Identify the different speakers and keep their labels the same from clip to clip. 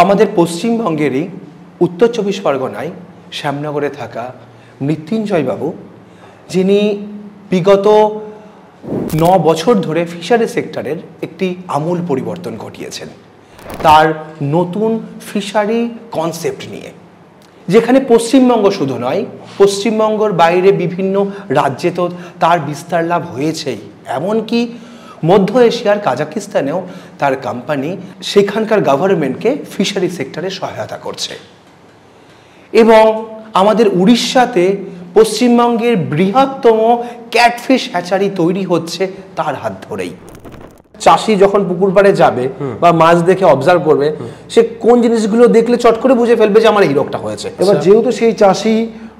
Speaker 1: আমাদের পশ্চিমবঙ্গেরই উত্তর চব্বিশ পরগনায় শ্যামনগরে থাকা মৃত্যুঞ্জয় বাবু, যিনি বিগত 9 বছর ধরে ফিশারি সেক্টরের একটি আমূল পরিবর্তন ঘটিয়েছেন তার নতুন ফিশারি কনসেপ্ট নিয়ে, যেখানে পশ্চিমবঙ্গ শুধু নয়, পশ্চিমবঙ্গের বাইরে বিভিন্ন রাজ্যে তো তার বিস্তার লাভ হয়েছেই, এমনকি মধ্য এশিয়ার কাজাকিস্তানেও তার কোম্পানি সেখানকার গভর্নমেন্টকে ফিশারি সেক্টরে সহায়তা করছে। এবং আমাদের উড়িষ্যাতে পশ্চিমবঙ্গের বৃহত্তম ক্যাটফিশ হ্যাচারি তৈরি হচ্ছে তার হাত ধরেই। চাষি যখন পুকুর পাড়ে যাবে বা মাছ দেখে অবজার্ভ করবে, সে কোন জিনিসগুলো দেখলে চট করে বুঝে ফেলবে যে আমার এই রোগটা হয়েছে।
Speaker 2: এবার যেহেতু সেই চাষি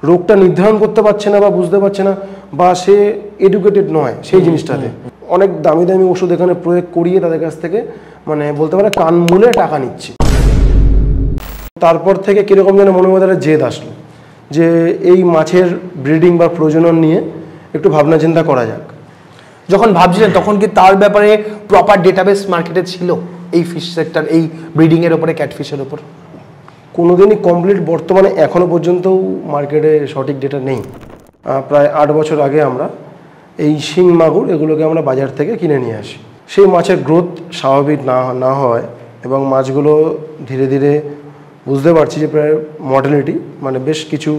Speaker 2: রোগটা নির্ধারণ করতে পারছে না বা বুঝতে পারছে না বা সে এডুকেটেড নয় সেই জিনিসটাতে, অনেক দামি দামি ওষুধ এখানে প্রয়োগ করিয়ে তাদের কাছ থেকে মানে বলতে পারে কান মুলে টাকা নিচ্ছে। তারপর থেকে কিরকম যেন মনের মধ্যে জেদ আসলো যে এই মাছের ব্রিডিং বা প্রজনন নিয়ে একটু ভাবনা চিন্তা করা যাক।
Speaker 1: যখন ভাবছিলেন তখন কি তার ব্যাপারে প্রপার ডেটাবেস মার্কেটে ছিল এই ফিশ সেক্টর, এই ব্রিডিং এর উপরে, ক্যাটফিশের উপর?
Speaker 2: কোনোদিনই কমপ্লিট বর্তমানে এখনো পর্যন্তও মার্কেটে সঠিক ডেটা নেই। প্রায় 8 বছর আগে আমরা এই শিং মাগুর এগুলোকে আমরা বাজার থেকে কিনে নিয়ে আসি। সেই মাছের গ্রোথ স্বাভাবিক না হয় এবং মাছগুলো ধীরে ধীরে বুঝতে পারছি যে প্রায় মর্টালিটি মানে বেশ কিছু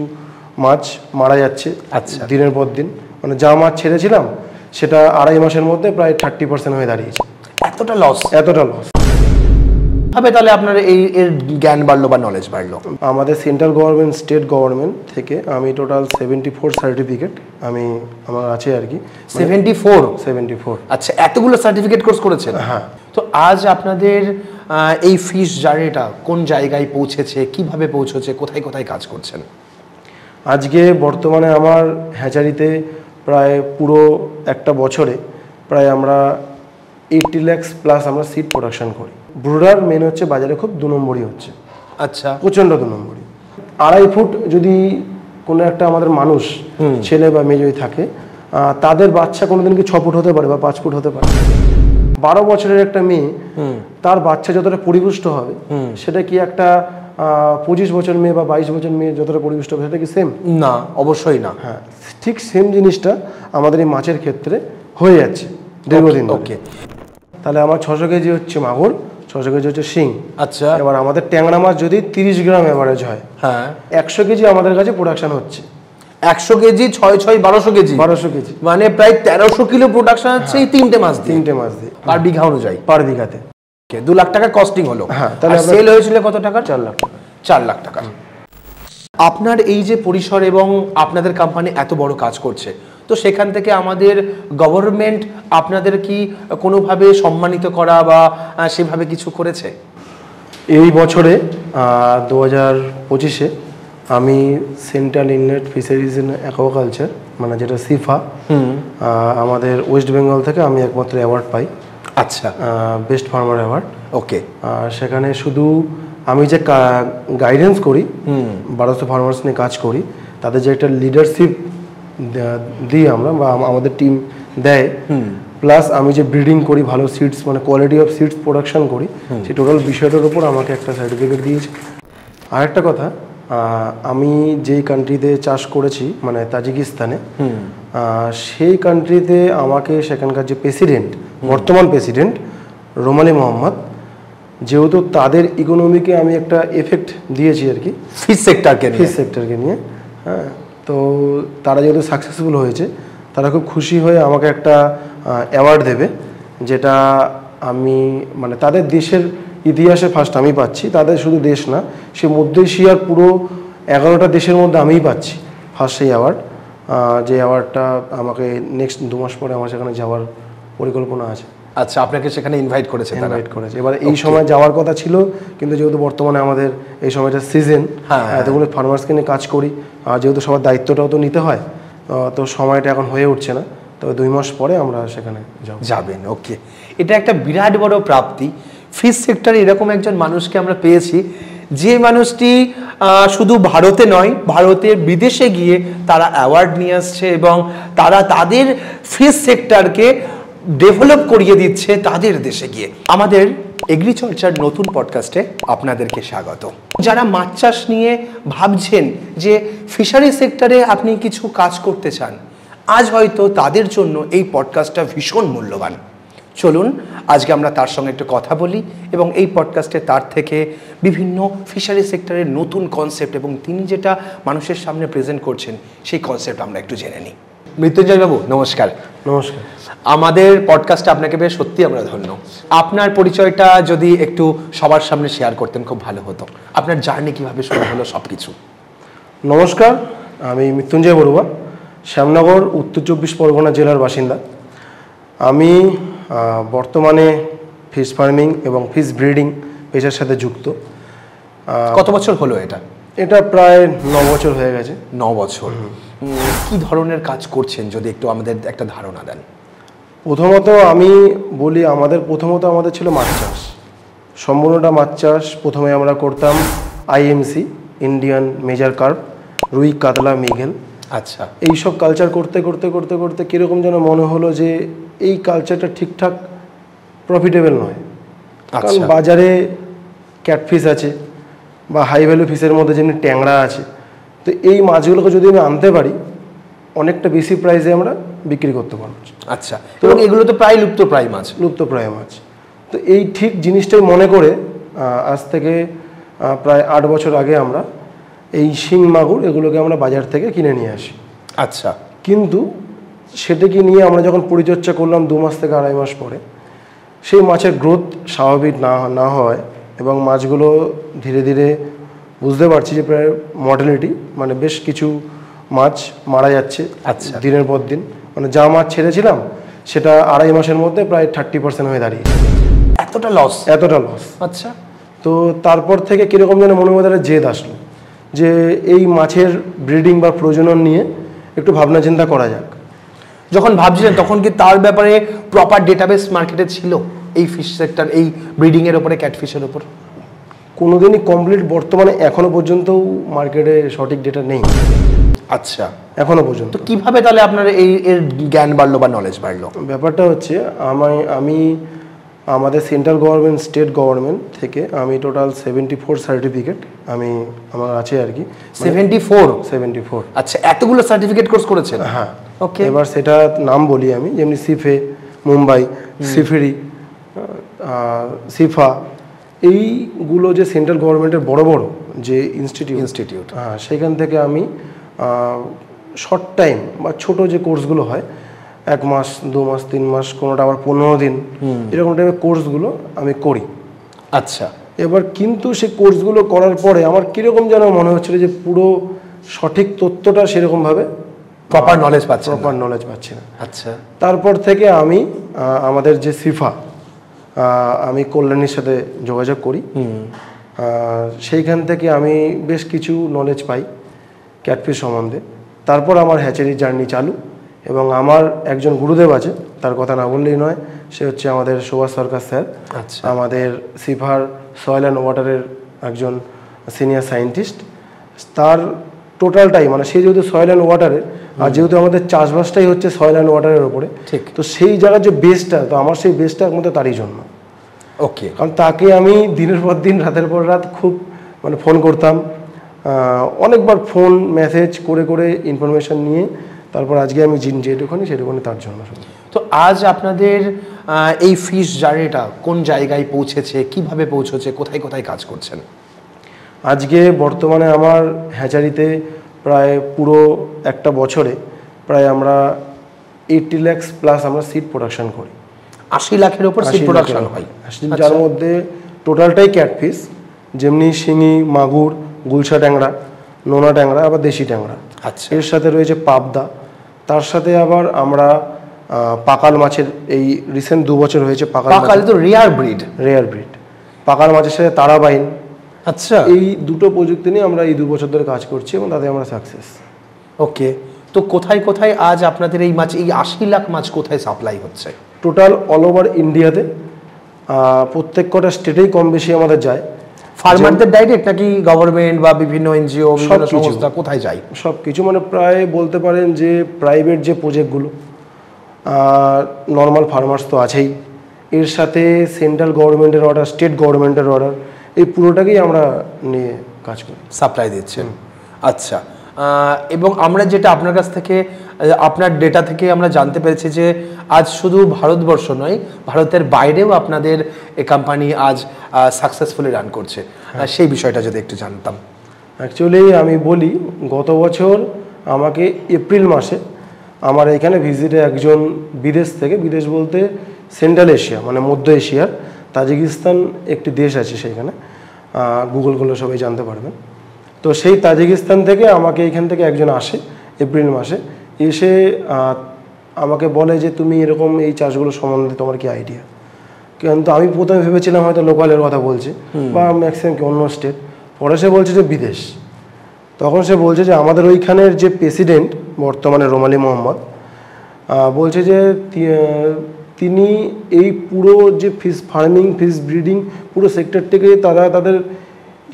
Speaker 2: মাছ মারা যাচ্ছে দিনের পর দিন। মানে যা মাছ ছেড়েছিলাম সেটা 2.5 মাসের মধ্যে প্রায় 30% হয়ে দাঁড়িয়েছে।
Speaker 1: এতটা লস হবে? তাহলে আপনার এর জ্ঞান বাড়লো বা নলেজ বাড়লো?
Speaker 2: আমাদের সেন্ট্রাল গভর্নমেন্ট, স্টেট গভর্নমেন্ট থেকে আমি টোটাল 74 সার্টিফিকেট আমার আছে আর কি। 74?
Speaker 1: আচ্ছা, এতগুলো সার্টিফিকেট কোর্স করেছেন?
Speaker 2: হ্যাঁ।
Speaker 1: তো আজ আপনাদের এই ফিশ জার্নিটা কোন জায়গায় পৌঁছেছে, কিভাবে পৌঁছেছে, কোথায় কোথায় কাজ করছেন?
Speaker 2: আজকে বর্তমানে আমার হ্যাচারিতে প্রায় পুরো একটা বছরে প্রায় আমরা 80 লাখ প্লাস আমরা সিড প্রোডাকশন করি। ব্রুডার মেন হচ্ছে বাজারে খুব 2 নম্বরই হচ্ছে।
Speaker 1: আচ্ছা,
Speaker 2: প্রচণ্ড 2 নম্বরই। 2.5 ফুট যদি কোনো একটা আমাদের মানুষ ছেলে বা মেয়ে যদি থাকে, তাদের বাচ্চা কোনোদিন কি 6 ফুট হতে পারে বা 5 ফুট হতে পারে। 12 বছরের একটা মেয়ে, তার বাচ্চা যতটা পরিপুষ্ট হবে সেটা কি একটা 25 বছর মেয়ে বা 22 বছর মেয়ে যতটা পরিপুষ্ট হবে সেটা কি সেম?
Speaker 1: না, অবশ্যই না।
Speaker 2: হ্যাঁ, ঠিক সেম জিনিসটা আমাদের এই মাছের ক্ষেত্রে হয়ে যাচ্ছে দীর্ঘদিন।
Speaker 1: ওকে,
Speaker 2: তাহলে আমার 600 কেজি হচ্ছে মাগুর, 600 কেজি হচ্ছে শিং।
Speaker 1: আচ্ছা,
Speaker 2: এবার আমাদের ট্যাংরা মাছ যদি 30 গ্রাম এভারেজ হয়,
Speaker 1: হ্যাঁ,
Speaker 2: 100 কেজি আমাদের কাছে প্রোডাকশন হচ্ছে।
Speaker 1: 100 কেজি 6 1200 কেজি,
Speaker 2: 1200 কেজি
Speaker 1: মানে প্রায় 1300 কিলো প্রোডাকশন হচ্ছে এই 3টে মাছ দিয়ে পার বিঘা অনুযায়ী।
Speaker 2: পার বিঘাতে
Speaker 1: 2 লাখ টাকা কস্টিং হলো।
Speaker 2: হ্যাঁ, তাহলে
Speaker 1: সেল হয়েছিল কত টাকা?
Speaker 2: 4 লাখ টাকা।
Speaker 1: 4 লাখ টাকা। আপনার এই যে পরিসর এবং আপনাদের কোম্পানি এত বড় কাজ করছে, তো সেখান থেকে আমাদের গভর্নমেন্ট আপনাদের কি কোনোভাবে সম্মানিত করা বা সেভাবে কিছু করেছে?
Speaker 2: এই বছরে 2025-এ আমি central inlet fisheries in aquaculture মানে যেটা সিফা, আমাদের ওয়েস্ট বেঙ্গল থেকে আমি একমাত্র অ্যাওয়ার্ড পাই।
Speaker 1: আচ্ছা,
Speaker 2: বেস্ট ফার্মার অ্যাওয়ার্ড।
Speaker 1: ওকে।
Speaker 2: সেখানে শুধু আমি যে গাইডেন্স করি, 1200 ফার্মার্স নিয়ে কাজ করি, তাদের যে একটা লিডারশিপ দিই আমরা বা আমাদের টিম দেয়, প্লাস আমি যে ব্রিডিং করি, ভালো সিডস মানে কোয়ালিটি অফ সিডস প্রোডাকশন করি, সেই টোটাল বিষয়টার উপর আমাকে একটা সার্টিফিকেট দিয়েছে। আর একটা কথা, আমি যেই কান্ট্রিতে চাষ করেছি মানে তাজিকিস্তানে, সেই কান্ট্রিতে আমাকে সেখানকার যে প্রেসিডেন্ট, বর্তমান প্রেসিডেন্ট রোমালি মোহাম্মদ, যেহেতু তাদের ইকোনমিকে আমি একটা এফেক্ট দিয়েছি আর কি ফিশ সেক্টরকে নিয়ে, হ্যাঁ, তো তারা যেহেতু সাকসেসফুল হয়েছে, তারা খুব খুশি হয়ে আমাকে একটা অ্যাওয়ার্ড দেবে, যেটা আমি মানে তাদের দেশের ইতিহাসে ফার্স্ট আমি পাচ্ছি। তাদের শুধু দেশ না, সে মধ্য এশিয়ার পুরো 11টা দেশের মধ্যে আমিই পাচ্ছি ফার্স্ট সেই অ্যাওয়ার্ড। যে অ্যাওয়ার্ডটা আমাকে নেক্সট 2 মাস পরে আমার সেখানে যাওয়ার পরিকল্পনা আছে।
Speaker 1: আচ্ছা, আপনাকে সেখানে ইনভাইট করেছে?
Speaker 2: এবার এই সময় যাওয়ার কথা ছিল, কিন্তু যেহেতু বর্তমানে আমাদের এই সময়টা সিজন, এতগুলো ফার্মার্সকে নিয়ে কাজ করি, আর যেহেতু সবার দায়িত্বটাও তো নিতে হয়, তো সময়টা এখন হয়ে উঠছে না। তবে 2 মাস পরে আমরা সেখানে
Speaker 1: যাবেন। ওকে, এটা একটা বিরাট বড় প্রাপ্তি। ফিশ সেক্টরে এরকম একজন মানুষকে আমরা পেয়েছি, যে মানুষটি শুধু ভারতে নয়, ভারতের বিদেশে গিয়ে তারা অ্যাওয়ার্ড নিয়ে আসছে এবং তারা তাদের ফিশ সেক্টরকে ডেভেলপ করিয়ে দিচ্ছে তাদের দেশে গিয়ে। আমাদের এগ্রিচর্চার নতুন পডকাস্টে আপনাদেরকে স্বাগত। যারা মাছ চাষ নিয়ে ভাবছেন যে ফিশারি সেক্টরে আপনি কিছু কাজ করতে চান, আজ হয়তো তাদের জন্য এই পডকাস্টটা ভীষণ মূল্যবান। চলুন আজকে আমরা তার সঙ্গে একটু কথা বলি এবং এই পডকাস্টে তার থেকে বিভিন্ন ফিশারি সেক্টরের নতুন কনসেপ্ট এবং তিনি যেটা মানুষের সামনে প্রেজেন্ট করছেন সেই কনসেপ্ট আমরা একটু জেনে নিই। মৃত্যুঞ্জয় বাবু নমস্কার।
Speaker 2: নমস্কার।
Speaker 1: আমাদের পডকাস্টে আপনাকে পেয়ে সত্যি আমরা ধন্য। আপনার পরিচয়টা যদি একটু সবার সামনে শেয়ার করতেন খুব ভালো হতো। আপনার জার্নি কিভাবে শুরু হলো সবকিছু।
Speaker 2: নমস্কার, আমি মৃত্যুঞ্জয় বড়ুয়া, শ্যামনগর উত্তর 24 পরগনা জেলার বাসিন্দা। আমি বর্তমানে ফিশ ফার্মিং এবং ফিশ ব্রিডিং পেশার সাথে যুক্ত।
Speaker 1: কত বছর হলো এটা?
Speaker 2: এটা প্রায় 9 বছর হয়ে গেছে।
Speaker 1: 9 বছর। কি ধরনের কাজ করছেন যদি একটু আমাদের একটা ধারণা দেন।
Speaker 2: প্রথমত আমি বলি, আমাদের ছিল মাছ চাষ, সম্পূর্ণটা মাছ চাষ। প্রথমে আমরা করতাম আইএমসি, ইন্ডিয়ান মেজর কার্প, রুই, কাতলা, মৃগেল।
Speaker 1: আচ্ছা।
Speaker 2: এইসব কালচার করতে করতে করতে করতে কীরকম যেন মনে হলো যে এই কালচারটা ঠিকঠাক প্রফিটেবল নয়। কারণ বাজারে ক্যাটফিশ আছে বা হাই ভ্যালু ফিশের মধ্যে যেমনি ট্যাংরা আছে, তো এই মাছগুলোকে যদি আমি আনতে পারি অনেকটা বেশি প্রাইসে আমরা বিক্রি করতে পারবো।
Speaker 1: আচ্ছা। তো এগুলো তো প্রায় লুপ্তপ্রায় মাছ।
Speaker 2: তো এই ঠিক জিনিসটাই মনে করে আজ থেকে প্রায় 8 বছর আগে আমরা এই শিং মাগুর এগুলোকে আমরা বাজার থেকে কিনে নিয়ে আসি।
Speaker 1: আচ্ছা।
Speaker 2: কিন্তু সেটাকে নিয়ে আমরা যখন পরিচর্যা করলাম 2 মাস থেকে 2.5 মাস পরে, সেই মাছের গ্রোথ স্বাভাবিক না হয় এবং মাছগুলো ধীরে ধীরে বুঝতে পারছি যে প্রায় মর্টালিটি, মানে বেশ কিছু মাছ মারা যাচ্ছে।
Speaker 1: আচ্ছা।
Speaker 2: দিনের পর দিন, মানে যা মাছ ছেড়েছিলাম সেটা 2.5 মাসের মধ্যে প্রায় 30% হয়ে দাঁড়িয়েছে।
Speaker 1: এতটা লস?
Speaker 2: আচ্ছা। তো তারপর থেকে কীরকম যেন মনের মধ্যে একটা জেদ আসলো যে এই মাছের ব্রিডিং বা প্রজনন নিয়ে একটু ভাবনা চিন্তা করা যাক।
Speaker 1: যখন ভাবছিলেন তখন কি তার ব্যাপারে প্রপার ডেটাবেস মার্কেটে ছিল এই ফিশ সেক্টর, এই ব্রিডিং এর উপরে, ক্যাটফিশের উপর?
Speaker 2: কোনোদিনই কমপ্লিট বর্তমানে এখনো পর্যন্ত মার্কেটে সঠিক ডেটা নেই।
Speaker 1: আচ্ছা।
Speaker 2: এখনো পর্যন্ত।
Speaker 1: তো কিভাবে তাহলে আপনার এর জ্ঞান বাড়লো বা নলেজ বাড়লো?
Speaker 2: ব্যাপারটা হচ্ছে আমি আমাদের সেন্ট্রাল গভর্নমেন্ট, স্টেট গভর্নমেন্ট থেকে আমি টোটাল 74 সার্টিফিকেট আমার আছে আর কি।
Speaker 1: 74? আচ্ছা, এতগুলো সার্টিফিকেট কোর্স করেছেন?
Speaker 2: হ্যাঁ।
Speaker 1: ওকে।
Speaker 2: এবার সেটা নাম বলি আমি, যেমনি সিফে মুম্বাই, সিফিরি, সিফা, এইগুলো যে সেন্ট্রাল গভর্নমেন্টের বড় বড় যে ইনস্টিটিউট, হ্যাঁ, সেখান থেকে আমি শর্ট টাইম বা ছোট যে কোর্সগুলো হয় 1 মাস, 2 মাস, 3 মাস, কোনোটা আবার 15 দিন, এরকম টাইপের কোর্সগুলো আমি করি।
Speaker 1: আচ্ছা।
Speaker 2: এবার কিন্তু সেই কোর্সগুলো করার পরে আমার কীরকম যেন মনে হচ্ছিল যে পুরো সঠিক তথ্যটা সেরকমভাবে
Speaker 1: প্রপার নলেজ পাচ্ছি না।
Speaker 2: আচ্ছা। তারপর থেকে আমি আমাদের যে সিফা, আমি কল্যাণীর সাথে যোগাযোগ করি। সেইখান থেকে আমি বেশ কিছু নলেজ পাই ক্যাটফিশ সম্বন্ধে। তারপর আমার হ্যাচারি জার্নি চালু, এবং আমার একজন গুরুদেব আছে, তার কথা না বললেই নয়, সে হচ্ছে আমাদের সুভাষ সরকার স্যার।
Speaker 1: আচ্ছা।
Speaker 2: আমাদের সিফার সয়েল অ্যান্ড ওয়াটারের একজন সিনিয়র সায়েন্টিস্ট। তার টোটালটাই, মানে সে যেহেতু সয়েল অ্যান্ড ওয়াটারে, আর যেহেতু আমাদের চাষবাসটাই হচ্ছে সয়েল অ্যান্ড ওয়াটারের ওপরে, ঠিক, তো সেই জায়গার যে বেসটা, তো আমার সেই বেসটা একমাত্র তারই জন্য।
Speaker 1: ওকে। কারণ
Speaker 2: তাকে আমি দিনের পর দিন, রাতের পর রাত খুব ফোন করতাম, অনেকবার ফোন মেসেজ করে করে ইনফরমেশন নিয়ে তারপর আজকে আমি যেটুকুনি সেটুকুনি তার জন্য।
Speaker 1: তো আজ আপনাদের এই ফিশ জার্নিটা কোন জায়গায় পৌঁছেছে, কিভাবে পৌঁছেছে, কোথায় কোথায় কাজ করছেন?
Speaker 2: আজকে বর্তমানে আমার হ্যাচারিতে প্রায় পুরো একটা বছরে প্রায় আমরা 80 লাখ প্লাস আমরা সিড প্রোডাকশন করি।
Speaker 1: 80 লাখের উপর সিড প্রোডাকশন হয়,
Speaker 2: যার মধ্যে টোটালটাই ক্যাটফিশ, যেমনি শিঙি, মাগুর, গুলশা ট্যাংরা, নোনা ট্যাংরা, আবার দেশি ট্যাংরা।
Speaker 1: আচ্ছা।
Speaker 2: এর সাথে রয়েছে পাবদা, তার সাথে আবার আমরা পাকাল মাছের, এই রিসেন্ট 2 বছর হয়েছে
Speaker 1: পাকাল তো রেয়ার ব্রিড।
Speaker 2: পাকাল মাছের সাথে তারাবাইন।
Speaker 1: আচ্ছা।
Speaker 2: এই দুটো প্রযুক্তি নিয়ে আমরা এই 2 বছর ধরে কাজ করছি এবং তাতে আমরা সাকসেস।
Speaker 1: ওকে। তো কোথায় কোথায় আজ আপনাদের এই মাছ, এই 80 লাখ মাছ কোথায় সাপ্লাই হচ্ছে?
Speaker 2: টোটাল অল ওভার ইন্ডিয়াতে প্রত্যেক কটা স্টেটেই কম বেশি আমাদের যায়।
Speaker 1: ফার্মারদের ডাইরেক্ট নাকি গভর্নমেন্ট বা বিভিন্ন এনজিও, বিভিন্ন সংস্থা, কোথায় যায়?
Speaker 2: সব কিছু, মানে প্রায় বলতে পারেন যে প্রাইভেট যে প্রজেক্টগুলো, নর্মাল ফার্মার্স তো আছেই, এর সাথে সেন্ট্রাল গভর্নমেন্টের অর্ডার, স্টেট গভর্নমেন্টের অর্ডার, এই পুরোটাকেই আমরা নিয়ে কাজ করি,
Speaker 1: সাপ্লাই দিচ্ছেন। আচ্ছা, এবং আমরা যেটা আপনার কাছ থেকে, আপনার ডেটা থেকে আমরা জানতে পেরেছি যে আজ শুধু ভারতবর্ষ নয়, ভারতের বাইরেও আপনাদের এই কোম্পানি আজ সাকসেসফুলি রান করছে। সেই বিষয়টা যদি একটু জানতাম।
Speaker 2: অ্যাকচুয়ালি আমি বলি, গত বছর আমাকে এপ্রিল মাসে আমার এখানে ভিজিটে একজন বিদেশ থেকে, বিদেশ বলতে সেন্ট্রাল এশিয়া মানে মধ্য এশিয়ার তাজিকিস্তান একটি দেশ আছে সেখানে, গুগল করলে সবাই জানতে পারবেন। তো সেই তাজিকিস্তান থেকে আমাকে এখান থেকে একজন আসে এপ্রিল মাসে, এসে আমাকে বলে যে তুমি এরকম এই চাষগুলো সম্বন্ধে তোমার কি আইডিয়া। কিন্তু আমি প্রথমে ভেবেছিলাম হয়তো লোকালের কথা বলছে বা ম্যাক্সিমাম কি অন্য স্টেট, পরে সে বলছে যে বিদেশ। তখন সে বলছে যে আমাদের ওইখানের যে প্রেসিডেন্ট বর্তমানে রোমালি মোহাম্মদ, বলছে যে তিনি এই পুরো যে ফিশ ফার্মিং, ফিশ ব্রিডিং পুরো সেক্টরটাকে তারা তাদের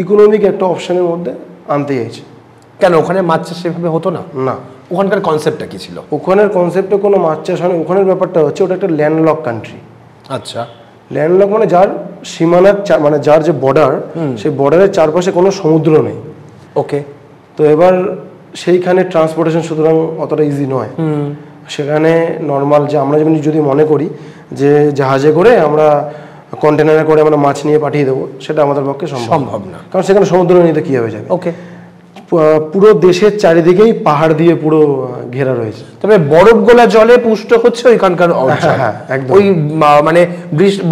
Speaker 2: ইকোনমিক একটা অপশানের মধ্যে আনতে চাইছে।
Speaker 1: কেন ওখানে মাছ চাষ সেভাবে হতো না?
Speaker 2: না,
Speaker 1: ওখানকার কনসেপ্টটা কি ছিল?
Speaker 2: ওখানের কনসেপ্টে কোনো মাছ চাষ হয় না। ওখানের ব্যাপারটা হচ্ছে ওটা একটা ল্যান্ডলক কান্ট্রি।
Speaker 1: আচ্ছা,
Speaker 2: ল্যান্ডলক মানে যার সীমানার মানে যার যে বর্ডার, সেই বর্ডারের চারপাশে কোনো সমুদ্র নেই।
Speaker 1: ওকে।
Speaker 2: তো এবার সেইখানে ট্রান্সপোর্টেশন সুতরাং অতটা ইজি নয়। সেখানে নর্মাল যে আমরা যদি মনে করি যে জাহাজে করে আমরা কন্টেনারে করে আমরা মাছ নিয়ে পাঠিয়ে দেবো, সেটা আমাদের পক্ষে সম্ভব না, কারণ সেখানে সমুদ্র নিতে কীভাবে যাবে।
Speaker 1: ওকে।
Speaker 2: পুরো দেশের চারিদিকেই পাহাড় দিয়ে পুরো ঘেরা রয়েছে।
Speaker 1: তবে বরফ গোলা জলে পুষ্ট হচ্ছে ওইখানকার অঞ্চল। ওই মানে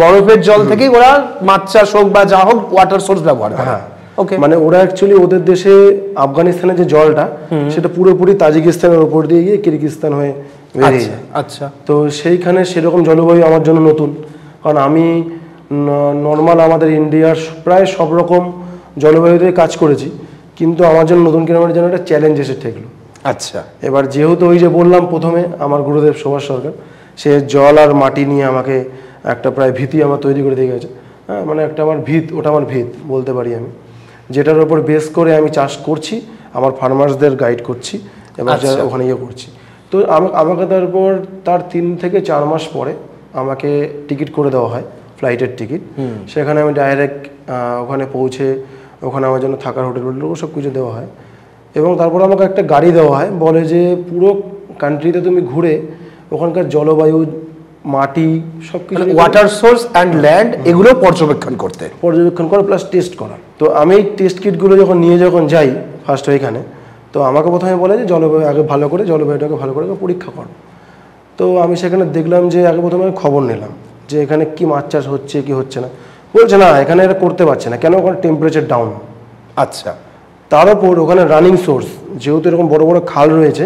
Speaker 1: বরফের জল থেকেই ওরা মাছ চাষ হোক বা যা হোক ওয়াটার সোর্স ব্যবহার করে।
Speaker 2: ওকে, মানে ওরা অ্যাকচুয়ালি ওদের দেশে আফগানিস্তানের যে জলটা সেটা পুরোপুরি তাজিকিস্তানের উপর দিয়ে গিয়ে কিরগিজস্তান হয়ে বেরিয়ে যায়।
Speaker 1: আচ্ছা,
Speaker 2: তো সেইখানে সেরকম জলবায়ু আমার জন্য নতুন, কারণ আমি নর্মাল আমাদের ইন্ডিয়ার প্রায় সব রকম জলবায়ুতে কাজ করেছি, কিন্তু আমার জন্য নতুন কিরমের জন্য একটা চ্যালেঞ্জ এসে ঠেকলো।
Speaker 1: আচ্ছা,
Speaker 2: এবার যেহেতু ওই যে বললাম প্রথমে আমার গুরুদেব সুভাষ সরকার, সে জল আর মাটি নিয়ে আমাকে একটা প্রায় ভীতি আমার তৈরি করে দিয়ে গেছে। হ্যাঁ, মানে একটা আমার ওটা আমার ভিত বলতে পারি আমি, যেটার উপর বেস করে আমি চাষ করছি, আমার ফার্মার্সদের গাইড করছি এবং ওখানে ইয়ে করছি। তো আমাকে তারপর তার 3 থেকে 4 মাস পরে আমাকে টিকিট করে দেওয়া হয়, ফ্লাইটের টিকিট। সেখানে আমি ডাইরেক্ট ওখানে পৌঁছে ওখানে আমার জন্য থাকার হোটেল সব কিছু দেওয়া হয়, এবং তারপর আমাকে একটা গাড়ি দেওয়া হয়, বলে যে পুরো কান্ট্রিতে তুমি ঘুরে ওখানকার জলবায়ু, মাটি সব কিছু,
Speaker 1: ওয়াটার সোর্স অ্যান্ড ল্যান্ড এগুলো পর্যবেক্ষণ করা
Speaker 2: প্লাস টেস্ট করা। তো আমি এই টেস্ট কিটগুলো যখন যাই ফার্স্ট ওইখানে, তো আমাকে প্রথমে বলে যে জলবায়ু আগে ভালো করে, জলবায়ুটাকে ভালো করে পরীক্ষা করো। তো আমি সেখানে দেখলাম যে আগে প্রথমে খবর নিলাম যে এখানে কি মাছ চাষ হচ্ছে কি হচ্ছে না। বলছে না, এখানে এটা করতে পারছে না, কেন? ওখানে টেম্পারেচার ডাউন।
Speaker 1: আচ্ছা,
Speaker 2: তার উপর ওখানে রানিং সোর্স, যেহেতু এরকম বড় বড় খাল রয়েছে,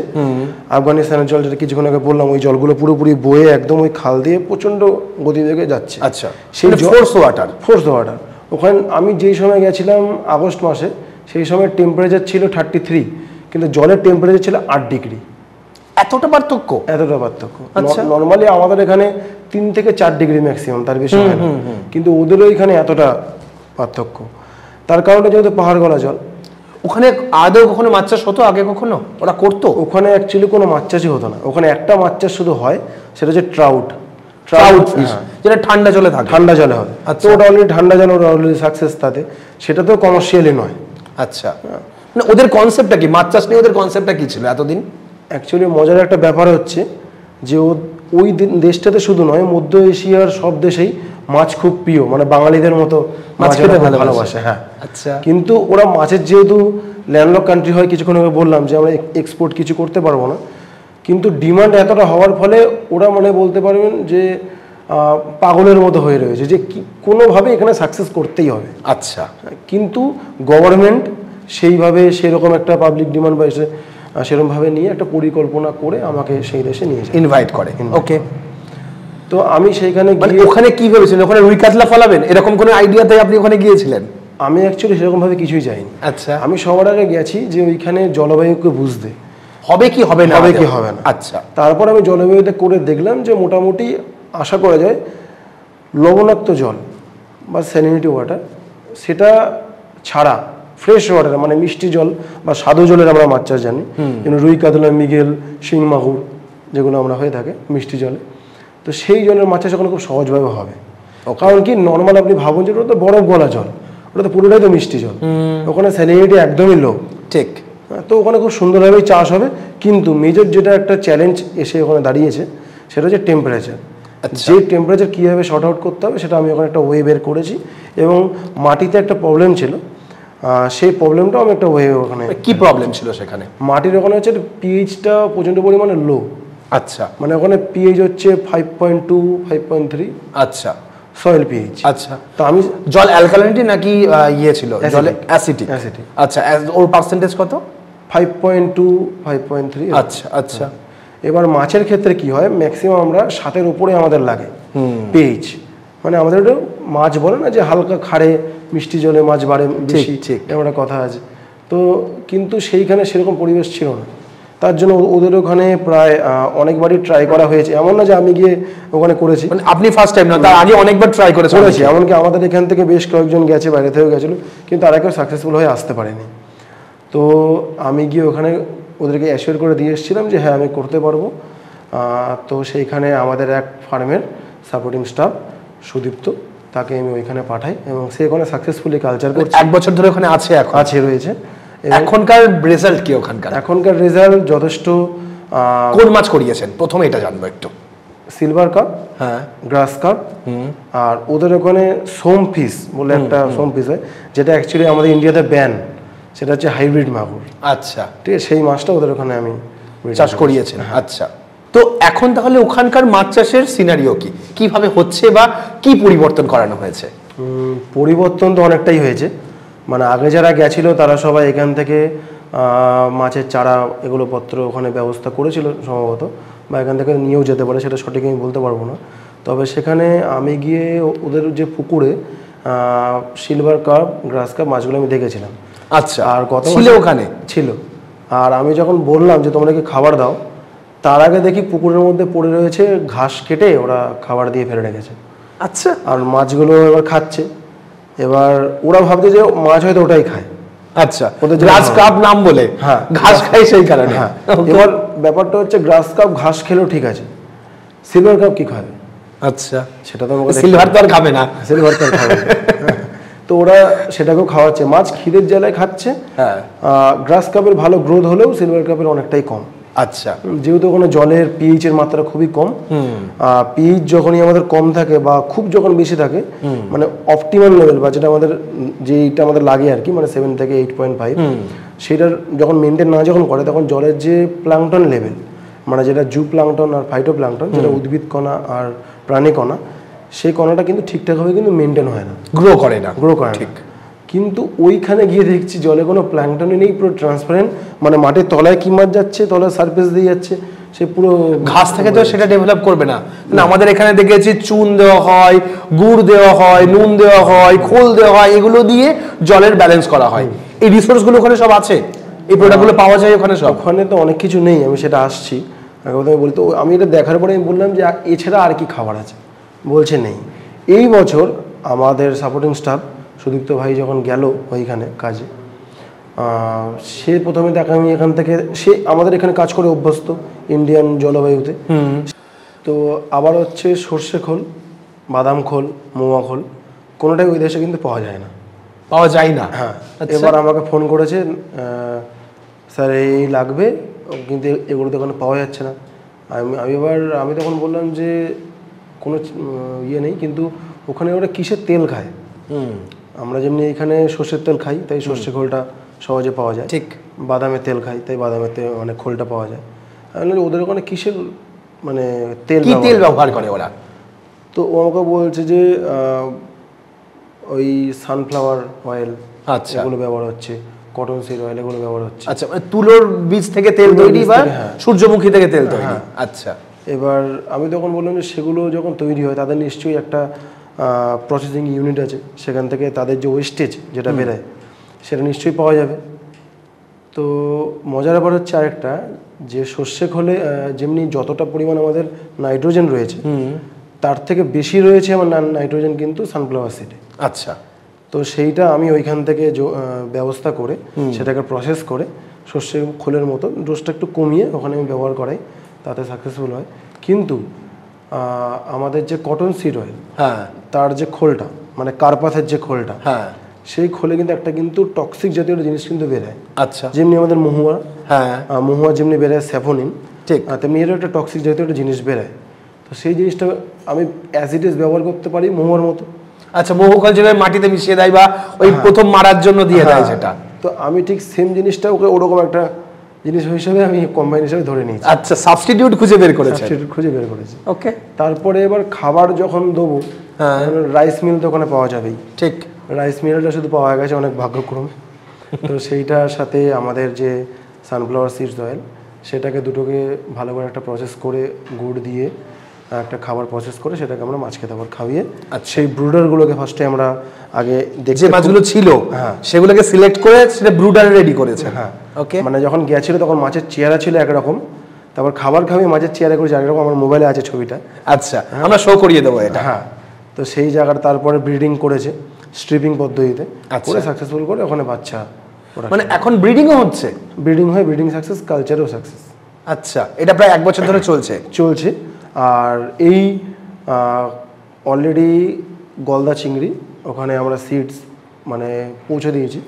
Speaker 2: আফগানিস্তানের জল যেটা কিছুক্ষণ আগে বললাম, ওই জলগুলো পুরোপুরি বয়ে একদম ওই খাল দিয়ে প্রচন্ড গতিবেগে যাচ্ছে।
Speaker 1: আচ্ছা, সেই ফোর্স ওয়াটার।
Speaker 2: ওখানে আমি যেই সময় গেছিলাম আগস্ট মাসে, সেই সময় টেম্পারেচার ছিল 33, কিন্তু জলের টেম্পারেচার ছিল 8 ডিগ্রি।
Speaker 1: এতটা পার্থক্য?
Speaker 2: আচ্ছা, নর্মালি আমাদের এখানে 3 থেকে 4 ডিগ্রি ম্যাক্সিমাম, তার বেশি হয় না, কিন্তু ওদেরও এখানে এতটা পার্থক্য। তার কারণে যেহেতু পাহাড় গলা জল,
Speaker 1: ওখানে আদৌ কখনো মাছ চাষ হতো আগে? কখনো ওরা করতো?
Speaker 2: ওখানে অ্যাকচুয়ালি কোনো মাছ চাষই হতো না। ওখানে একটা মাছ চাষ শুধু হয়, সেটা হচ্ছে ট্রাউট ফিশ,
Speaker 1: যেটা ঠান্ডা জলে থাকে,
Speaker 2: ঠান্ডা জলে হয়। তো ওটা অলরেডি ঠান্ডা জল, ওটা অলরেডি সাকসেস, তাতে সেটা তো কমার্শিয়ালি নয়।
Speaker 1: আচ্ছা, মানে ওদের কনসেপ্টটা কি? মাছ চাষ নিয়ে ওদের কনসেপ্টটা কি ছিল এতদিন?
Speaker 2: অ্যাকচুয়ালি মজার একটা ব্যাপার হচ্ছে যে ওই দেশটাতে শুধু নয়, মধ্য এশিয়ার সব দেশেই মাছ খুব প্রিয়, মানে বাঙালিদের মতো মাছ খেতে ভালোবাসে। হ্যাঁ, আচ্ছা। কিন্তু ওরা মাছের যেহেতু ল্যান্ডলক কান্ট্রি হয়, কিছুক্ষণ আগে বললাম যে আমরা এক্সপোর্ট কিছু করতে পারবো না, কিন্তু ডিমান্ড এতটা হওয়ার ফলে ওরা মানে বলতে পারবেন যে পাগলের মতো হয়ে রয়েছে যে কোনোভাবে এখানে সাকসেস করতেই হবে।
Speaker 1: আচ্ছা,
Speaker 2: কিন্তু গভর্নমেন্ট সেইভাবে সেরকম একটা পাবলিক ডিমান্ড বা সেরকমভাবে নিয়ে একটা পরিকল্পনা করে আমাকে সেই দেশে নিয়ে যায়,
Speaker 1: ইনভাইট করে। ওকে,
Speaker 2: তো আমি সেইখানে
Speaker 1: গিয়ে ওখানে কি ভেবেছিলেন? ওখানে রুই কাতলা ফলাবেন এরকম কোনো আইডিয়াতে আপনি ওখানে গিয়েছিলেন?
Speaker 2: আমি অ্যাকচুয়ালি সেরকমভাবে কিছুই যাইনি।
Speaker 1: আচ্ছা,
Speaker 2: আমি সবার আগে গেছি যে ওইখানে জলবায়ুকে বুঝতে,
Speaker 1: হবে কি হবে না।
Speaker 2: আচ্ছা, তারপর আমি জলবায়ুতে করে দেখলাম যে মোটামুটি আশা করা যায় লবণাক্ত জল বা স্যালিনিটি ওয়াটার, সেটা ছাড়া ফ্রেশ ওয়াটার মানে মিষ্টি জল বা স্বাদু জলের আমরা মাছ চাষ জানি, যেমন রুই কাতলা, মৃগেল, শিং মাগুর যেগুলো আমরা হয়ে থাকে মিষ্টি জলে, তো সেই জলের মাছ চাষ ওখানে খুব সহজভাবে হবে। কারণ কি নর্মাল আপনি ভাবুন যে ওটা তো বরফ গলা জল, ওটা তো পুরোটাই তো মিষ্টি জল, ওখানে স্যালিনিটি একদমই লো।
Speaker 1: ঠিক।
Speaker 2: তো ওখানে খুব সুন্দরভাবেই চাষ হবে। কিন্তু মেজর যেটা একটা চ্যালেঞ্জ এসে ওখানে দাঁড়িয়েছে সেটা হচ্ছে টেম্পারেচার। যে টেম্পারেচার কীভাবে শর্ট আউট করতে হবে সেটা আমি ওখানে একটা ওয়ে বের করেছি, এবং মাটিতে একটা প্রবলেম ছিল, সেই প্রবলেমটাও আমি একটা ওয়ে ওখানে।
Speaker 1: কি প্রবলেম ছিল সেখানে?
Speaker 2: মাটির ওখানে হচ্ছে পিএইচটা প্রচণ্ড পরিমাণে লো।
Speaker 1: আচ্ছা,
Speaker 2: মানে ওখানে পিএইচ হচ্ছে 5.2 5.3।
Speaker 1: আচ্ছা,
Speaker 2: সয়েল পিএইচ।
Speaker 1: আচ্ছা,
Speaker 2: তো আমি
Speaker 1: জল অ্যালকালিনিটি নাকি ইয়ে ছিল জলে অ্যাসিডিক?
Speaker 2: অ্যাসিডিক।
Speaker 1: আচ্ছা, ওর পার্সেন্টেজ কত?
Speaker 2: 5.2 5.3।
Speaker 1: আচ্ছা আচ্ছা।
Speaker 2: এবার মাছের ক্ষেত্রে কি হয়, ম্যাক্সিমাম আমরা 7-এর উপরে আমাদের লাগে পিএইচ। মানে আমাদের ওটা মাছ বলে না যে হালকা খাড়ে মিষ্টি জলে মাছ বাড়ে বেশি, এরকম একটা কথা আছে। তো কিন্তু সেইখানে সেরকম পরিবেশ ছিল না, তার জন্য ওদের ওখানে প্রায় অনেকবারই ট্রাই করা হয়েছে। এমন না যে আমি গিয়ে ওখানে করেছি,
Speaker 1: মানে আপনি ফার্স্ট টাইম না, তার আগে অনেকবার ট্রাই করেছি।
Speaker 2: এমনকি আমাদের এখান থেকে বেশ কয়েকজন গেছে, বাইরে থেকেও গেছিলো, কিন্তু আর কেউ সাকসেসফুল হয়ে আসতে পারেনি। তো আমি গিয়ে ওখানে ওদেরকে অ্যাসিওর করে দিয়ে এসেছিলাম যে হ্যাঁ আমি করতে পারবো। তো সেইখানে আমাদের এক ফার্মের সাপোর্টিং স্টাফ সুদীপ্ত, তাকে আমি ওইখানে পাঠাই, এবং সে ওখানে সাকসেসফুলি কালচার করছে।
Speaker 1: 1 বছর ধরে ওখানে আছে? এখন
Speaker 2: আছে, রয়েছে।
Speaker 1: এখনকার রেজাল্ট কি ওখানকার?
Speaker 2: এখনকার রেজাল্ট যথেষ্ট।
Speaker 1: কোন মাছ করিয়েছেন প্রথমে এটা জানবো একটু।
Speaker 2: সিলভার কাপ,
Speaker 1: হ্যাঁ,
Speaker 2: গ্রাস কাপ, আর ওদের ওখানে সোম ফিশ বলে একটা সোম ফিশ হয়, যেটা অ্যাকচুয়ালি আমাদের ইন্ডিয়াতে ব্যান, সেটা হচ্ছে হাইব্রিড মাগুর।
Speaker 1: আচ্ছা,
Speaker 2: ঠিক আছে, সেই মাছটা ওদের ওখানে আমি
Speaker 1: চাষ করিয়েছেন। আচ্ছা, তো এখন তাহলে ওখানকার মাছ চাষের সিনারিও কি, কিভাবে হচ্ছে বা কি পরিবর্তন করানো হয়েছে?
Speaker 2: পরিবর্তন তো অনেকটাই হয়েছে। মানে আগে যারা গেছিল তারা সবাই এখান থেকে মাছের চারা এগুলো পত্র ওখানে ব্যবস্থা করেছিল সম্ভবত, বা এখান থেকে নিয়েও যেতে পারে, সেটা সঠিক আমি বলতে পারবো না। তবে সেখানে আমি গিয়ে ওদের যে পুকুরে সিলভার কাপ, গ্রাস কাপ মাছগুলো আমি দেখেছিলাম।
Speaker 1: আচ্ছা,
Speaker 2: আর কত
Speaker 1: ছিল ওখানে?
Speaker 2: ছিল। আর আমি যখন বললাম যে তোমরা কি খাবার দাও, তার আগে দেখি পুকুরের মধ্যে পড়ে রয়েছে ঘাস কেটে ওরা খাবার দিয়ে ফেলে রেখেছে।
Speaker 1: আচ্ছা,
Speaker 2: আর মাছগুলো এবার খাচ্ছে। এবার ওরা ভাবছে যে মাছ হয়তো ওটাই খায়।
Speaker 1: আচ্ছা, গ্রাস কাপ নাম বলে
Speaker 2: হ্যাঁ
Speaker 1: ঘাস খায় সেই কারণে।
Speaker 2: হ্যাঁ, এবার ব্যাপারটা হচ্ছে গ্রাস কাপ ঘাস খেলেও ঠিক আছে, সিলভার কাপ কি খাবে?
Speaker 1: আচ্ছা,
Speaker 2: সেটা তো আমাকে
Speaker 1: সিলভার তো আর খাবে না,
Speaker 2: সিলভার তো আর খাবে না। তো ওরা সেটাকেও খাওয়াচ্ছে, মাছ খিদের জ্বালায় খাচ্ছে।
Speaker 1: হ্যাঁ,
Speaker 2: গ্রাস কাপের ভালো গ্রোথ হলেও সিলভার কাপের অনেকটাই কম।
Speaker 1: আচ্ছা,
Speaker 2: যেহেতু ওখানে জলের পিএইচ এর মাত্রা খুবই কম, পিএইচ যখনই আমাদের কম থাকে বা খুব যখন বেশি থাকে, মানে অপটিমাল লেভেল বা যেটা আমাদের যেটা আমাদের লাগে আর কি, মানে 7 থেকে 8.5, সেটার যখন মেনটেন না যখন করে, তখন জলের যে প্লাঙ্কটন লেভেল, মানে যেটা জু প্লাঙ্কটন আর ফাইটো প্লাঙ্কটন, যেটা উদ্ভিদ কণা আর প্রাণী কণা, সেই কণাটা কিন্তু ঠিকঠাকভাবে কিন্তু মেনটেন হয় না,
Speaker 1: গ্রো করে না।
Speaker 2: ঠিক। কিন্তু ওইখানে গিয়ে দেখছি জলে কোনো প্ল্যাঙ্কটনই নেই, পুরো ট্রান্সপারেন্ট, মানে মাটির তলায় কি মাছ যাচ্ছে, তলার সারফেস দিয়ে যাচ্ছে, সে পুরো
Speaker 1: ঘাস থেকে তো সেটা ডেভেলপ করবে না। আমাদের এখানে দেখেছি চুন দেওয়া হয়, গুড় দেওয়া হয়, নুন দেওয়া হয়, খোল দেওয়া হয়, এগুলো দিয়ে জলের ব্যালেন্স করা হয়। এই রিসোর্সগুলো ওখানে সব আছে, এই প্রোডাক্টগুলো পাওয়া যায় ওখানে সব?
Speaker 2: ওখানে তো অনেক কিছু নেই, আমি সেটা আসছি। আমি বলি তো, আমি এটা দেখার পরে আমি বললাম যে এছাড়া আর কি খাবার আছে, বলছে নেই। এই বছর আমাদের সাপোর্টিং স্টাফ সুদীপ্ত ভাই যখন গেল ওইখানে কাজে, সে প্রথমে দেখা আমি এখান থেকে, সে আমাদের এখানে কাজ করে অভ্যস্ত ইন্ডিয়ান জলবায়ুতে। তো আবার হচ্ছে সর্ষে খোল, বাদাম খোল, মোয়া খোল, কোনোটাই ওই দেশে কিন্তু পাওয়া যায় না।
Speaker 1: পাওয়া যায় না?
Speaker 2: হ্যাঁ। এবার আমাকে ফোন করেছে, স্যার এই লাগবে, কিন্তু এগুলো তো ওখানে পাওয়া যাচ্ছে না। আমি তখন বললাম যে কোনো ইয়ে নেই, কিন্তু ওখানে ওরা কিসের তেল খায়? আমরা যেমনি এখানে সর্ষের তেল খাই, তাই সর্ষে খোলটা সহজে পাওয়া যায়।
Speaker 1: ঠিক।
Speaker 2: বাদামের তেল খাই, তাই বাদামের তেল মানে খোলটা পাওয়া যায়। ওদের ওখানে কিসের মানে তেল
Speaker 1: ব্যবহার করে ওরা?
Speaker 2: তো ও আমাকে বলছে যে ওই সানফ্লাওয়ার অয়েল,
Speaker 1: আচ্ছা,
Speaker 2: এগুলো ব্যবহার হচ্ছে, কটন সিড অয়েল এগুলো ব্যবহার হচ্ছে।
Speaker 1: আচ্ছা, মানে তুলোর বীজ থেকে তেল তৈরি বা সূর্যমুখী থেকে তেল তৈরি। আচ্ছা,
Speaker 2: এবার আমি তখন বললাম যে সেগুলো যখন তৈরি হয় তাদের নিশ্চয়ই একটা প্রসেসিং ইউনিট আছে, সেখান থেকে তাদের যে ওয়েস্টেজ যেটা বেরোয় সেটা নিশ্চয়ই পাওয়া যাবে। তো মজার ব্যাপার হচ্ছে আরেকটা, যে সর্ষে খোলে যেমনি যতটা পরিমাণ আমাদের নাইট্রোজেন রয়েছে, তার থেকে বেশি রয়েছে আমার নাইট্রোজেন কিন্তু সানফ্লাওয়ার সিডে।
Speaker 1: আচ্ছা,
Speaker 2: তো সেইটা আমি ওইখান থেকে ব্যবস্থা করে সেটাকে প্রসেস করে সর্ষে খোলের মতো ডোজটা একটু কমিয়ে ওখানে আমি ব্যবহার করাই, তাতে সাকসেসফুল হয়। কিন্তু আমাদের যে কটন সিড অয়েল,
Speaker 1: হ্যাঁ,
Speaker 2: তার যে খোলটা মানে কার্পাসের যে খোলটা,
Speaker 1: হ্যাঁ,
Speaker 2: সেই খোলে কিন্তু একটা কিন্তু টক্সিক জাতীয় একটা জিনিস কিন্তু বেরোয়।
Speaker 1: আচ্ছা,
Speaker 2: যেমনি আমাদের মহুয়া,
Speaker 1: হ্যাঁ,
Speaker 2: মহুয়া যেমনি বেরোয় স্যাফোনিন,
Speaker 1: ঠিক
Speaker 2: তেমনি এরও একটা টক্সিক জাতীয় একটা জিনিস বেরোয়। তো সেই জিনিসটা আমি অ্যাসিডেস ব্যবহার করতে পারি মহুয়ার মতো।
Speaker 1: আচ্ছা, মহুকাল যেভাবে মাটিতে মিশিয়ে দেয় বা ওই প্রথম মারার জন্য দিয়ে দেয় সেটা,
Speaker 2: তো আমি ঠিক সেম জিনিসটা ওকে ওরকম একটা জিনিস হিসেবে আমি কম্বাইন হিসেবে ধরে নিয়েছি।
Speaker 1: আচ্ছা, সাবস্টিটিউট খুঁজে বের করেছে,
Speaker 2: সাবস্টিটিউট খুঁজে বের করেছি।
Speaker 1: ওকে,
Speaker 2: তারপরে এবার খাবার যখন দেবো, রাইস মিল তো ওখানে পাওয়া যাবেই।
Speaker 1: ঠিক,
Speaker 2: রাইস মিলটা শুধু পাওয়া গেছে অনেক ভাগ্যক্রমে। তো সেইটার সাথে আমাদের যে সানফ্লাওয়ার সিডস অয়েল, সেটাকে দুটোকে ভালো করে একটা প্রসেস করে গুড় দিয়ে একটা খাবার প্রসেস করে সেটাকে আমরা মাছকে তারপর খাইয়ে, সেই ব্রুডারগুলোকে ফার্স্টে আমরা আগে
Speaker 1: যে মাছগুলো ছিল সেগুলোকে সিলেক্ট করে সেটা ব্রুডার রেডি করেছে।
Speaker 2: হ্যাঁ,
Speaker 1: ওকে,
Speaker 2: মানে যখন গিয়েছিল তখন মাছের চেহারা ছিল একরকম, তারপর খাবার খাওয়িয়ে মাছের চেহারা করেছে একরকম। আমার মোবাইলে আছে ছবিটা,
Speaker 1: আচ্ছা, আমরা শো করিয়ে দেবো এটা।
Speaker 2: হ্যাঁ, তো সেই জায়গাটা তারপরে ব্রিডিং করেছে স্ট্রিপিং পদ্ধতিতে করে সাকসেসফুল করে ওখানে বাচ্চা,
Speaker 1: মানে এখন ব্রিডিংও হচ্ছে,
Speaker 2: ব্রিডিং হয়, ব্রিডিং সাকসেস, কালচারও সাকসেস।
Speaker 1: আচ্ছা, এটা প্রায় 1 বছর ধরে চলছে।
Speaker 2: আর এই অলরেডি গলদা চিংড়ি ওখানে আমরা সিডস মানে পৌঁছে দিয়েছি।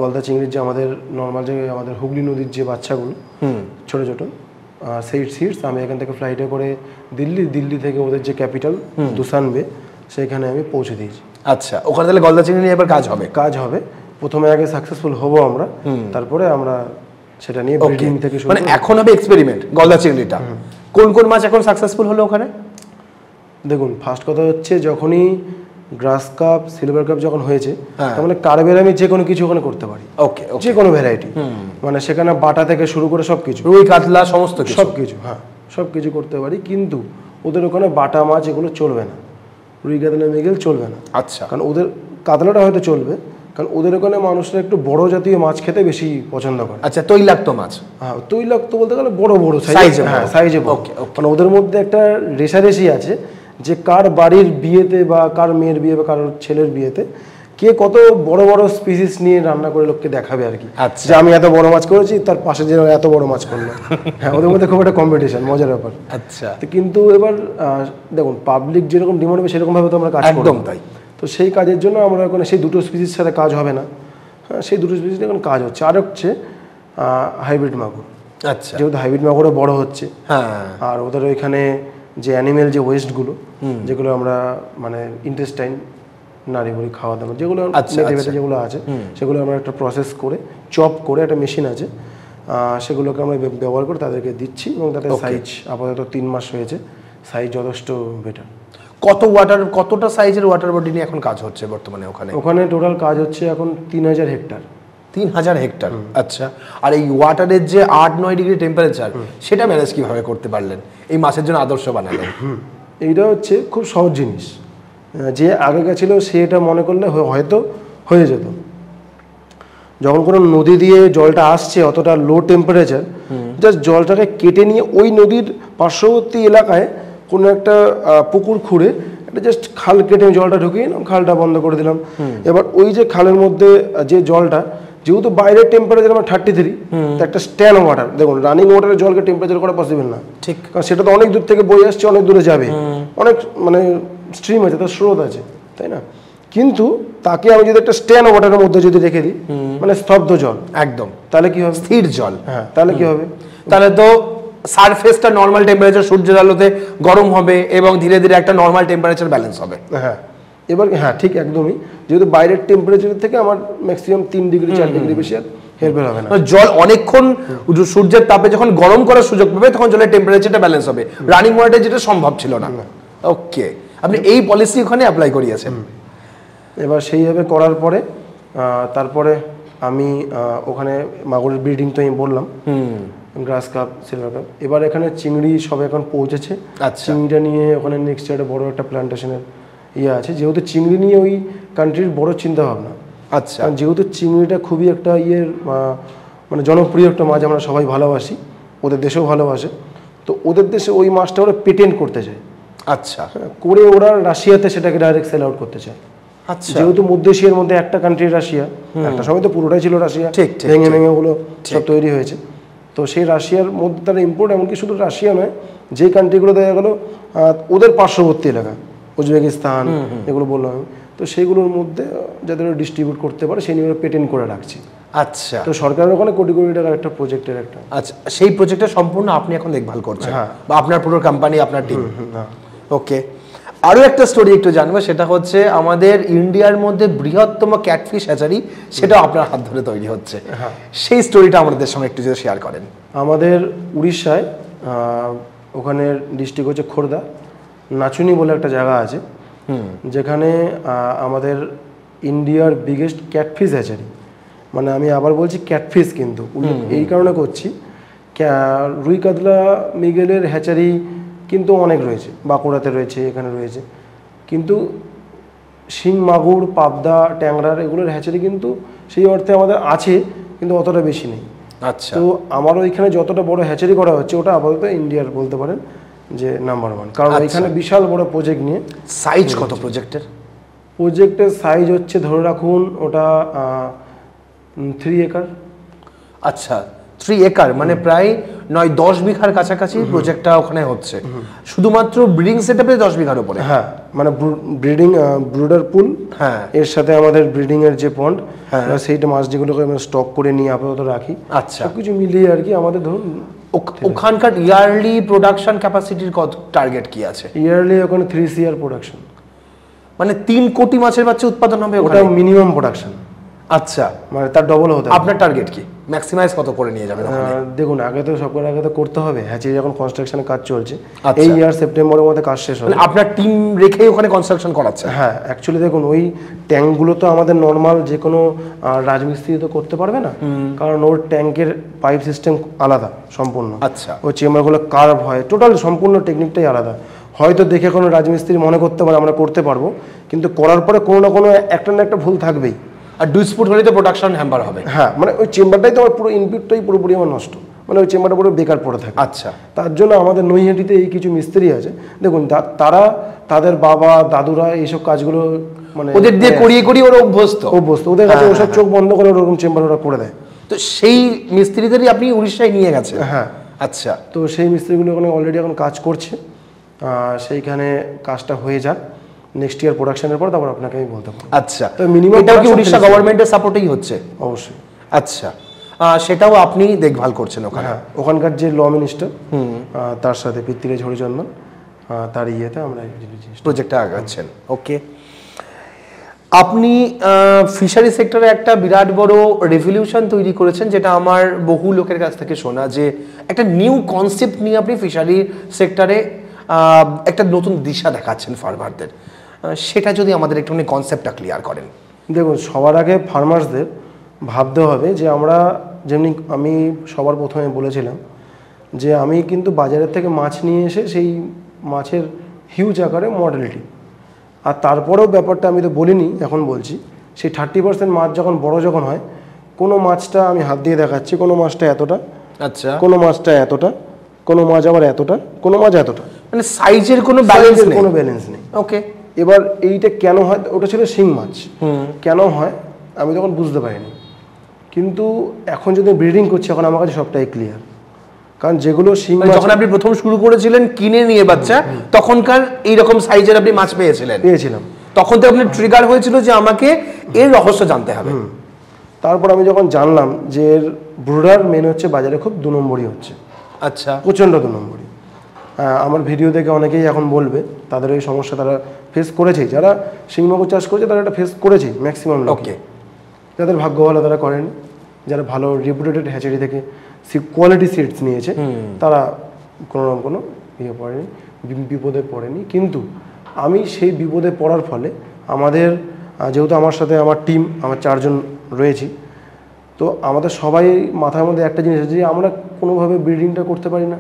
Speaker 2: গলদা চিংড়ির যে আমাদের নর্মাল যে আমাদের হুগলি নদীর যে বাচ্চাগুলো ছোট ছোট, সেই সিডস আমি এখান থেকে ফ্লাইটে করে দিল্লি থেকে ওদের যে ক্যাপিটাল দুসানবে সেখানে আমি পৌঁছে দিয়েছি।
Speaker 1: আচ্ছা, ওখানে তাহলে গলদা চিংড়ি নিয়ে এবার কাজ হবে।
Speaker 2: প্রথমে আগে সাকসেসফুল হব আমরা, তারপরে আমরা সেটা নিয়ে ব্রিডিং থেকে শুরু।
Speaker 1: মানে এখন হবে এক্সপেরিমেন্ট গলদা চিংড়িটা। কোন কোন মাছ এখন সাকসেসফুল হলো ওখানে?
Speaker 2: দেখুন, ফার্স্ট কথা হচ্ছে যখনই গ্রাস কাপ, সিলভার কাপ যখন হয়েছে, তাহলে কার্বের আমি যে কোনো কিছু ওখানে করতে পারি।
Speaker 1: ওকে,
Speaker 2: যে কোনো ভ্যারাইটি, মানে সেখানে বাটা থেকে শুরু করে সবকিছু,
Speaker 1: রুই কাতলা সমস্ত
Speaker 2: সবকিছু, হ্যাঁ সবকিছু করতে পারি। কিন্তু ওদের ওখানে বাটা মাছ এগুলো চলবে না, রুই কাতলা মৃগেল চলবে না।
Speaker 1: আচ্ছা,
Speaker 2: কারণ ওদের কাতলাটা হয়তো চলবে, কারণ ওদের ওখানে মানুষরা একটু বড় জাতীয় মাছ খেতে বেশি পছন্দ করে।
Speaker 1: আচ্ছা, তৈলাক্ত মাছ।
Speaker 2: হ্যাঁ, তৈলাক্ত বলতে গেলে বড় সাইজে,
Speaker 1: ওকে।
Speaker 2: মানে ওদের মধ্যে একটা রেশারেশি আছে যে কার বাড়ির বিয়েতে বা কার মেয়ের বিয়ে বা কার ছেলের বিয়েতে কে কত বড় বড় স্পিসিস নিয়ে রান্না করে লোককে দেখাবে আর কি, যে আমি এত বড় মাছ করেছি, তার পাশে যে এত বড় মাছ করলো। হ্যাঁ, ওদের মধ্যে খুব একটা কম্পিটিশন, মজার ব্যাপার।
Speaker 1: আচ্ছা,
Speaker 2: কিন্তু এবার দেখুন, পাবলিক যেরকম ডিমান্ড হবে সেরকম ভাবে তো আমরা কাজ করব,
Speaker 1: একদম তাই।
Speaker 2: তো সেই কাজের জন্য আমরা ওখানে সেই দুটো স্পিসির সাথে কাজ হবে না। হ্যাঁ, সেই দুটো স্পিসিস এখন কাজ হচ্ছে। আর হচ্ছে হাইব্রিড মাগুর।
Speaker 1: আচ্ছা,
Speaker 2: যেহেতু হাইব্রিড মাগুরও বড় হচ্ছে,
Speaker 1: হ্যাঁ,
Speaker 2: আর ওদের ওইখানে যে অ্যানিমেল যে ওয়েস্টগুলো, যেগুলো আমরা মানে ইন্টেস্টাইন নারী বুড়ি খাওয়া দাওয়া যেগুলো যেগুলো আছে, সেগুলো আমরা একটা প্রসেস করে চপ করে একটা মেশিন আছে, সেগুলোকে আমরা ব্যবহার করে তাদেরকে দিচ্ছি। এবং তাদের সাইজ আপাতত 3 মাস হয়েছে, সাইজ যথেষ্ট বেটার।
Speaker 1: কতটা সাইজের ওয়াটার বডি নিয়ে এখন কাজ হচ্ছে বর্তমানে
Speaker 2: ওখানে টোটাল কাজ হচ্ছে এখন 3000 হেক্টর।
Speaker 1: 3000 হেক্টর, আচ্ছা। আর এই ওয়াটারের যে 8-9 ডিগ্রি টেম্পারেচার, সেটা ম্যানেজ কিভাবে করতে পারলেন, এই মাছের জন্য আদর্শ বানালেন?
Speaker 2: এইটা হচ্ছে খুব সহজ জিনিস। যে আগে গেছিল সে এটা মনে করলে হয়তো হয়ে যেত। যখন কোনো নদী দিয়ে জলটা আসছে অতটা লো টেম্পারেচার, জাস্ট জলটাকে কেটে নিয়ে ওই নদীর পার্শ্ববর্তী এলাকায় কোনো একটা পুকুর খুঁড়ে একটা জাস্ট খাল কেটে জলটা ঢুকিয়ে খালটা বন্ধ করে দিলাম। এবার ওই যে খালের মধ্যে যে জলটা, যেহেতু বাইরের টেম্পারেচার আমার 33, তো একটা স্ট্যান্ড ওয়াটার, দেখুন রানিং ওয়াটারের জলকে টেম্পারেচার করা পসিবল না, ঠিক, কারণ সেটা তো অনেক দূর থেকে বয়ে আসছে, অনেক দূরে যাবে, অনেক মানে স্ট্রিম আছে, তার স্রোত আছে, তাই না? কিন্তু তাকে আমি যদি একটা স্ট্যান্ড ওয়াটারের মধ্যে যদি রেখে দিই, মানে স্তব্ধ জল একদম, তাহলে কি হবে?
Speaker 1: স্থির জল।
Speaker 2: হ্যাঁ, তাহলে কি হবে?
Speaker 1: তাহলে তো সারফেসটা নর্মাল টেম্পারেচার, সূর্যের আলোতে গরম হবে এবং ধীরে ধীরে একটা নর্মাল টেম্পারেচার ব্যালেন্স হবে।
Speaker 2: হ্যাঁ, এবার হ্যাঁ ঠিক একদমই, যেহেতু বাইরের টেম্পারেচার থেকে আমার ম্যাক্সিমাম 3 ডিগ্রি 4 ডিগ্রি বেশি আর হেরফের হবে না।
Speaker 1: জল অনেকক্ষণ সূর্যের তাপে যখন গরম করার সুযোগ পাবে তখন জলের টেম্পারেচারটা ব্যালেন্স হবে, রানিং ওয়াটারে যেটা সম্ভব ছিল না। ওকে, আপনি এই পলিসি ওখানে অ্যাপ্লাই করিয়েছেন।
Speaker 2: এবার সেইভাবে করার পরে তারপরে আমি ওখানে মাগুরের ব্রিডিং তো আমি বললাম, গ্রাস কাপ, সিলভার কাপ। এবার এখানে চিংড়ি সব এখন পৌঁছেছে। চিংড়িটা নিয়ে ওখানে নেক্সট ইয়ারে বড় একটা প্ল্যান্টেশনের আছে, যেহেতু চিংড়ি নিয়ে ওই কান্ট্রির বড় চিন্তা ভাবনা। আচ্ছা, যেহেতু চিংড়িটা খুবই একটা মানে জনপ্রিয় একটা মাছ, আমরা সবাই ভালোবাসি, ওদের দেশেও ভালোবাসে, তো ওদের দেশে ওই মাছটা ওরা পেটেন্ট করতে চায়। আচ্ছা, করে ওরা রাশিয়াতে সেটাকে ডাইরেক্ট সেল আউট করতে চায়। আচ্ছা, যেহেতু মধ্য এশিয়ার মধ্যে একটা কান্ট্রি রাশিয়া, একটা সময় তো পুরোটাই ছিল রাশিয়া, ভেঙে ভেঙে ওগুলো সব তৈরি হয়েছে। তো সেই রাশিয়ার মধ্যে তারা ইম্পোর্ট, এমনকি শুধু রাশিয়া নয়, যে কান্ট্রিগুলো দেখা গেলো ওদের পার্শ্ববর্তী এলাকা, উজবেকিস্তান এগুলো বললাম আমি, তো সেইগুলোর মধ্যে যাদের ডিস্ট্রিবিউট করতে পারে সেই নিয়ে পেটেন্ট করে রাখছি।
Speaker 1: আচ্ছা,
Speaker 2: তো সরকারের ওখানে কোটি কোটি টাকার একটা প্রজেক্টের একটা।
Speaker 1: আচ্ছা, সেই প্রজেক্টটা সম্পূর্ণ আপনি এখন দেখভাল করছেন?
Speaker 2: হ্যাঁ।
Speaker 1: বা আপনার পুরো কোম্পানি, আপনার টিম?
Speaker 2: হ্যাঁ।
Speaker 1: ওকে, আরও একটা স্টোরি একটু জানবো, সেটা হচ্ছে আমাদের ইন্ডিয়ার মধ্যে বৃহত্তম ক্যাটফিশ হ্যাচারি, সেটাও আপনার হাত ধরে তৈরি হচ্ছে।
Speaker 2: হ্যাঁ।
Speaker 1: সেই স্টোরিটা আমাদের সঙ্গে একটু যদি শেয়ার করেন।
Speaker 2: আমাদের উড়িষ্যায় ওখানের ডিস্ট্রিক্ট হচ্ছে খোর্ধা, নাচুনি বলে একটা জায়গা আছে, যেখানে আমাদের ইন্ডিয়ার বিগেস্ট ক্যাটফিশ হ্যাচারি, মানে আমি আবার বলছি ক্যাটফিশ, কিন্তু এই কারণে করছি, রুই কাতলা মৃগেলের হ্যাচারি কিন্তু অনেক রয়েছে, বাঁকুড়াতে রয়েছে, এখানে রয়েছে, কিন্তু শিং মাগুর, পাবদা, ট্যাংরার এগুলোর হ্যাচারি কিন্তু সেই অর্থে আমাদের আছে, কিন্তু অতটা বেশি নেই।
Speaker 1: আচ্ছা,
Speaker 2: তো আমার ওইখানে যতটা বড় হ্যাচারি করা হচ্ছে, ওটা আপাতত ইন্ডিয়ার বলতে পারেন যে নাম্বার 1, কারণ ওইখানে বিশাল বড় প্রজেক্ট নিয়ে।
Speaker 1: সাইজ কত প্রজেক্টের?
Speaker 2: প্রজেক্টের সাইজ হচ্ছে ধরে রাখুন ওটা 3 একর।
Speaker 1: আচ্ছা, 3 একর মানে প্রায় 9-10 বিঘার কাছাকাছি প্রজেক্টটা ওখানে হচ্ছে, শুধুমাত্র ব্রিডিং সেটআপে 10 বিঘার উপরে।
Speaker 2: হ্যাঁ, মানে ব্রিডিং ব্রুডার পুল,
Speaker 1: হ্যাঁ,
Speaker 2: এর সাথে আমাদের ব্রিডিং এর যে পন্ড, সেইটা মাছ যেগুলোকে আমরা স্টক করে নিয়ে আপাতত রাখি।
Speaker 1: আচ্ছা,
Speaker 2: সবকিছু মিলিয়ে আর কি আমাদের ধরুন
Speaker 1: ওখানকার ইয়ারলি প্রোডাকশন ক্যাপাসিটির কত টার্গেট কি আছে?
Speaker 2: ইয়ারলি ওখানে 3 CR প্রোডাকশন,
Speaker 1: মানে 3 কোটি মাছের বাচ্চা উৎপাদন হবে
Speaker 2: ওটা মিনিমাম প্রোডাকশন।
Speaker 1: আচ্ছা,
Speaker 2: মানে তার ডবল হতে হবে।
Speaker 1: আপনার টার্গেট কি? ম্যাক্সিমাইজ কত করে নিয়ে যাবেন?
Speaker 2: দেখুন, আগে তো সবকটার আগে তো করতে হবে, হ্যাচারি যখন কনস্ট্রাকশনের কাজ চলছে, এই ইয়ার সেপ্টেম্বরের মধ্যে কাজ শেষ হবে।
Speaker 1: আপনার টিম রেখেই ওখানে কনস্ট্রাকশন করাচ্ছে?
Speaker 2: হ্যাঁ, অ্যাকচুয়ালি দেখুন, ওই ট্যাঙ্কগুলো তো আমাদের নর্মাল যে কোনো রাজমিস্ত্রি তো করতে পারবে না, কারণ ওর ট্যাঙ্কের পাইপ সিস্টেম আলাদা সম্পূর্ণ।
Speaker 1: আচ্ছা,
Speaker 2: ওই চেম্বারগুলো কার্ভ হয়, টোটাল সম্পূর্ণ টেকনিকটাই আলাদা। হয়তো দেখে কোনো রাজমিস্ত্রি মনে করতে পারে আমরা করতে পারবো, কিন্তু করার পরে কোনো না কোনো একটা না একটা ভুল থাকবেই।
Speaker 1: আর ডিসপুট হলে তো প্রোডাকশন হ্যাম্পার হবে।
Speaker 2: হ্যাঁ, মানে ওই চেম্বারটাই তো আমার পুরো ইনপুটটাই পুরোপুরি আমার নষ্ট, মানে ওই চেম্বারটা পুরো বেকার পড়ে থাকে।
Speaker 1: আচ্ছা,
Speaker 2: তার জন্য আমাদের নৈহাটিতে এই কিছু মিস্ত্রি আছে, দেখুন তারা তাদের বাবা দাদুরা এইসব কাজগুলো মানে
Speaker 1: ওদের দিয়ে করিয়ে করিয়ে ওরা অভ্যস্ত,
Speaker 2: ওদের কাছে ওসব চোখ বন্ধ করে ওরকম চেম্বার ওরা করে দেয়।
Speaker 1: তো সেই মিস্ত্রিদেরই আপনি উড়িষ্যায় নিয়ে গেছেন?
Speaker 2: হ্যাঁ।
Speaker 1: আচ্ছা,
Speaker 2: তো সেই মিস্ত্রিগুলো ওখানে অলরেডি এখন কাজ করছে, সেইখানে কাজটা হয়ে যাক, নেক্সট ইয়ার প্রোডাকশনের পর তারপর আপনাকে আমি বলতে পারবো।
Speaker 1: আচ্ছা,
Speaker 2: তো মিনিমাম
Speaker 1: এটা কি উড়িষ্যা গভর্নমেন্টের সাপোর্টেই হচ্ছে?
Speaker 2: অবশ্যই।
Speaker 1: আচ্ছা, সেটাও আপনি দেখভাল করছেন ওখানে?
Speaker 2: হ্যাঁ, ওখানকার যে ল মিনিস্টার, তার সাথে পিতৃরাজ হরিচন্দন, তার ইয়েতে আমরা
Speaker 1: প্রজেক্টটা আগাচ্ছেন। ওকে, আপনি ফিশারি সেক্টরে একটা বিরাট বড় রেভলিউশন তৈরি করেছেন, যেটা আমার বহু লোকের কাছ থেকে শোনা, যে একটা নিউ কনসেপ্ট নিয়ে আপনি ফিশারি সেক্টরে একটা নতুন দিশা দেখাচ্ছেন ফার্মারদের। সেটা যদি আমাদের একটুখানি কনসেপ্টটা ক্লিয়ার করেন।
Speaker 2: দেখুন, সবার আগে ফার্মার্সদের ভাবতে হবে যে আমরা যেমনি আমি সবার প্রথমে বলেছিলাম যে আমি কিন্তু বাজারের থেকে মাছ নিয়ে এসে সেই মাছের হিউজ আকারে মর্টালিটি, আর তারপরেও ব্যাপারটা আমি তো বলিনি, এখন বলছি, সেই 30% মাছ যখন বড় যখন হয়, কোনো মাছটা আমি হাত দিয়ে দেখাচ্ছি, কোনো মাছটা এতটা,
Speaker 1: আচ্ছা,
Speaker 2: কোনো মাছটা এতটা, কোনো মাছ আবার এতটা, কোনো মাছ এতটা,
Speaker 1: মানে সাইজের কোনো
Speaker 2: ব্যালেন্স নেই।
Speaker 1: ওকে,
Speaker 2: এবার এইটা কেন হয়? ওটা ছিল শিং মাছ, কেন হয় আমি তখন বুঝতে পারিনি, কিন্তু এখন যদি ব্রিডিং করছি এখন আমার কাছে সবটাই ক্লিয়ার। কারণ যেগুলো শিং মাছ
Speaker 1: যখন আপনি প্রথম শুরু করেছিলেন কিনে নিয়ে বাচ্চা, তখনকার এইরকম সাইজের আপনি মাছ পেয়েছিলাম, তখন তো আপনার ট্রিগার হয়েছিল যে আমাকে এর রহস্য জানতে হবে।
Speaker 2: তারপর আমি যখন জানলাম যে এর ব্রুডার মেন হচ্ছে বাজারে খুব 2 নম্বরই হচ্ছে।
Speaker 1: আচ্ছা,
Speaker 2: প্রচণ্ড 2 নম্বরই। আমার ভিডিও দেখে অনেকেই এখন বলবে তাদের এই সমস্যা তারা ফেস করেছে, যারা শিং মাগুর চাষ করেছে তারা এটা ফেস করেছে ম্যাক্সিমাম লোক। যাদের ভাগ্য ভালো তারা করেনি, যারা ভালো রেপুটেড হ্যাচারি থেকে কোয়ালিটি সিডস নিয়েছে তারা কোনো রকম কোনো ইয়ে পড়েনি, বিপদে পড়েনি। কিন্তু আমি সেই বিপদে পড়ার ফলে আমাদের, যেহেতু আমার সাথে আমার টিম, আমার 4 জন রয়েছি, তো আমাদের সবাই মাথার মধ্যে একটা জিনিস আছে যে আমরা কোনোভাবে ব্রিডিংটা করতে পারি না।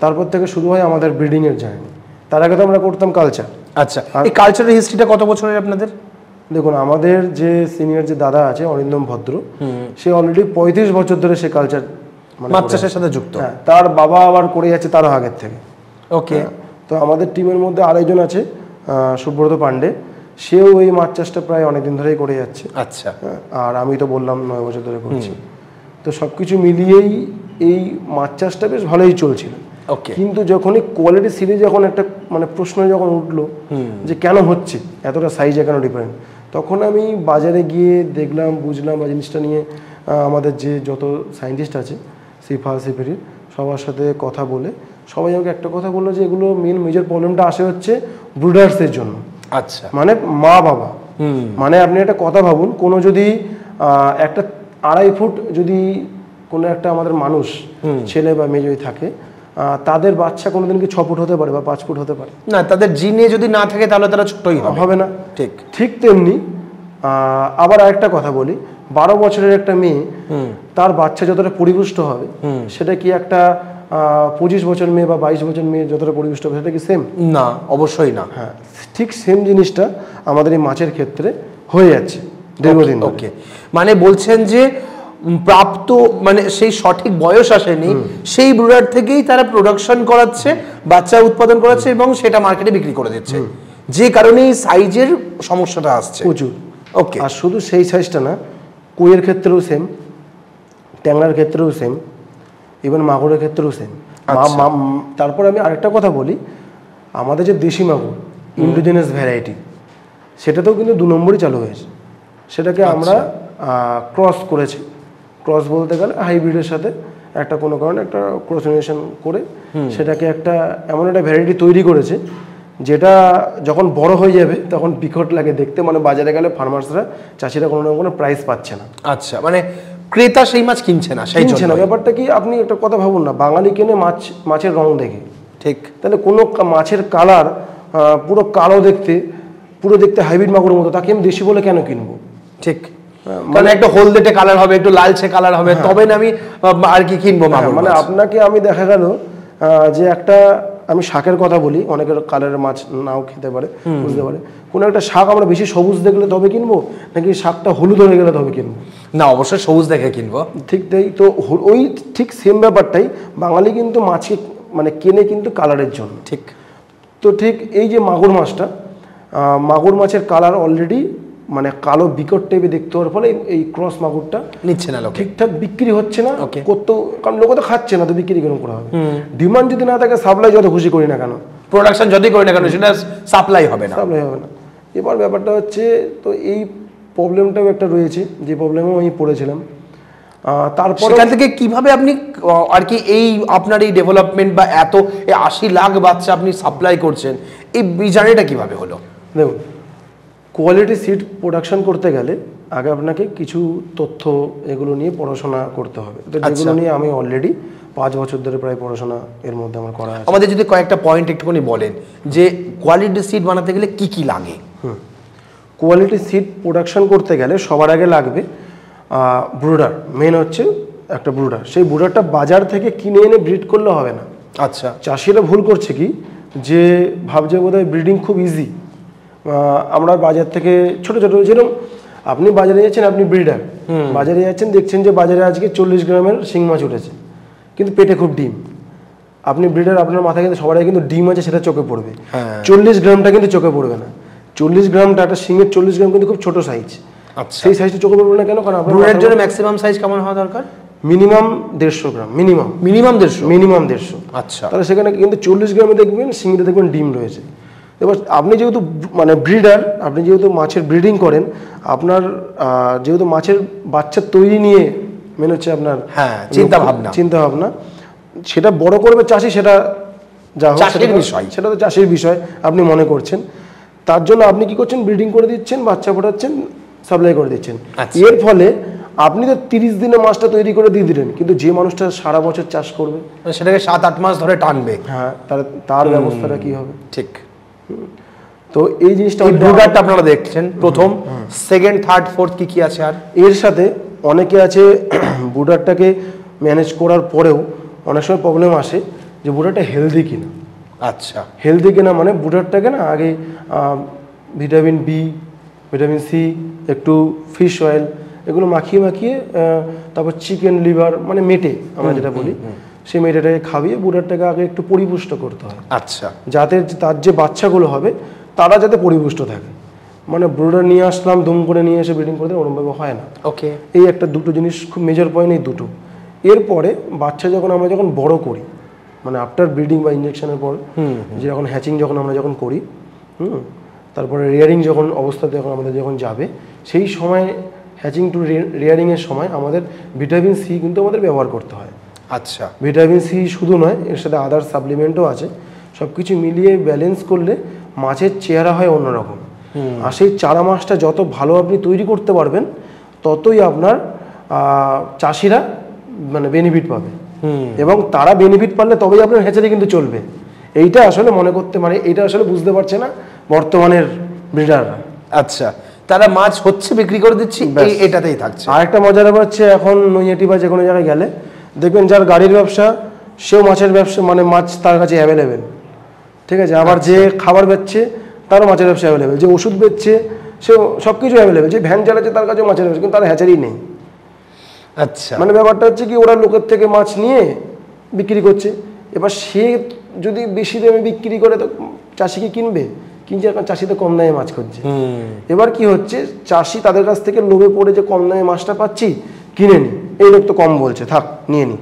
Speaker 2: তারপর থেকে শুরু হয় আমাদের ব্রিডিংয়ের জার্নি। তার আগে তো আমরা করতাম কালচার।
Speaker 1: আচ্ছা, এই কালচারের হিস্ট্রিটা কত বছরের আপনাদের?
Speaker 2: দেখুন, আমাদের যে সিনিয়র যে দাদা আছে অরিন্দম ভদ্র, সে অলরেডি 35 বছর ধরে সে কালচার
Speaker 1: মাছ চাষের সাথে যুক্ত।
Speaker 2: হ্যাঁ, তার বাবা আবার করে যাচ্ছে তারও আগের থেকে।
Speaker 1: ওকে,
Speaker 2: তো আমাদের টিমের মধ্যে আরেকজন আছে সুব্রত পান্ডে, সেও এই মাছ চাষটা প্রায় অনেকদিন ধরেই করে যাচ্ছে।
Speaker 1: আচ্ছা,
Speaker 2: আর আমি তো বললাম 9 বছর ধরে করছি। তো সবকিছু মিলিয়েই এই মাছ চাষটা বেশ ভালোই চলছিল।
Speaker 1: ওকে,
Speaker 2: কিন্তু যখনই কোয়ালিটি সিরিজ যখন একটা মানে প্রশ্ন যখন উঠলো যে কেন হচ্ছে এতটা সাইজে কেন ডিফারেন্ট, তখন আমি বাজারে গিয়ে দেখলাম, বুঝলাম বা জিনিসটা নিয়ে আমাদের যে যত সায়েন্টিস্ট আছে সিফা সিফেরির সবার সাথে কথা বলে সবাই আমাকে একটা কথা বললো যে এগুলো মেজর প্রবলেমটা আসে হচ্ছে ব্রুডার্সের জন্য।
Speaker 1: আচ্ছা,
Speaker 2: মানে মা বাবা, মানে আপনি একটা কথা ভাবুন, কোনো যদি একটা 2.5 ফুট যদি কোনো একটা আমাদের মানুষ ছেলে বা মেয়ে যদি থাকে, তাদের বাচ্চা কোনোদিন কি 6 ফুট হতে পারে বা 5 ফুট হতে পারে
Speaker 1: না, তাদের জিনে যদি না থাকে তাহলে তারা ছোটই
Speaker 2: হবে না।
Speaker 1: ঠিক
Speaker 2: ঠিক তেমনি আবার আরেকটা কথা বলি, 12 বছরের একটা মেয়ে তার বাচ্চা যতটা পরিপুষ্ট হবে সেটা কি একটা 25 বছর মেয়ে বা 22 বছর মেয়ে যতটা পরিপুষ্ট হবে সেটা কি সেম?
Speaker 1: না, অবশ্যই না।
Speaker 2: হ্যাঁ, ঠিক সেম জিনিসটা আমাদের এই মাছের ক্ষেত্রে হয়ে যাচ্ছে দীর্ঘদিন।
Speaker 1: ওকে, মানে বলছেন যে প্রাপ্ত মানে সেই সঠিক বয়স আসেনি, সেই ব্রুডার থেকেই তারা প্রোডাকশন করাচ্ছে, বাচ্চা উৎপাদন করাচ্ছে এবং সেটা মার্কেটে বিক্রি করে দিচ্ছে, যে কারণেই সাইজের সমস্যাটা আসছে
Speaker 2: প্রচুর।
Speaker 1: ওকে,
Speaker 2: আর শুধু সেই সাইজটা না, কইয়ের ক্ষেত্রেও সেম, ট্যাংরার ক্ষেত্রেও সেম, ইভেন মাগুরের ক্ষেত্রেও সেম। তারপর আমি আরেকটা কথা বলি, আমাদের যে দেশি মাগুর ইন্ডিজিনাস ভ্যারাইটি সেটাতেও কিন্তু 2 নম্বরই চালু হয়েছে। সেটাকে আমরা ক্রস করেছি। ক্রস বলতে গেলে হাইব্রিডের সাথে একটা কোনো কারণে একটা ক্রসিনেশন করে সেটাকে একটা এমন একটা ভ্যারাইটি তৈরি করেছে যেটা যখন বড় হয়ে যাবে তখন বিকট লাগে দেখতে, মানে বাজারে গেলে ফার্মার্সরা চাষিরা কোনো না কোনো প্রাইস পাচ্ছে না।
Speaker 1: আচ্ছা, মানে ক্রেতা সেই মাছ কিনছে না, সেই
Speaker 2: কিনছে না। ব্যাপারটা কি, আপনি একটা কথা ভাবুন না, বাঙালি কেনে মাছের রং দেখে,
Speaker 1: ঠিক,
Speaker 2: তাহলে কোনো মাছের কালার পুরো কালো দেখতে, পুরো দেখতে হাইব্রিড মাগুরের মতো, তাকে আমি দেশি বলে কেন কিনবো?
Speaker 1: ঠিক, মানে একটু হলদেটে কালার হবে, একটু লালচে কালার হবে, তবে না আমি আর কি কিনবো মাগুর।
Speaker 2: মানে আপনাকে আমি দেখা গেল যে একটা, আমি শাকের কথা বলি, অনেকের কালারের মাছ নাও খেতে পারে, বুঝতে পারে, কোনো একটা শাক আমরা বেশি সবুজ দেখলে তবে কিনবো, নাকি শাকটা হলুদ হয়ে গেলে তবে কিনবো?
Speaker 1: না, অবশ্যই সবুজ দেখে কিনবো।
Speaker 2: ঠিক তাই তো, ওই ঠিক সেম ব্যাপারটাই বাঙালি কিন্তু মাছকে মানে কেনে কিন্তু কালারের জন্য।
Speaker 1: ঠিক,
Speaker 2: তো ঠিক এই যে মাগুর মাছটা, মাগুর মাছের কালার অলরেডি মানে কালো বিকট টাইপে দেখতে হওয়ার ফলে এই ক্রস মাগুরটা
Speaker 1: নিচ্ছে না লোক,
Speaker 2: ঠিকঠাক বিক্রি হচ্ছে না।
Speaker 1: ওকে,
Speaker 2: করতেও, কারণ লোক তো খাচ্ছে না, তো বিক্রি কেন করা হবে? ডিমান্ড যদি না থাকে, সাপ্লাই যত খুশি করি না কেন,
Speaker 1: প্রোডাকশন যদি করি না কেন, সেটা সাপ্লাই হবে না,
Speaker 2: সাপ্লাই হবে না। এবার ব্যাপারটা হচ্ছে, তো এই প্রবলেমটাও একটা রয়েছে, যে প্রবলেমেও আমি পড়েছিলাম। তারপর
Speaker 1: সেখান থেকে কিভাবে আপনি আর কি এই আপনার এই ডেভেলপমেন্ট বা এত 80 লাখ বাচ্চা আপনি সাপ্লাই করছেন, এই জার্নিটা কিভাবে হলো?
Speaker 2: দেখুন, কোয়ালিটি সিড প্রোডাকশন করতে গেলে আগে আপনাকে কিছু তথ্য এগুলো নিয়ে পড়াশোনা করতে হবে। তো যেগুলো নিয়ে আমি অলরেডি 5 বছর ধরে প্রায় পড়াশোনা এর মধ্যে আমার করা আছে।
Speaker 1: আমাদের যদি কয়েকটা পয়েন্ট একটুখানি বলেন যে কোয়ালিটি সিড বানাতে গেলে কি কি লাগে?
Speaker 2: কোয়ালিটি সিড প্রোডাকশন করতে গেলে সবার আগে লাগবে ব্রুডার। মেন হচ্ছে একটা ব্রুডার। সেই ব্রুডারটা বাজার থেকে কিনে এনে ব্রিড করলে হবে না।
Speaker 1: আচ্ছা,
Speaker 2: চাষিরা ভুল করছে কি, যে ভাবছে বোধহয় ব্রিডিং খুব ইজি। আমরা বাজার থেকে ছোট ছোট, যেরকম আপনি বাজারে যাচ্ছেন, আপনি ব্রিডার, বাজারে যাচ্ছেন, দেখছেন যে বাজারে আজকে 40 গ্রামের শিং মাছ উঠেছে, কিন্তু পেটে খুব ডিম। আপনি ব্রিডার, আপনার মাথায় কিন্তু সবার আগে কিন্তু ডিম আছে সেটা চোখে পড়বে, 40 গ্রামটা কিন্তু চোখে পড়বে না। 40 গ্রামটা, একটা শিঙের 40 গ্রাম কিন্তু খুব ছোট সাইজ।
Speaker 1: আচ্ছা,
Speaker 2: সেই সাইজটা চোখে পড়বে না কেন? কারণ
Speaker 1: ব্রুডের জন্য ম্যাক্সিমাম সাইজ কেমন হওয়া দরকার?
Speaker 2: মিনিমাম 150 গ্রাম, মিনিমাম 150।
Speaker 1: আচ্ছা,
Speaker 2: তাহলে সেখানে কিন্তু 40 গ্রামে দেখবেন শিঙিতে দেখবেন ডিম রয়েছে। এবার আপনি যেহেতু মানে ব্রিডার, আপনি যেহেতু মাছের ব্রিডিং করেন, আপনার যেহেতু মাছের বাচ্চা তৈরি নিয়ে মেন হচ্ছে আপনার চিন্তা ভাবনা, সেটা বড় করবে চাষি, সেটা যা হোক সেটা তো চাষির বিষয় আপনি মনে করছেন। তার জন্য আপনি কি করছেন, ব্রিডিং করে দিচ্ছেন, বাচ্চা ফোটাচ্ছেন, সাপ্লাই করে দিচ্ছেন। এর ফলে আপনি তো 30 দিনে মাছটা তৈরি করে দিয়ে দিলেন, কিন্তু যে মানুষটা সারা বছর চাষ করবে
Speaker 1: সেটাকে 7-8 মাস ধরে টানবে,
Speaker 2: হ্যাঁ, তার ব্যবস্থাটা কি হবে?
Speaker 1: ঠিক।
Speaker 2: তো এই জিনিসটা,
Speaker 1: ব্রুডারটা আপনারা দেখছেন প্রথম, সেকেন্ড, থার্ড, ফোর্থ কি কি আছে? আর
Speaker 2: এর সাথে অনেকে আছে ব্রুডারটাকে ম্যানেজ করার পরেও অনেক সময় প্রবলেম আসে যে ব্রুডারটা হেলদি কিনা।
Speaker 1: আচ্ছা,
Speaker 2: হেলদি কিনা মানে ব্রুডারটাকে না আগে ভিটামিন বি, ভিটামিন সি, একটু ফিশ অয়েল, এগুলো মাখিয়ে তারপর চিকেন লিভার, মানে মেটে আমরা যেটা বলি, সেই মেটেটাকে খাইয়ে ব্রুডারটাকে আগে একটু পরিপুষ্ট করতে হয়।
Speaker 1: আচ্ছা,
Speaker 2: যাতে তার যে বাচ্চাগুলো হবে তারা যাতে পরিপুষ্ট থাকে। মানে ব্রুডার নিয়ে আসলাম, দুম করে নিয়ে এসে ব্রিডিং করতে ওরকমভাবে হয় না।
Speaker 1: ওকে,
Speaker 2: এই একটা দুটো জিনিস খুব মেজর পয়েন্ট, এই দুটো। এরপরে বাচ্চা আমরা যখন বড় করি, মানে আফটার ব্রিডিং বা ইঞ্জেকশনের পর যে যখন হ্যাচিং আমরা যখন করি, তারপরে রেয়ারিং অবস্থাতে আমাদের যখন যাবে, সেই সময় হ্যাচিং টু রেয়ারিংয়ের সময় আমাদের ভিটামিন সি কিন্তু আমাদের ব্যবহার করতে হয়।
Speaker 1: আচ্ছা,
Speaker 2: ভিটামিন সি শুধু নয়, এর সাথে আদার্স সাপ্লিমেন্টও আছে। সব কিছু মিলিয়ে ব্যালেন্স করলে মাছের চেহারা হয় অন্যরকম। আর সেই চারা মাছটা যত ভালো আপনি তৈরি করতে পারবেন, ততই আপনার চাষিরা মানে বেনিফিট পাবে, এবং তারা বেনিফিট পারলে তবেই আপনার হ্যাচারি কিন্তু চলবে। এইটা আসলে মনে করতে, মানে এইটা আসলে বুঝতে পারছে না বর্তমানের ব্রিডাররা।
Speaker 1: আচ্ছা, তারা মাছ হচ্ছে বিক্রি করে দিচ্ছি, এটাতেই থাকছে।
Speaker 2: আরেকটা মজার ব্যাপার হচ্ছে, এখন নৈহাটি বা যে কোনো জায়গায় গেলে দেখবেন যার গাড়ির ব্যবসা সেও মাছের ব্যবসা, মানে মাছ তার কাছে অ্যাভেলেবেল, ঠিক আছে। আবার যে খাবার বেচছে তারও মাছের ব্যবসা অ্যাভেলেবেল, যে ওষুধ বেচছে সেও সব কিছু অ্যাভেলেবেল, যে ভ্যান চালাচ্ছে তার কাছেও মাছের ব্যবসা, কিন্তু তার হ্যাচারি নেই।
Speaker 1: আচ্ছা,
Speaker 2: মানে ব্যাপারটা হচ্ছে কি, ওরা লোকের থেকে মাছ নিয়ে বিক্রি করছে। এবার সে যদি বেশি দামে বিক্রি করে তো চাষিকে কিনবে, কিনছে, এখন চাষি তো কম দামে মাছ খুঁজছে। এবার কি হচ্ছে, চাষি তাদের কাছ থেকে লোভে পড়ে যে কম দামে মাছটা পাচ্ছি, কিনে নি, এই লোক তো কম বলছে, থাক নিয়ে নি।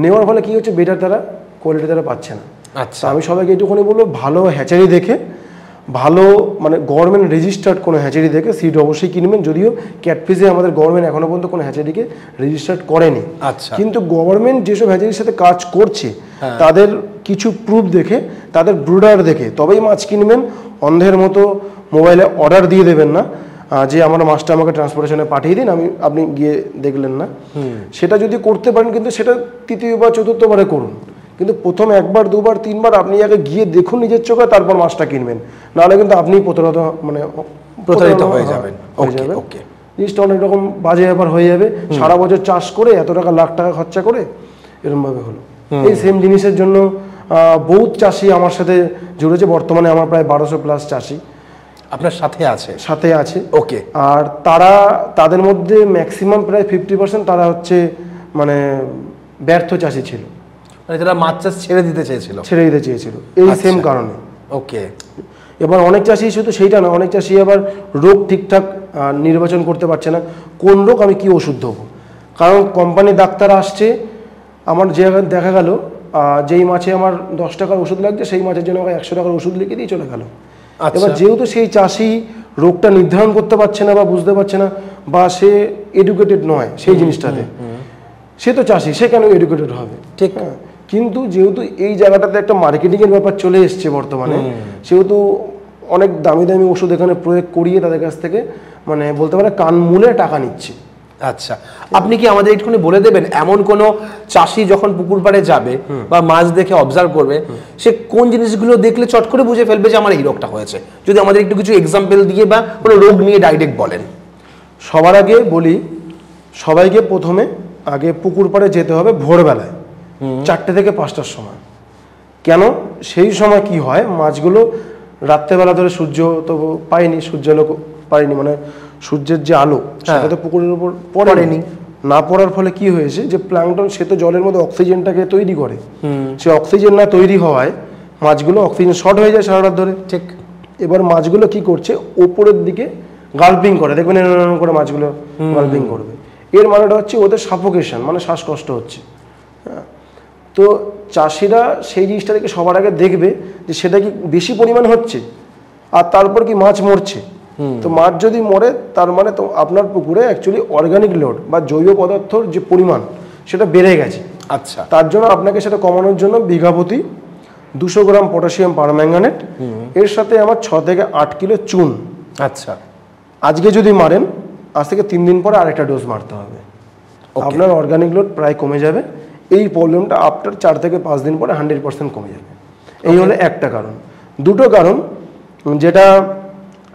Speaker 2: নেওয়ার ফলে কি হচ্ছে, বেটার তারা কোয়ালিটি তারা পাচ্ছে না।
Speaker 1: আচ্ছা,
Speaker 2: আমি সবাইকে এইটুকুনি বলবো, ভালো হ্যাচারি দেখে, ভালো মানে গভর্নমেন্ট রেজিস্টার্ড কোনো হ্যাচারি দেখে সিড অবশ্যই কিনবেন। যদিও ক্যাটফিশে আমাদের গভর্নমেন্ট এখনো পর্যন্ত কোনো হ্যাচারিকে রেজিস্টার্ড করেনি।
Speaker 1: আচ্ছা,
Speaker 2: কিন্তু গভর্নমেন্ট যেসব হ্যাচারির সাথে কাজ করছে তাদের কিছু প্রুফ দেখে, তাদের ব্রুডার দেখে তবেই মাছ কিনবেন। অন্ধের মতো মোবাইলে অর্ডার দিয়ে দেবেন না যে আমার মাছটা আমাকে ট্রান্সপোর্টেশনে পাঠিয়ে দিন, আপনি গিয়ে দেখলেন না। সেটা যদি করতে পারেন, কিন্তু সেটা তৃতীয় বা চতুর্থবারে করুন, কিন্তু প্রথম একবার দুবার তিনবার আপনি আগে গিয়ে দেখুন নিজের চোখে, তারপর মাছটা কিনবেন, নাহলে কিন্তু আপনি প্রতারিত হয়ে যাবেন। জিনিসটা অনেক রকম বাজে ব্যাপার হয়ে যাবে। সারা বছর চাষ করে এত টাকা লাখ টাকা খরচা করে এরকম ভাবে হলো। এই সেম জিনিসের জন্য বহুত চাষি আমার সাথে জুড়েছে। বর্তমানে আমার প্রায় 1200+ চাষি
Speaker 1: আপনার সাথে আছে।
Speaker 2: ওকে। আর তাদের মধ্যে ম্যাক্সিমাম প্রায় 50% তারা হচ্ছে মানে ব্যর্থ চাষি ছিল,
Speaker 1: মানে যারা মাছ চাষ ছেড়ে দিতে চেয়েছিল
Speaker 2: এই সেম কারণে।
Speaker 1: ওকে।
Speaker 2: এবার অনেক চাষি শুধু সেইটা না, অনেক চাষি আবার রোগ ঠিকঠাক নির্বাচন করতে পারছে না, কোন রোগ আমি কি ওষুধ দেবো। কারণ কোম্পানি ডাক্তার আসছে, আমার যে দেখা গেল যেই মাছে আমার 10 টাকার ওষুধ লাগছে, সেই মাছের জন্য আমাকে 100 টাকার ওষুধ লিখে দিয়ে চলে গেল। এবার যেহেতু সেই চাষি রোগটা নির্ধারণ করতে পারছে না বা বুঝতে পারছে না, বা সে এডুকেটেড নয় সেই জিনিসটাতে, সে তো চাষি, সে কেন এডুকেটেড হবে, ঠিক না? কিন্তু যেহেতু এই জায়গাটাতে একটা মার্কেটিংয়ের ব্যাপার চলে এসছে বর্তমানে, সেহেতু অনেক দামি দামি ওষুধ এখানে প্রয়োগ করিয়ে তাদের কাছ থেকে মানে বলতে পারে কান মূলে টাকা নিচ্ছে।
Speaker 1: আচ্ছা, আপনি কি আমাদের একটুখানি বলে দেবেন, এমন কোন চাষি যখন পুকুর পাড়ে যাবে বা মাছ দেখে অবজার্ভ করবে, সে কোন জিনিসগুলো দেখলে চট করে বুঝে ফেলবে যে আমার এই রোগটা হয়েছে? যদি আমাদের একটু কিছু এক্সাম্পল দিয়ে বা কোনো রোগ নিয়ে ডাইরেক্ট বলেন।
Speaker 2: সবার আগে বলি, সবাইকে প্রথমে আগে পুকুর পাড়ে যেতে হবে ভোরবেলায় 4টে থেকে 5টার সময়। কেন? সেই সময় কি হয়, মাছগুলো রাত্রেবেলা ধরে সূর্য তো পায়নি, সূর্যালোক পায়নি, মানে সূর্যের যে আলো সেটা তো পুকুরের উপর পড়েনি। না পড়ার ফলে কি হয়েছে, যে প্ল্যাঙ্কটন সে তো জলের মধ্যে অক্সিজেনটাকে তৈরি করে, সে অক্সিজেন না তৈরি হওয়ায় মাছগুলো অক্সিজেন শর্ট হয়ে যায় সারা রাত ধরে। ঠিক। এবার মাছগুলো কি করছে, ওপরের দিকে গাল্পিং করে, দেখবেন এরকম করে মাছগুলো গাল্পিং করবে। এর মানেটা হচ্ছে ওদের সাফোকেশন, মানে শ্বাসকষ্ট হচ্ছে। হ্যাঁ, তো চাষিরা সেই জিনিসটা থেকে সবার আগে দেখবে যে সেটা কি বেশি পরিমাণ হচ্ছে, আর তারপর কি মাছ মরছে। তো মাছ যদি মরে, তার মানে তো আপনার পুকুরে অ্যাকচুয়ালি অর্গানিক লোড বা জৈব পদার্থর যে পরিমাণ সেটা বেড়ে গেছে। আচ্ছা, তার জন্য আপনাকে সেটা কমানোর জন্য বিঘা প্রতি 200 গ্রাম পটাশিয়াম পারম্যাঙ্গানেট, এর সাথে আমার 6 থেকে 8 কিলো চুন। আচ্ছা, আজকে যদি মারেন, আজ থেকে 3 দিন পরে আরেকটা ডোজ মারতে হবে, আপনার অর্গানিক লোড প্রায় কমে যাবে। এই প্রবলেমটা আফটার 4 থেকে 5 দিন পরে 100% কমে যাবে। এই হলো একটা কারণ। দুটো কারণ যেটা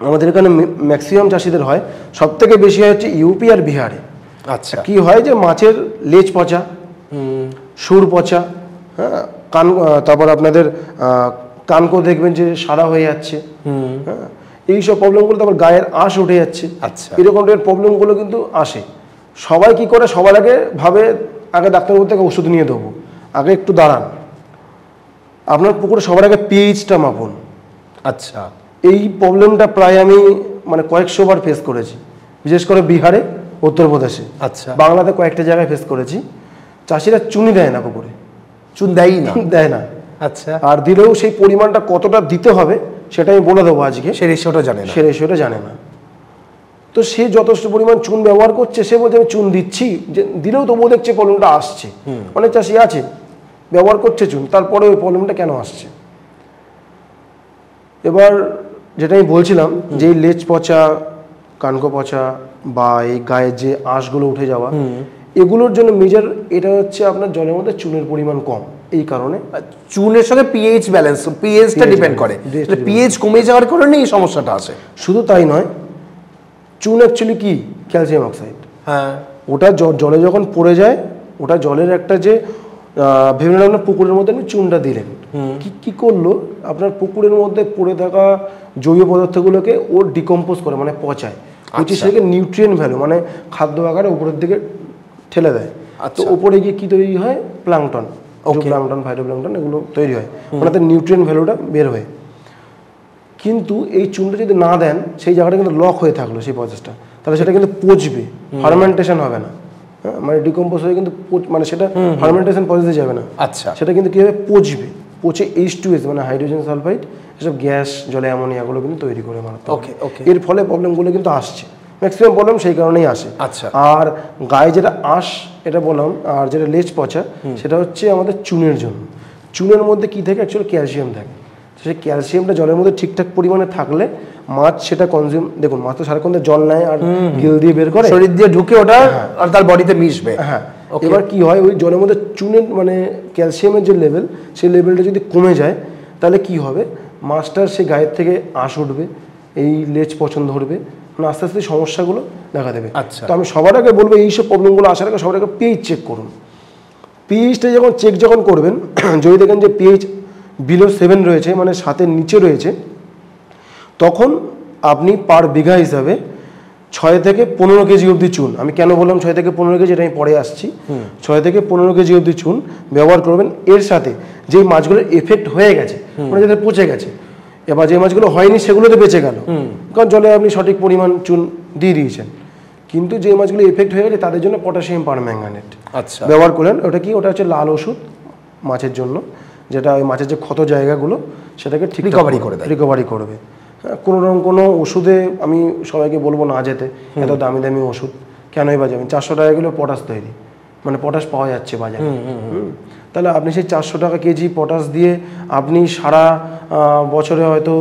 Speaker 2: আমাদের এখানে ম্যাক্সিমাম চাষিদের হয়, সব থেকে বেশি হয় হচ্ছে ইউপি আর বিহারে। আচ্ছা, কি হয় যে মাছের লেজ পচা, সুর পচা, হ্যাঁ, তারপর আপনাদের কানকো দেখবেন যে সাদা হয়ে যাচ্ছে, হ্যাঁ, এইসব প্রবলেমগুলো, তারপর গায়ের আঁশ উঠে যাচ্ছে। আচ্ছা, এরকম টাইপের প্রবলেমগুলো কিন্তু আসে। সবাই কি করে, সবার আগে ভাবে আগে ডাক্তারবাবু থেকে ওষুধ নিয়ে দেবো, আগে একটু দাঁড়ান, আপনার পুকুরে সবার আগে পিএইচটা মাপুন। আচ্ছা, এই প্রবলেমটা প্রায় আমি মানে কয়েকশো বার ফেস করেছি, বিশেষ করে বিহারে, উত্তরপ্রদেশে। আচ্ছা, বাংলাতে কয়েকটা জায়গায় ফেস করেছি। চাষিরা চুনই দেয় না পুকুরে,
Speaker 1: চুন দেয়ই না,
Speaker 2: দেয় না।
Speaker 1: আচ্ছা,
Speaker 2: আর দিলেও সেই পরিমাণটা কতটা দিতে হবে সেটা আমি বলে দেবো আজকে,
Speaker 1: সে রেশিওটা জানে না,
Speaker 2: সে রেশিওটা জানে না। তো সে যথেষ্ট পরিমাণ চুন ব্যবহার করছে, সে বলছে আমি চুন দিচ্ছি, যে দিলেও তবুও দেখছে প্রবলেমটা আসছে। অনেক চাষি আছে ব্যবহার করছে চুন, তারপরে ওই প্রবলেমটা কেন আসছে। এবার যেটা আমি বলছিলাম যে এই লেজ পচা, কানকো পচা বা এই গায়ের যে আঁশগুলো উঠে যাওয়া, এগুলোর জন্য মেজর এটা হচ্ছে আপনার জলের মধ্যে চুনের পরিমাণ কম। এই কারণে
Speaker 1: চুনের সঙ্গে পিএইচ ব্যালেন্স, পিএইচটা ডিপেন্ড করে, পিএইচ কমে যাওয়ার কারণে এই সমস্যাটা আসে।
Speaker 2: শুধু তাই নয়, চুন অ্যাকচুয়ালি কি ক্যালসিয়াম অক্সাইড।
Speaker 1: হ্যাঁ,
Speaker 2: ওটা জলে যখন পড়ে যায়, ওটা জলের একটা যে ভেবে নিলাম আপনার পুকুরের মধ্যে আপনি চুনটা দিলেন, কি করলো আপনার পুকুরের মধ্যে পড়ে থাকা জৈব পদার্থগুলোকে ও ডিকম্পোজ করে, মানে পচায়, সেটাকে নিউট্রিয়েন্ট ভ্যালু মানে খাদ্য আকারে উপরের দিকে ঠেলে দেয়। তো উপরে গিয়ে কি তৈরি হয়, প্লাঙ্কটন, প্লাঙ্কটন, ফাইটোপ্লাঙ্কটন এগুলো তৈরি হয়, মানে তার নিউট্রিয়েন্ট ভ্যালুটা বের হয়। কিন্তু এই চুনটা যদি না দেন, সেই জায়গাটা কিন্তু লক হয়ে থাকলো সেই প্রসেসটা, তাহলে সেটা কিন্তু পচবে, ফার্মেন্টেশন হবে না, মানে ডিকম্পোজ হয়ে কিন্তু মানে সেটা ফার্মেন্টেশন প্রসেসে যাবে না।
Speaker 1: আচ্ছা,
Speaker 2: সেটা কিন্তু কি হবে, পচবে, পচে H2S মানে হাইড্রোজেন সালফাইড, এসব গ্যাস, জলে অ্যামোনিয়াগুলো কিন্তু তৈরি করে মারাত্মক। এর ফলে প্রবলেমগুলো কিন্তু আসছে, ম্যাক্সিমাম প্রবলেম সেই কারণেই আসে।
Speaker 1: আচ্ছা,
Speaker 2: আর গায়ে যেটা আঁশ এটা বললাম, আর যেটা লেজ পচা সেটা হচ্ছে আমাদের চুনের জন্য। চুনের মধ্যে কি থাকে, অ্যাকচুয়ালি ক্যালসিয়াম থাকে। সেই ক্যালসিয়ামটা জলের মধ্যে ঠিকঠাক পরিমাণে থাকলে মাছ সেটা কনজিউম, দেখুন মাছ তো সারাক্ষণ জল নেয় আর গিল দিয়ে বের করে,
Speaker 1: শরীর দিয়ে ঢুকে ওটা আর তার বডিতে মিশবে।
Speaker 2: হ্যাঁ, এবার কি হয়, ওই জলের মধ্যে চুনের মানে ক্যালসিয়ামের যে লেভেল, সেই লেভেলটা যদি কমে যায় তাহলে কি হবে, মাছটার সে গায়ের থেকে আঁশ উঠবে, এই লেজ পছন্দ ধরবে, মানে আস্তে আস্তে সমস্যাগুলো দেখা দেবে।
Speaker 1: আচ্ছা,
Speaker 2: তো আমি সবার আগে বলবো এইসব প্রবলেমগুলো আসার আগে সবার আগে পিএইচ চেক করুন। পিএইচটা যখন চেক করবেন, যদি দেখেন যে পিএইচ বিলো 7 রয়েছে, মানে 7-এর নিচে রয়েছে, তখন আপনি পার বিঘা হিসাবে 6 থেকে 15 কেজি অবধি চুন, আমি কেন বললাম 6 থেকে 15 কেজি, এটা আমি পরে আসছি, 6 থেকে 15 কেজি অবধি চুন ব্যবহার করবেন। এর সাথে যে মাছগুলোর এফেক্ট হয়ে গেছে, মানে যাদের পচে গেছে, এবার যে মাছগুলো হয়নি সেগুলো তো বেঁচে গেল, কারণ জলে আপনি সঠিক পরিমাণ চুন দিয়ে দিয়েছেন। কিন্তু যে মাছগুলো এফেক্ট হয়ে গেছে তাদের জন্য পটাশিয়াম পারম্যাঙ্গানেট ব্যবহার করলেন। ওটা কি, ওটা হচ্ছে লাল ওষুধ মাছের জন্য, যেটা ওই মাছের যে ক্ষত জায়গাগুলো সেটাকে ঠিক রিকভারি করবে। কোনো রকম কোনো ওষুধে আমি সবাইকে বলবো না যেতে, এত দামি দামি ওষুধ কেনই বা যাবেন। 400 টাকা কিলো পটাশ তৈরি, মানে পটাশ পাওয়া যাচ্ছে বাজারে, তাহলে আপনি সেই 400 টাকা কেজি পটাশ দিয়ে আপনি সারা বছরে হয়তো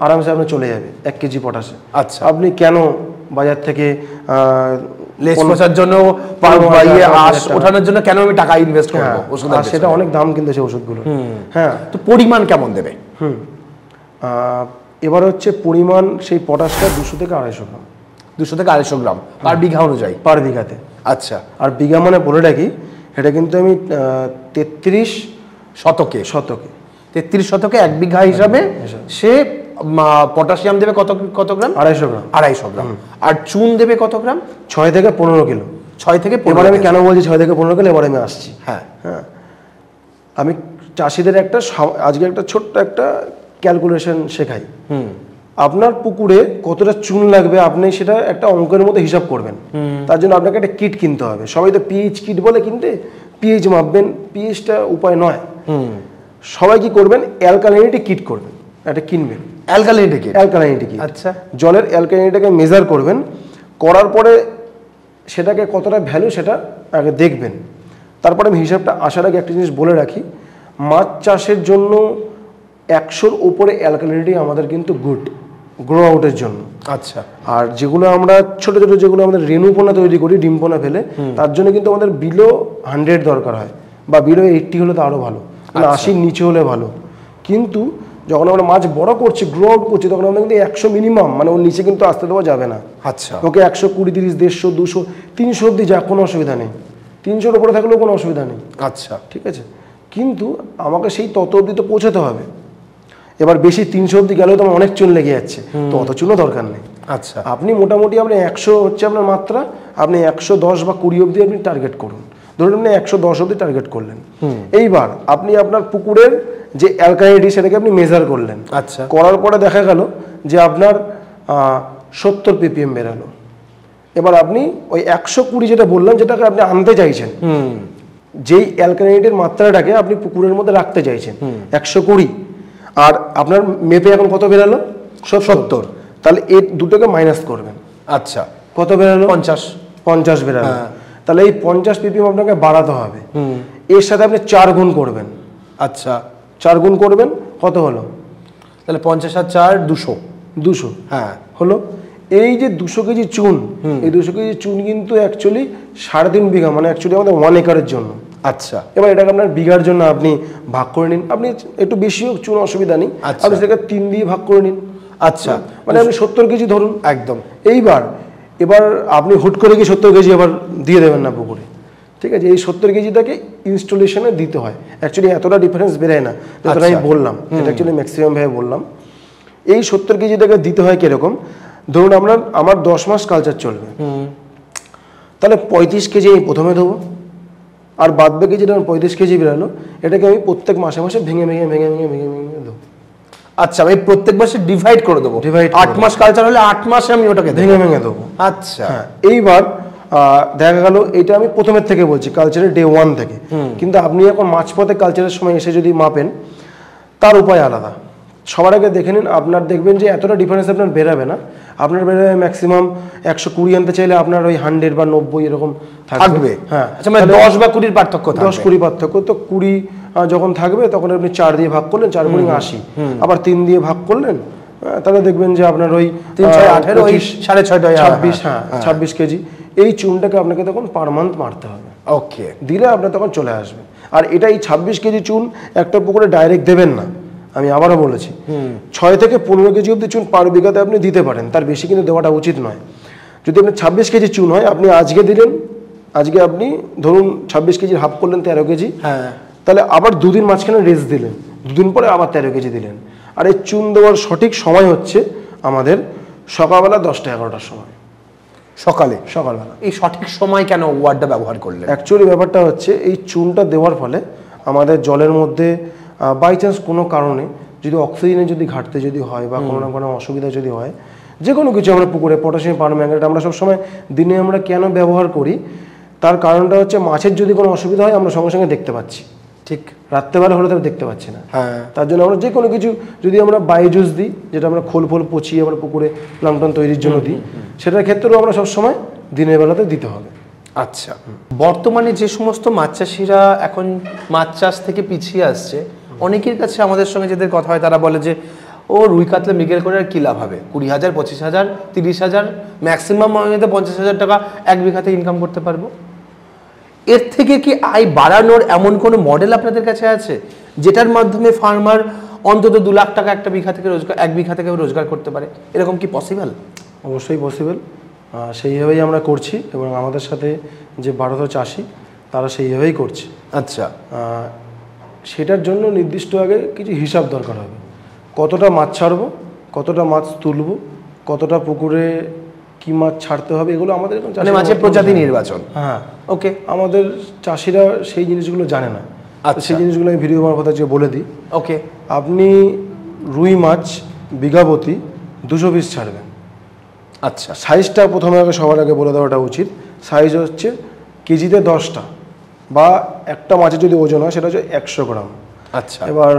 Speaker 2: আরামসে আপনার চলে যাবে 1 কেজি পটাশে।
Speaker 1: আচ্ছা,
Speaker 2: আপনি কেন বাজার থেকে
Speaker 1: লেজ পচার জন্য, আঁশ ওঠানোর জন্য কেন আমি টাকা ইনভেস্ট করব,
Speaker 2: আর সেটা অনেক দাম কিন্তু সেই ওষুধগুলো। হ্যাঁ,
Speaker 1: তো পরিমাণ কেমন দেবে?
Speaker 2: এবার হচ্ছে পরিমাণ, সেই পটাশটা 200 থেকে 250 গ্রাম,
Speaker 1: 200 থেকে 250 গ্রাম পার বিঘা অনুযায়ী,
Speaker 2: পার বিঘাতে।
Speaker 1: আচ্ছা,
Speaker 2: আর বিঘা মানে বলে রাখি, এটা কিন্তু আমি 33 শতকে
Speaker 1: 33 শতকে 1 বিঘা হিসাবে সে পটাশিয়াম দেবে কত গ্রাম? 250 গ্রাম। আর চুন দেবে কত গ্রাম?
Speaker 2: 6 থেকে 15 কিলো।
Speaker 1: 6 থেকে 15।
Speaker 2: এবার আমি কেন বলছি 6 থেকে 15 কিলো, এবার আমি আসছি।
Speaker 1: হ্যাঁ,
Speaker 2: আমি চাষিদের আজকে একটা ছোট্ট একটা ক্যালকুলেশন শেখাই। আপনার পুকুরে কতটা চুন লাগবে আপনি সেটা একটা অঙ্কের মধ্যে হিসাব করবেন। তার জন্য আপনাকে একটা কিট কিনতে হবে। সবাই তো পিএইচ কিট বলে কিনতে, পিএইচ মাপবেন, পিএইচটা উপায় নয়। সবাই কি করবেন, অ্যালকালিনিটি কিট করবেন, এটা কিনবেন। অ্যালকালিনিটি কিট, আচ্ছা, জলের অ্যালকালিনিটিকে মেজার করবেন, করার পরে সেটাকে কতটা ভ্যালু সেটা আগে দেখবেন। তারপরে আমি হিসাবটা আসার আগে একটা জিনিস বলে রাখি, মাছ চাষের জন্য 100-র উপরে অ্যালকালিনিটি আমাদের কিন্তু গুড গ্রো আউটের জন্য।
Speaker 1: আচ্ছা, আর
Speaker 2: যেগুলো আমরা ছোট ছোট যেগুলো আমাদের রেণুপোনা তৈরি করি, ডিমপোনা ফেলে, তার জন্য কিন্তু আমাদের বিলো 100 দরকার হয়, বা বিলো 80 হলে তো আরও ভালো, মানে 80-র নিচে হলে ভালো। কিন্তু যখন আমরা মাছ বড় করছি, গ্রো আউট করছি, তখন আমরা কিন্তু 100 মিনিমাম, মানে ওর নিচে কিন্তু আসতে দেওয়া যাবে না।
Speaker 1: আচ্ছা,
Speaker 2: ওকে 120, 30, 150, 200, 300 অব্দি যা, কোনো অসুবিধা নেই। 300-র উপরে থাকলেও কোনো অসুবিধা নেই।
Speaker 1: আচ্ছা,
Speaker 2: ঠিক আছে, কিন্তু আমাকে সেই তত অব্দি তো পৌঁছাতে হবে। এবার বেশি 300 অব্দি গেলেও তো আমার অনেক চুন লেগে যাচ্ছে, তো অত চুনও দরকার নেই।
Speaker 1: আচ্ছা,
Speaker 2: আপনি মোটামুটি আপনি 100 হচ্ছে আপনার মাত্রা, আপনি 110 বা 20 অব্দি আপনি টার্গেট করুন। ধরুন আপনি 110 অব্দি টার্গেট করলেন। এইবার আপনি আপনার পুকুরের যে অ্যালকালিনিটি সেটাকে আপনি মেজার করলেন।
Speaker 1: আচ্ছা,
Speaker 2: করার পরে দেখা গেল যে আপনার 70 ppm বেরালো। এবার আপনি ওই 120 যেটা বললাম, যেটাকে আপনি আনতে চাইছেন, যেই অ্যালকালাইনেটের মাত্রাটাকে আপনি পুকুরের মধ্যে রাখতে চাইছেন 120, আর আপনার মেপে এখন কত বেরালো 70, তাহলে এই দুটোকে মাইনাস করবেন।
Speaker 1: আচ্ছা,
Speaker 2: কত বেরালো
Speaker 1: 50
Speaker 2: বেরালো। তাহলে এই 50 ppm আপনাকে বাড়াতে হবে। এর সাথে আপনি 4 গুণ করবেন।
Speaker 1: আচ্ছা,
Speaker 2: 4 গুণ করবেন, কত হলো?
Speaker 1: তাহলে 50 আর 4 200।
Speaker 2: হ্যাঁ হলো। এই যে 200 কেজি চুন, এই 200 কেজি চুন কিন্তু অ্যাকচুয়ালি 3.5 বিঘা, মানে অ্যাকচুয়ালি আমাদের 1 একরের জন্য।
Speaker 1: আচ্ছা,
Speaker 2: এবার এটাকে আপনার বিঘার জন্য আপনি ভাগ করে নিন। আপনি একটু বেশি হোক চুন, অসুবিধা নেই, আপনি সেটাকে 3 দিয়ে ভাগ করে নিন।
Speaker 1: আচ্ছা,
Speaker 2: মানে আপনি 70 কেজি ধরুন
Speaker 1: একদম।
Speaker 2: এবার আপনি হুট করে কি 70 কেজি আবার দিয়ে দেবেন না পুকুরে, ঠিক আছে? এই 70 কেজিটাকে ইনস্টলেশনে দিতে হয়। অ্যাকচুয়ালি এতটা ডিফারেন্স বেরোয় না, যতটা আমি বললাম, এটা অ্যাকচুয়ালি ম্যাক্সিমাম ভাবে বললাম। এই 70 কেজিটাকে দিতে হয় কিরকম? ধরুন আমার 10 মাস কালচার চলবে, তাহলে 35 কেজি আমি প্রথমে দেবো, আর বাদ বাকি যেটা 35 কেজি বেরোলো, এটাকে আমি প্রত্যেক মাসে মাসে ভেঙে দেবো।
Speaker 1: আচ্ছা, আমি প্রত্যেক মাসে ডিভাইড করে দেবো। 8 মাস কালচার হলে 8 মাসে আমি ওটাকে
Speaker 2: ভেঙে দেবো।
Speaker 1: আচ্ছা,
Speaker 2: এইবার দেখা গেল এটা আমি প্রথমের থেকে বলছি, কালচারের ডে 1 থেকে। কিন্তু আপনি এখন মাঝপথে কালচারের সময় এসে যদি মাপেন, তার উপায় আলাদা। সবার আগে দেখে নিন, আপনার দেখবেন যে এতটা ডিফারেন্স আপনার বেরাবে না। আপনার বেরোবে ম্যাক্সিমাম 120 আনতে চাইলে আপনার ওই 100 বা 90 এরকম থাকবে। হ্যাঁ,
Speaker 1: আচ্ছা, মানে 10 বা 20 পার্থক্য,
Speaker 2: 10-20 পার্থক্য। তো 20 যখন থাকবে তখন আপনি 4 দিয়ে ভাগ করলেন, 4 গুণ 80, আবার 3 দিয়ে ভাগ করলেন, তাহলে দেখবেন যে আপনার ওই
Speaker 1: 3 6 18 ওই 6.5
Speaker 2: 26, 26 কেজি। এই চুনটাকে আপনাকে তখন পার মান্থ মারতে হবে।
Speaker 1: ওকে,
Speaker 2: দিলে আপনার তখন চলে আসবে। আর এটা এই 26 কেজি চুন একটা পুকুরে ডাইরেক্ট দেবেন না, আমি আবারও বলেছি। 6 থেকে 15 কেজি অব্দি চুন পার বিঘাতে আপনি দিতে পারেন, তার বেশি কিন্তু দেওয়াটা উচিত নয়। যদি আপনার 26 কেজি চুন হয়, আপনি আজকে দিলেন, আজকে আপনি ধরুন 26 কেজির হাফ করলেন 13 কেজি, তাহলে আবার 2 দিন মাঝখানে রেস্ট দিলেন, 2 দিন পরে আবার 13 কেজি দিলেন। আর এই চুন দেওয়ার সঠিক সময় হচ্ছে আমাদের সকালবেলা 10টা-11টার সময়, সকালবেলা।
Speaker 1: এই সঠিক সময় কেন ওয়ার্ডটা ব্যবহার করলেন?
Speaker 2: অ্যাকচুয়ালি ব্যাপারটা হচ্ছে, এই চুনটা দেওয়ার ফলে আমাদের জলের মধ্যে বাই চান্স কোনো কারণে যদি অক্সিজেনের যদি ঘাটতি যদি হয়, বা কোনো না কোনো অসুবিধা যদি হয়, যে কোনো কিছু, আমরা পুকুরে পটাশিয়াম পারম্যাঙ্গানেট আমরা সবসময় দিনে আমরা কেন ব্যবহার করি, তার কারণটা হচ্ছে মাছের যদি কোনো অসুবিধা হয় আমরা সঙ্গে সঙ্গে দেখতে পাচ্ছি, ঠিক রাত্রেবেলা হলে তো দেখতে পাচ্ছি না। তার জন্য আমরা যে কোনো কিছু যদি আমরা বায়োজুস দিই, যেটা আমরা খোল পচিয়ে আমরা পুকুরে প্লাঙ্কটন তৈরির জন্য দিই, সেটার ক্ষেত্রেও আমরা সবসময় দিনের বেলাতে দিতে হবে।
Speaker 1: আচ্ছা, বর্তমানে যে সমস্ত মাছ চাষিরা এখন মাছ চাষ থেকে পিছিয়ে আসছে, অনেকের কাছে আমাদের সঙ্গে যাদের কথা হয় তারা বলে যে ও রুই কাতলা মৃগেল করে আর কী লাভ হবে, 20,000 25,000 30,000 ম্যাক্সিমাম আমি 50,000 টাকা 1 বিঘাতে ইনকাম করতে পারবো। এর থেকে কি আয় বাড়ানোর এমন কোনো মডেল আপনাদের কাছে আছে যেটার মাধ্যমে ফার্মার অন্তত 2 লাখ টাকা 1 বিঘা থেকে রোজগার করতে পারে? এরকম কি পসিবল?
Speaker 2: অবশ্যই পসিবল, সেইভাবেই আমরা করছি, এবং আমাদের সাথে যে 12 চাষি তারা সেইভাবেই করছে।
Speaker 1: আচ্ছা,
Speaker 2: সেটার জন্য নির্দিষ্ট আগে কিছু হিসাব দরকার হবে, কতটা মাছ ছাড়বো, কতটা মাছ তুলবো, কতটা পুকুরে কি মাছ ছাড়তে হবে, এগুলো আমাদের
Speaker 1: মাছের প্রজাতি নির্বাচন।
Speaker 2: হ্যাঁ, ওকে, আমাদের চাষিরা সেই জিনিসগুলো জানে না। সেই জিনিসগুলো আমি ভিডিও মারফত আজকে বলে দিই।
Speaker 1: ওকে,
Speaker 2: আপনি রুই মাছ বিঘাপতি 200 পিস ছাড়বেন।
Speaker 1: আচ্ছা,
Speaker 2: সাইজটা প্রথমে আগে সবার আগে বলে দেওয়াটা উচিত। সাইজ হচ্ছে কেজিতে 10টা, বা একটা মাছের যদি ওজন হয় সেটা হচ্ছে 100 গ্রাম।
Speaker 1: আচ্ছা,
Speaker 2: এবার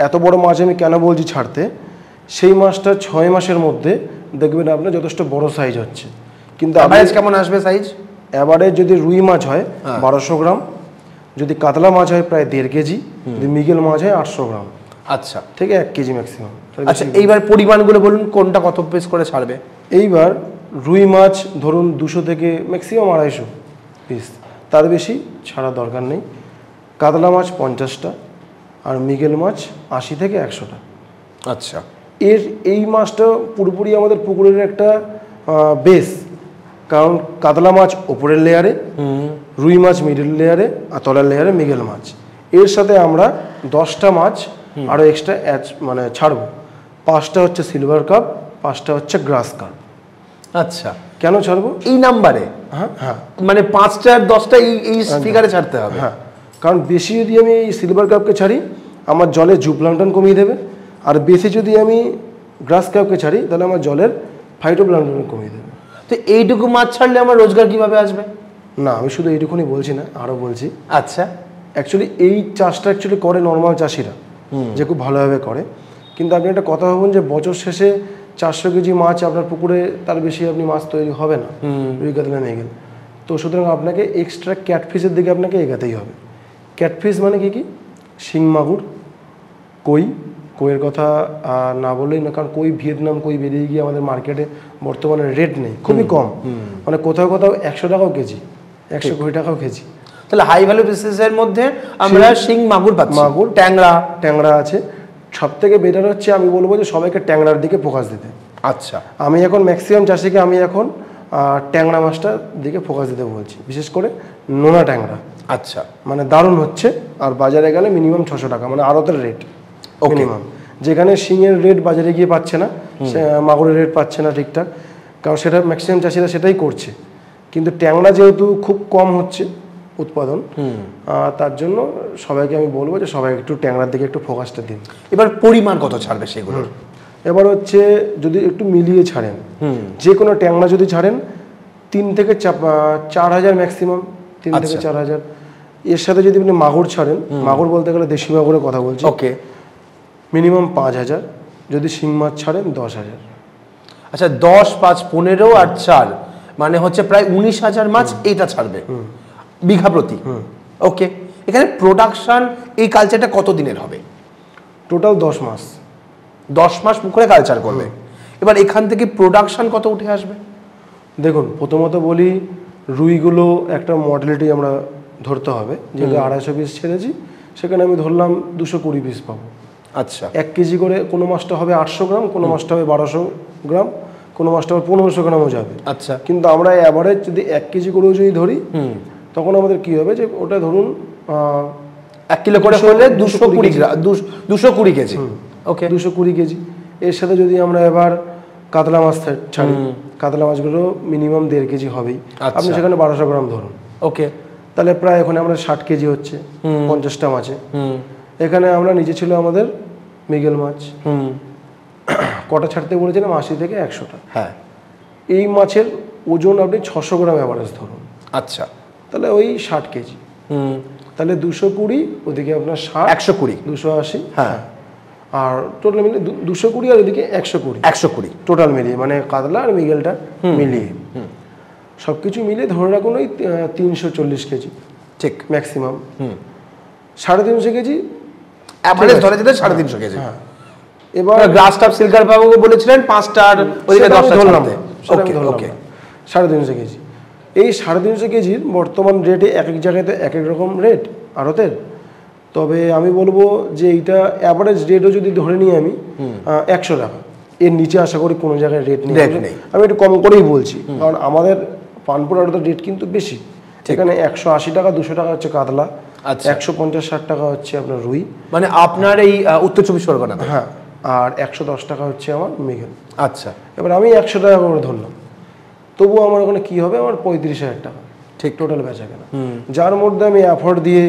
Speaker 2: এত বড় মাছ আমি কেন বলছি ছাড়তে, সেই মাছটা 6 মাসের মধ্যে দেখবেন আপনার যথেষ্ট বড় সাইজ হচ্ছে। কিন্তু
Speaker 1: অ্যাভারেজ কেমন আসবে সাইজ?
Speaker 2: এবারে যদি রুই মাছ হয় 1200 গ্রাম, যদি কাতলা মাছ হয় প্রায় 1.5 কেজি, যদি মৃগেল মাছ হয় 800 গ্রাম।
Speaker 1: আচ্ছা,
Speaker 2: থেকে 1 কেজি ম্যাক্সিমাম।
Speaker 1: আচ্ছা, এইবার পরিমাণগুলো বলুন, কোনটা কত পিস করে ছাড়বে?
Speaker 2: এইবার রুই মাছ ধরুন 200 থেকে ম্যাক্সিমাম 250 পিস, তার বেশি ছাড়া দরকার নেই। কাতলা মাছ 50টা, আর মৃগেল মাছ 80 থেকে 100টা।
Speaker 1: আচ্ছা,
Speaker 2: এই মাছটা পুরোপুরি আমাদের পুকুরের একটা বেস, কারণ কাতলা মাছ ওপরের লেয়ারে, রুই মাছ মিডল লেয়ারে, আর তলার লেয়ারে মৃগেল মাছ। এর সাথে আমরা 10টা মাছ আরও এক্সট্রা মানে ছাড়বো। 5টা হচ্ছে সিলভার কাপ, 5টা হচ্ছে গ্রাস কাপ।
Speaker 1: আচ্ছা,
Speaker 2: কেন ছাড়বো
Speaker 1: এই নাম্বারে?
Speaker 2: হ্যাঁ, মানে
Speaker 1: 5টা আর 10টা এই ফিগারে ছাড়তে হবে।
Speaker 2: হ্যাঁ, কারণ বেশি যদি আমি এই সিলভার কাপকে ছাড়ি আমার জলে জুপ্লাঙ্কটন কমিয়ে দেবে, আর বেশি যদি আমি গ্রাস কাপকে ছাড়ি তাহলে আমার জলের ফাইটোপ্লাঙ্কটন কমিয়ে দেবে।
Speaker 1: তো এইটুকু মাছ ছাড়লে আমার রোজগার কিভাবে আসবে?
Speaker 2: না, আমি শুধু এইটুকুনি বলছি না, আরও বলছি।
Speaker 1: আচ্ছা,
Speaker 2: অ্যাকচুয়ালি এই চাষটা অ্যাকচুয়ালি করে নর্মাল চাষিরা, যে খুব ভালোভাবে করে। কিন্তু আপনি একটা কথা ভাবুন যে বছর শেষে 400 কেজি মাছ আপনার পুকুরে, তার বেশি আপনি মাছ তৈরি হবে না রুই কাতলা মৃগেল। তো সুতরাং আপনাকে এক্সট্রা ক্যাটফিশের দিকে আপনাকে এগাতেই হবে। ক্যাটফিশ মানে কি শিং মাগুর, কইয়ের কথা না বললেই না, কারণ কই ভিয়েতনাম কই বেরিয়ে গিয়ে আমাদের মার্কেটে বর্তমানে রেট নেই, খুবই কম, মানে কোথাও 100 টাকাও কেজি, 120 টাকাও কেজি।
Speaker 1: তাহলে হাই ভ্যালু ফিশের মধ্যে আমরা শিং মাগুর পাচ্ছি,
Speaker 2: মাগুর, ট্যাংরা আছে। সব থেকে বেটার হচ্ছে আমি বলবো যে সবাইকে ট্যাংরার দিকে ফোকাস দিতে।
Speaker 1: আচ্ছা,
Speaker 2: আমি এখন ম্যাক্সিমাম চাষিকে আমি এখন ট্যাংরা মাছটার দিকে ফোকাস দিতে বলছি, বিশেষ করে নোনা ট্যাংরা।
Speaker 1: আচ্ছা,
Speaker 2: মানে দারুণ হচ্ছে। আর বাজারে গেলে মিনিমাম 600 টাকা, মানে আড়তের রেট মিনিমাম। যেখানে শিঙের রেট বাজারে গিয়ে পাচ্ছে না, মাগুরের রেট পাচ্ছে না ঠিকঠাক, কারণ সেটা ম্যাক্সিমাম চাষিরা সেটাই করছে। কিন্তু ট্যাংরা যেহেতু খুব কম হচ্ছে উৎপাদন, তার জন্য সবাইকে আমি বলবো যে সবাই একটু ট্যাংরার দিকে একটু ফোকাসটা দিন।
Speaker 1: এবার পরিমাণ কত ছাড়বে সেগুলো?
Speaker 2: এবার হচ্ছে যদি একটু মিলিয়ে ছাড়েন, যে কোনো ট্যাংরা যদি ছাড়েন 3 থেকে 4,000 ম্যাক্সিমাম, 3 থেকে 4,000। এর সাথে যদি আপনি মাগুর ছাড়েন, মাগুর বলতে গেলে দেশি মাগুরের কথা বলছি,
Speaker 1: ওকে,
Speaker 2: মিনিমাম 5,000। যদি শিং মাছ ছাড়েন 10,000।
Speaker 1: আচ্ছা, 10, 5, 15 আর 4 মানে হচ্ছে প্রায় 19,000 মাছ এটা ছাড়বে বিঘা প্রতি। ওকে, এখানে প্রোডাকশন এই কালচারটা কত দিনের হবে?
Speaker 2: টোটাল 10 মাস।
Speaker 1: 10 মাস পুকুরে কালচার করবে। এবার এখান থেকে প্রোডাকশন কত উঠে আসবে?
Speaker 2: দেখুন, প্রথমত বলি রুইগুলো একটা মডেলিটি আমরা ধরতে হবে। যেহেতু 250 পিস ছেড়েছি, সেখানে আমি ধরলাম 220 পিস পাবো।
Speaker 1: আচ্ছা,
Speaker 2: 1 কেজি করে কোনো মাছটা হবে 800 গ্রাম, কোনো মাছটা হবে 1200 গ্রাম, কোনো মাছটা হবে 1500 গ্রামও যাবে।
Speaker 1: আচ্ছা,
Speaker 2: কিন্তু আমরা অ্যাভারেজ যদি 1 কেজি করেও যদি ধরি, তখন আমাদের কি হবে যে ওটা ধরুন
Speaker 1: 1 কিলো করে হলে 220 গ্রাম, 220 কেজি। ওকে,
Speaker 2: 220 কেজি। এর সাথে যদি আমরা এবার কাতলা মাছ ছাড়ি, কাতলা মাছগুলো মিনিমাম 1.5 কেজি হবেই। আপনি সেখানে 1200 গ্রাম ধরুন।
Speaker 1: ওকে,
Speaker 2: তাহলে প্রায় এখন আমরা 60 কেজি হচ্ছে 50টা মাছে। এখানে আমরা নিচে ছিল আমাদের মৃগেল মাছ, কটা ছাড়তে বলেছিলাম? 80 থেকে 100টা।
Speaker 1: হ্যাঁ,
Speaker 2: এই মাছের ওজন আপনি 600 গ্রাম অ্যাভারেজ ধরুন।
Speaker 1: আচ্ছা,
Speaker 2: তাহলে ওই 60 কেজি। তাহলে 220, ওদিকে আপনার 60,
Speaker 1: 120,
Speaker 2: 280।
Speaker 1: হ্যাঁ,
Speaker 2: আর টোটাল মিলিয়ে 220 আর ওদিকে 120 টোটাল মিলিয়ে, মানে কাতলা আর মৃগেলটা মিলিয়ে সব কিছু মিলিয়ে ধরে রাখুন ওই 340 কেজি। ঠিক, ম্যাক্সিমাম 350 কেজি
Speaker 1: অ্যাভারেজ ধরে যেতে 350 কেজি।
Speaker 2: হ্যাঁ, এবার
Speaker 1: গ্রাস কাপ সিলকার বাবু বলেছিলেন 5টার ওদিকে 10টা ধরলাম। ওকে,
Speaker 2: 350 কেজি। এই 350 কেজির বর্তমান রেটে এক এক জায়গাতে এক এক রকম রেট আড়তের। তবে আমি বলবো যে এইটা অ্যাভারেজ রেটও যদি ধরে নিই আমি 100 টাকা, এর নিচে আশা করি কোনো জায়গায় রেট নেই। আমি একটু কম করেই বলছি, কারণ আমাদের পানপুর আড়তের রেট কিন্তু বেশি। এখানে 180 টাকা, 200 টাকা হচ্ছে কাতলা, 150-60 টাকা হচ্ছে আপনার রুই,
Speaker 1: মানে আপনার এই উত্তর 24 পরগনা।
Speaker 2: হ্যাঁ, আর 110 টাকা হচ্ছে আমার মৃগেল।
Speaker 1: আচ্ছা,
Speaker 2: এবার আমি 100 টাকা করে ধরলাম, তবুও আমার ওখানে কি হবে? আমার 35,000 টাকা ঠিক টোটাল বেচা কেনা, যার মধ্যে আমি অ্যাফোর্ড দিয়ে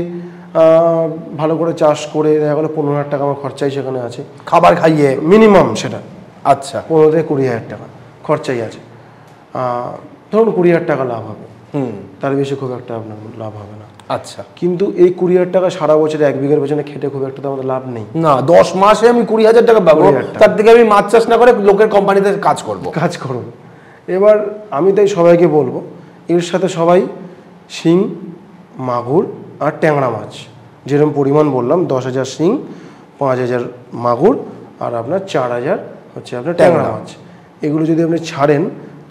Speaker 2: ভালো করে চাষ করে দেখা গেলো 15,000 টাকা আমার খরচাই সেখানে আছে,
Speaker 1: খাবার খাইয়ে
Speaker 2: মিনিমাম সেটা।
Speaker 1: আচ্ছা,
Speaker 2: 15 থেকে 20,000 টাকা খরচাই আছে। ধরুন 20,000 টাকা লাভ হবে, তার বেশি খুব একটা আপনার লাভ হবে না।
Speaker 1: আচ্ছা,
Speaker 2: কিন্তু এই 20,000 টাকা সারা বছরে 1 বিঘার পেছনে খেটে খুব একটা তো আমাদের লাভ নেই
Speaker 1: না। 10 মাসে আমি 20,000 টাকা পাবো, তার থেকে আমি মাছ চাষ না করে লোকের কোম্পানিতে কাজ করব।
Speaker 2: এবার আমি তাই সবাইকে বলবো, এর সাথে সবাই শিং, মাগুর আর ট্যাংরা মাছ যেরকম পরিমাণ বললাম, 10,000 শিং, 5,000 মাগুর আর আপনার 4,000 হচ্ছে আপনার ট্যাংরা মাছ, এগুলো যদি আপনি ছাড়েন,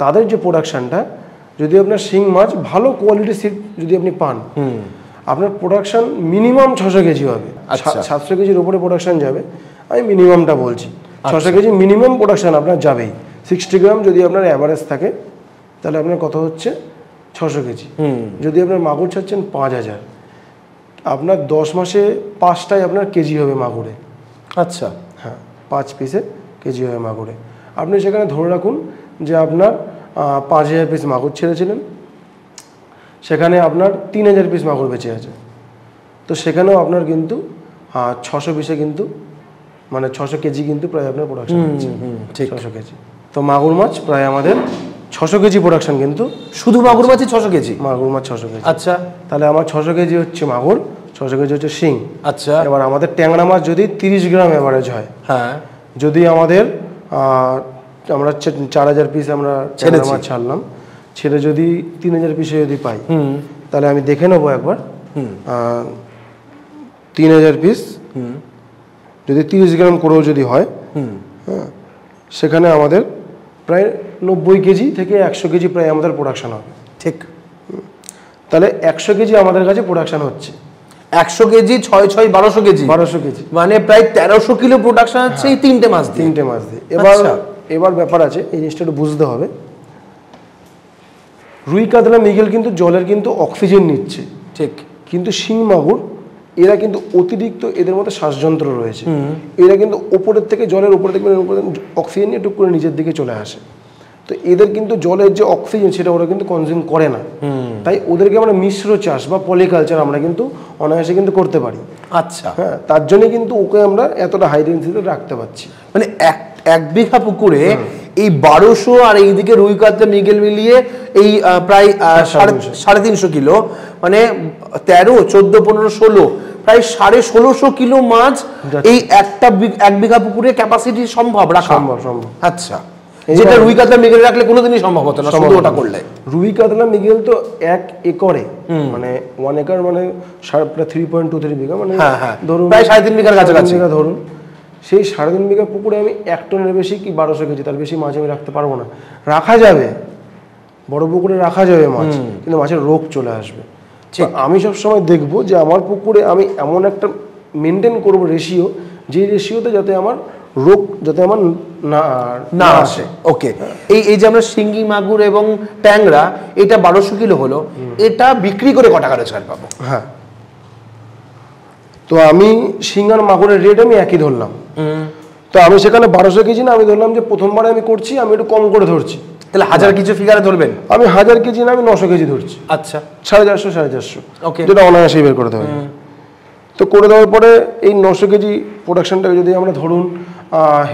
Speaker 2: তাদের যে প্রোডাকশানটা, যদি আপনার শিং মাছ ভালো কোয়ালিটির সিড যদি আপনি পান, আপনার প্রোডাকশান মিনিমাম 600 কেজি হবে। 700 কেজির উপরে প্রোডাকশান যাবে, আমি মিনিমামটা বলছি। 600 কেজি মিনিমাম প্রোডাকশান আপনার যাবেই। 60 গ্রাম যদি আপনার অ্যাভারেজ থাকে, তাহলে আপনার কত হচ্ছে? 600 কেজি। যদি আপনার মাগুর ছাড়ছেন 5,000, আপনার 10 মাসে 5টায় আপনার কেজি হবে মাগুরে।
Speaker 1: আচ্ছা,
Speaker 2: হ্যাঁ, 5 পিসে কেজি হবে মাগুরে। আপনি সেখানে ধরে রাখুন যে আপনার 5,000 পিস মাগুর ছেড়েছিলেন, সেখানে আপনার 3,000 পিস মাগুর বেঁচে আছে, তো সেখানেও আপনার কিন্তু 600 পিসে কিন্তু মানে 600 কেজি কিন্তু প্রায় আপনার প্রোডাকশন হচ্ছে। 600 কেজি। তো মাগুর মাছ প্রায় আমাদের 600 কেজি প্রোডাকশন, কিন্তু
Speaker 1: শুধু মাগুর মাছই 600 কেজি?
Speaker 2: মাগুর মাছ 600 কেজি।
Speaker 1: আচ্ছা,
Speaker 2: তাহলে আমার 600 কেজি হচ্ছে মাগুর, 600 কেজি হচ্ছে শিং।
Speaker 1: আচ্ছা।
Speaker 2: এবার আমাদের ট্যাংরা মাছ যদি 30 গ্রাম অ্যাভারেজ হয়,
Speaker 1: হ্যাঁ,
Speaker 2: যদি আমাদের আমরা 4000 পিস আমরা ট্যাংরা মাছ ছাড়লাম, ছেড়ে যদি 3000 পিসে যদি পাই, তাহলে আমি দেখে নেবো একবার 3000 পিস যদি 30 গ্রাম করেও যদি হয়, হ্যাঁ, সেখানে আমাদের প্রায় 90 কেজি থেকে 100 কেজি প্রায় আমাদের প্রোডাকশন হবে।
Speaker 1: ঠিক।
Speaker 2: তাহলে 100 কেজি আমাদের কাছে প্রোডাকশন হচ্ছে।
Speaker 1: 100 কেজি 6 6 1200 কেজি,
Speaker 2: 1200 কেজি
Speaker 1: মানে প্রায় 1300 কিলো প্রোডাকশন হচ্ছে এই 3টে মাছ দিয়ে।
Speaker 2: 3টে মাছ দিয়ে। এবার ব্যাপার আছে, এই জিনিসটা একটু বুঝতে হবে। রুই কাতলা মৃগেল কিন্তু জলের কিন্তু অক্সিজেন নিচ্ছে,
Speaker 1: ঠিক,
Speaker 2: কিন্তু শিং মাগুর এরা কিন্তু অতিরিক্ত, এদের মধ্যে শ্বাসযন্ত্র রয়েছে, এরা কিন্তু ওপরের থেকে জলের উপরে থেকে অক্সিজেন নিয়ে টুক করে নিচের দিকে চলে আসে। তো এদের কিন্তু জলের যে অক্সিজেন সেটা ওরা কিন্তু কনজিউম করে না, তাই ওদেরকে আমরা মিশ্র চাষ বা পলিকালচার আমরা কিন্তু অনায়াসে কিন্তু করতে পারি।
Speaker 1: আচ্ছা,
Speaker 2: হ্যাঁ, তার জন্য কিন্তু ওকে আমরা এতটা হাই ডেন্সিটিতে রাখতে পারছি।
Speaker 1: মানে এক বিঘা পুকুরে এই 1200 আর এইদিকে রুই কাতলা মৃগেল মিলিয়ে এই প্রায় 350 কিলো, মানে 13 14 15 16 প্রায় 1650 কিলো মাছ এই এক বিঘা পুকুরে ক্যাপাসিটি সম্ভব রাখা?
Speaker 2: সম্ভব।
Speaker 1: আচ্ছা, যেটা রুই কাতলা মৃগেল রাখলে কোনোদিনই সম্ভব হতো না, শুধু ওটা করলে।
Speaker 2: রুই কাতলা মৃগেল তো 1 একরে, মানে 1 একর মানে প্রায় 3.23 বিঘা, মানে ধরুন প্রায় 3.5 বিঘার কাছাকাছি ধরুন। সেই 3.5 বিঘা পুকুরে আমি 1 টনের বেশি কি 1200 কেজি তার বেশি মাছ আমি রাখতে পারবো না। রাখা যাবে, বড় পুকুরে রাখা যাবে মাছ, কিন্তু মাছের রোগ চলে আসবে। আমি সবসময় দেখবো যে আমার পুকুরে আমি এমন একটা মেনটেন করবো রেশিও, যে রেশিওতে যাতে আমার রোগ যাতে আমার না আসে।
Speaker 1: ওকে, এই যে আমরা শিঙ্গি মাগুর এবং ট্যাংরা এটা 1200 কিলো হলো, এটা বিক্রি করে কত টাকা রোজগার পাবো?
Speaker 2: হ্যাঁ, তো আমি শিঙ্গার মাগুরের রেট আমি একই ধরলাম। তো আমি সেখানে 1200 কেজি না, আমি ধরলাম যে প্রথমবারে আমি করছি, আমি একটু কম করে ধরছি।
Speaker 1: তাহলে 1000 কিছু ফিগারে ধরবেন?
Speaker 2: আমি 1000 কেজি না, আমি 900 কেজি ধরছি।
Speaker 1: আচ্ছা,
Speaker 2: 450
Speaker 1: ওকে,
Speaker 2: যেটা অনায়াসেই বের করে দেওয়া যায়। তো করে দেওয়ার পরে এই 900 কেজি প্রোডাকশনটাকে যদি আমরা ধরুন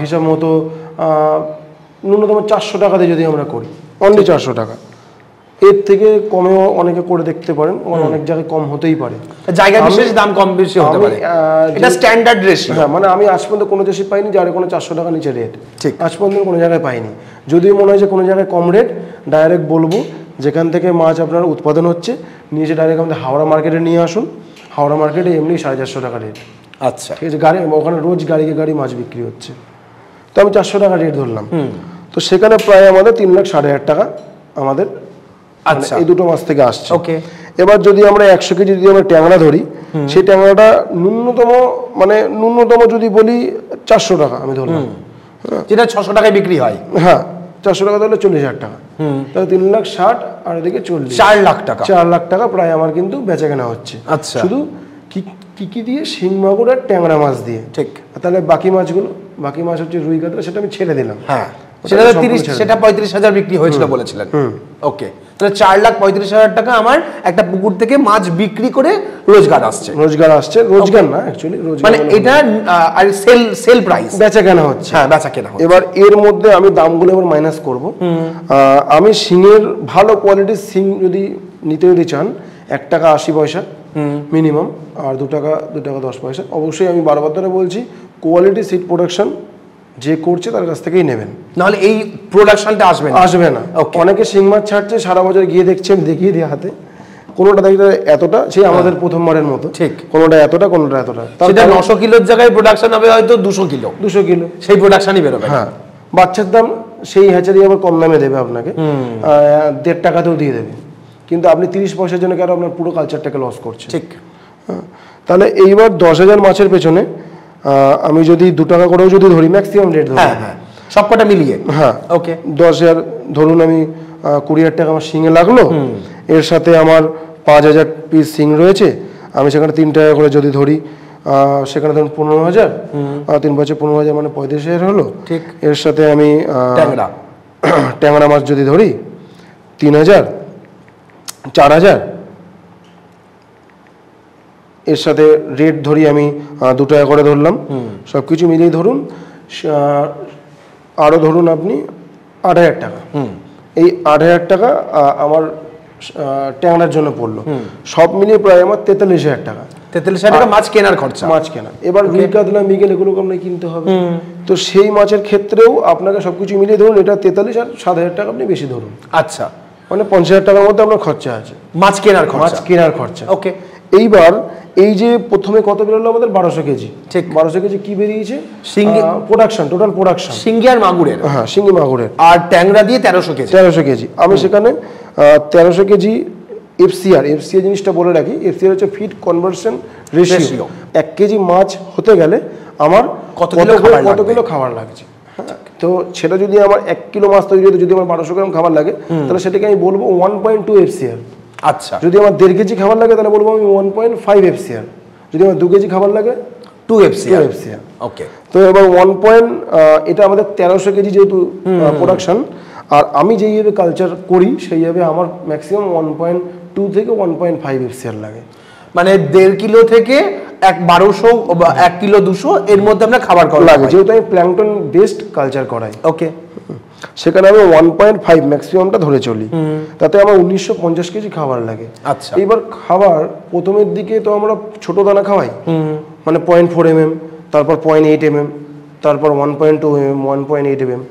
Speaker 2: হিসাব মতো ন্যূনতম 400 টাকাতে যদি আমরা করি, অনলি 400 টাকা, এর থেকে কমেও অনেকে করে দেখতে পারেন, অনেক জায়গায় কম হতেই পারে,
Speaker 1: জায়গা বিশেষ দাম কম বেশি হতে পারে, এটা স্ট্যান্ডার্ড রেশিও।
Speaker 2: হ্যাঁ, মানে আমি আজ পর্যন্ত কোনো দেশে পাইনি যার কোনো 400 টাকা নিচে রেট, ঠিক আজ পর্যন্ত কোনো জায়গায় পাইনি। যদিও মনে হয় যে কোনো জায়গায় কম রেট, ডাইরেক্ট বলবো যেখান থেকে মাছ আপনার উৎপাদন হচ্ছে নিয়ে এসে ডাইরেক্ট আমাদের হাওড়া মার্কেটে নিয়ে আসুন। হাওড়া মার্কেটে এমনি 450 টাকা রেট।
Speaker 1: আচ্ছা,
Speaker 2: ঠিক আছে, ওখানে রোজ গাড়িকে গাড়ি মাছ বিক্রি হচ্ছে, তো আমি 400 টাকা রেট ধরলাম। তো সেখানে প্রায় আমাদের 3,60,000 টাকা আমাদের এই দুটো মাছ থেকে আসছে।
Speaker 1: ওকে,
Speaker 2: এবার যদি আমরা 100 কেজি যদি আমরা ট্যাংরা ধরি, সেই ট্যাংরাটা ন্যূনতম যদি বলি 400 টাকা আমি ধরলাম,
Speaker 1: যেটা 600 টাকায় বিক্রি হয়।
Speaker 2: হ্যাঁ, 400 টাকা ধরলে 40,000 টাকা, তাহলে 3,60,000 আর এদিকে 40,
Speaker 1: 4 লাখ টাকা,
Speaker 2: 4 লাখ টাকা প্রায় আমার কিন্তু বেচা কেনা হচ্ছে।
Speaker 1: আচ্ছা,
Speaker 2: শুধু কি দিয়ে? শিং মাগুর আর ট্যাংরা মাছ দিয়ে। ঠিক, তাহলে বাকি মাছ হচ্ছে রুই কাতলা, সেটা আমি ছেড়ে দিলাম। হ্যাঁ,
Speaker 1: সেটা 35,000 বিক্রি হয়েছিল বলেছিলেন। ওকে, তাহলে 4,35,000 টাকা আমার একটা পুকুর থেকে মাছ বিক্রি করে রোজগার আসছে।
Speaker 2: রোজগার না অ্যাকচুয়ালি,
Speaker 1: মানে এটা আর সেল প্রাইস,
Speaker 2: বেচা কেনা হচ্ছে।
Speaker 1: হ্যাঁ, বেচা কেনা হচ্ছে।
Speaker 2: এবার এর মধ্যে আমি দামগুলো এবার মাইনাস করব। আমি শিঙের ভালো কোয়ালিটির শিং যদি নিতে চান 1 টাকা 80 পয়সা মিনিমাম, আর 2 টাকা 10 পয়সা। অবশ্যই আমি বারবার ধরে বলছি, কোয়ালিটি সিড প্রোডাকশন যে করছে তার কাছ থেকেই নেবেন,
Speaker 1: নাহলে এই প্রোডাকশনটা আসবে না।
Speaker 2: অনেকে শিং মাছ ছাড়ছে, সারা বছর গিয়ে দেখছে, আমি দেখিয়ে দিই হাতে, কোনোটা দেখতে এতটা, সেই আমাদের প্রথমবারের মতো, ঠিক, কোনোটা এতটা, কোনোটা এতটা।
Speaker 1: সেটা 900 কিলোর জায়গায় প্রোডাকশন হবে হয়তো 200 কিলো, সেই প্রোডাকশনই বেরোবে।
Speaker 2: হ্যাঁ, বাচ্চার দাম সেই হ্যাচারি আবার কম দামে দেবে আপনাকে, 1.5 টাকাতেও দিয়ে দেবে, কিন্তু আপনি 30 পয়সার জন্য কেন আপনার পুরো কালচারটাকে লস করছে। ঠিক, তাহলে এইবার 10,000 মাছের পেছনে আমি যদি 2 টাকা করেও যদি ধরি, ম্যাক্সিমাম রেট ধরি,
Speaker 1: হ্যাঁ, সবকটা মিলিয়ে, হ্যাঁ, ওকে,
Speaker 2: 10,000 ধরুন, আমি 20,000 টাকা আমার শিঙে লাগলো, এর সাথে আমার 5,000 পিস শিং রয়েছে, আমি সেখানে 3 টাকা করে যদি ধরি, সেখানে ধরুন 15,000, 3 বছর 15,000 মানে 35,000 হলো। ঠিক, এর সাথে আমি ট্যাংরা মাছ যদি ধরি 3,000, 4,000, এর সাথে রেট ধরি আমি 2 টাকা করে ধরলাম, সব কিছু মিলিয়ে ধরুন আরও ধরুন আপনি 8,000 টাকা। এই 8,000 টাকা আমার ট্যাংরার জন্য পড়লো, সব মিলিয়ে প্রায় আমার 43,000 টাকা।
Speaker 1: 43,000 টাকা মাছ কেনার খরচা।
Speaker 2: মাছ কেনা, এবার রুই কাতলা মৃগেল এগুলোকে আপনাকে কিনতে হবে। তো সেই মাছের ক্ষেত্রেও আপনাকে সবকিছু মিলিয়ে ধরুন এটা 43 আর 7,000 টাকা আপনি বেশি ধরুন।
Speaker 1: আচ্ছা,
Speaker 2: মানে 50,000 টাকার মধ্যে আপনার খরচা আছে
Speaker 1: মাছ কেনার খরচা।
Speaker 2: মাছ কেনার খরচা।
Speaker 1: ওকে,
Speaker 2: এইবার এই যে প্রথমে কত বেরোলো আমাদের 1200 কেজি,
Speaker 1: ঠিক
Speaker 2: 1200 কেজি কি বেরিয়েছে
Speaker 1: শিঙ্গি
Speaker 2: প্রোডাকশন, টোটাল প্রোডাকশন
Speaker 1: শিঙ্গি আর মাগুরের,
Speaker 2: হ্যাঁ শিঙ্গি মাগুরের,
Speaker 1: আর ট্যাংরা দিয়ে 1300 কেজি।
Speaker 2: 1300 কেজি আমি সেখানে 1300 কেজি এফসিআর জিনিসটা বলে রাখি, এফসিআর হচ্ছে ফিড কনভার্সন রেশিও। 1 কেজি মাছ হতে গেলে আমার কত কিলো খাবার লাগছে। তো সেটা যদি আমার 1 কিলো মাছ তৈরি হতে যদি আমার 1200 গ্রাম খাবার লাগে, তাহলে সেটাকে আমি বলবো 1.2 এফসিআর।
Speaker 1: আচ্ছা,
Speaker 2: যদি আমার 1.5 কেজি খাবার লাগে তাহলে বলবো আমি 1.5 এফসিআর। যদি আমার 2 কেজি খাবার লাগে 2 এফসিআর।
Speaker 1: ওকে,
Speaker 2: তো এবার এটা আমাদের 1300 কেজি যেহেতু প্রোডাকশন, আর আমি যেইভাবে কালচার করি সেইভাবে আমার ম্যাক্সিমাম 1.2 থেকে 1.5 এফসিআর লাগে।
Speaker 1: মানে 1.5 কিলো থেকে 1200 বা 1 কিলো 200 এর মধ্যে আমরা খাবার
Speaker 2: লাগে, যেহেতু আমি প্ল্যাঙ্কটন বেসড কালচার করাই।
Speaker 1: ওকে,
Speaker 2: সেখানে আমি 1.5 ম্যাক্সিমামটা ধরে চলি, তাতে আমার 1950 কেজি খাবার লাগে।
Speaker 1: আচ্ছা,
Speaker 2: এইবার খাবার প্রথমের দিকে তো আমরা ছোট দানা খাওয়াই, মানে 0.4 mm, তারপর 0.8 mm, তারপর 1.2 mm, 1.8 mm।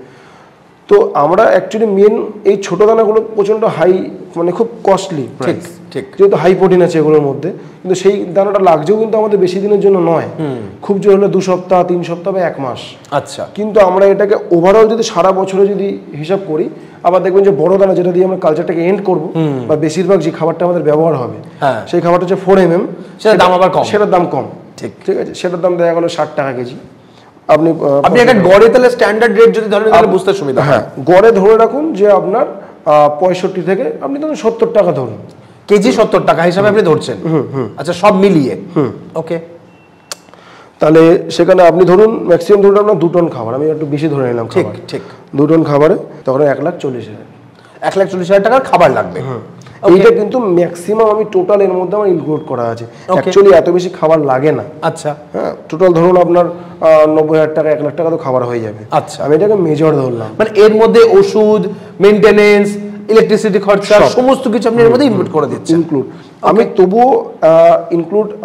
Speaker 2: তো আমরা অ্যাকচুয়ালি মেন এই ছোট দানাগুলো প্রচণ্ড হাই, মানে খুব কস্টলি,
Speaker 1: ঠিক
Speaker 2: যেহেতু হাই প্রোটিন আছে এগুলোর মধ্যে, কিন্তু সেই দানাটা লাগছেও কিন্তু আমাদের বেশি দিনের জন্য নয়, খুব জোর হলে 2 সপ্তাহ 3 সপ্তাহ বা 1 মাস।
Speaker 1: আচ্ছা,
Speaker 2: কিন্তু আমরা এটাকে ওভারঅল যদি সারা বছরে যদি হিসাব করি, আবার দেখবেন যে বড় দানা যেটা দিয়ে আমরা কালচারটাকে এন্ড করব বা বেশিরভাগ যে খাবারটা আমাদের ব্যবহার হবে সেই খাবারটা হচ্ছে 4 mm,
Speaker 1: সেটার দাম আবার কম,
Speaker 2: সেটার দাম কম। ঠিক আছে, সেটার দাম দেখা গেল 60 টাকা কেজি। আপনি
Speaker 1: একটা গড়ে তাহলে স্ট্যান্ডার্ড রেট যদি ধরেন তাহলে বুঝতে সুবিধা।
Speaker 2: হ্যাঁ, গড়ে ধরে রাখুন যে আপনার 65 থেকে আপনি ধরুন 70 টাকা ধরুন,
Speaker 1: কেজি 70 টাকা হিসাবে আপনি ধরছেন। আচ্ছা, সব মিলিয়ে। ওকে,
Speaker 2: তাহলে সেখানে আপনি ধরুন ম্যাক্সিমাম ধরুন আপনার 2 টন খাবার, আমি একটু বেশি ধরে নিলাম,
Speaker 1: ঠিক
Speaker 2: 2 টন খাবারে তখন 1,40,000
Speaker 1: 1,40,000 টাকার খাবার লাগবে।
Speaker 2: এইটা কিন্তু ম্যাক্সিমাম আমি টোটাল এর মধ্যে আমার ইনক্লুড করা আছে। অ্যাকচুয়ালি এত বেশি খাবার লাগে না।
Speaker 1: আচ্ছা,
Speaker 2: হ্যাঁ, টোটাল ধরুন আপনার 90,000 টাকা 1 লাখ টাকা তো খাবার হয়ে যাবে।
Speaker 1: আচ্ছা,
Speaker 2: আমি এটাকে মেজর ধরলাম,
Speaker 1: মানে এর মধ্যে ওষুধ, মেইনটেনেন্স, ইলেকট্রিসিটি খরচা সমস্ত কিছু আপনি এর মধ্যে ইনক্লুড করে দিচ্ছেন।
Speaker 2: আমি তবুও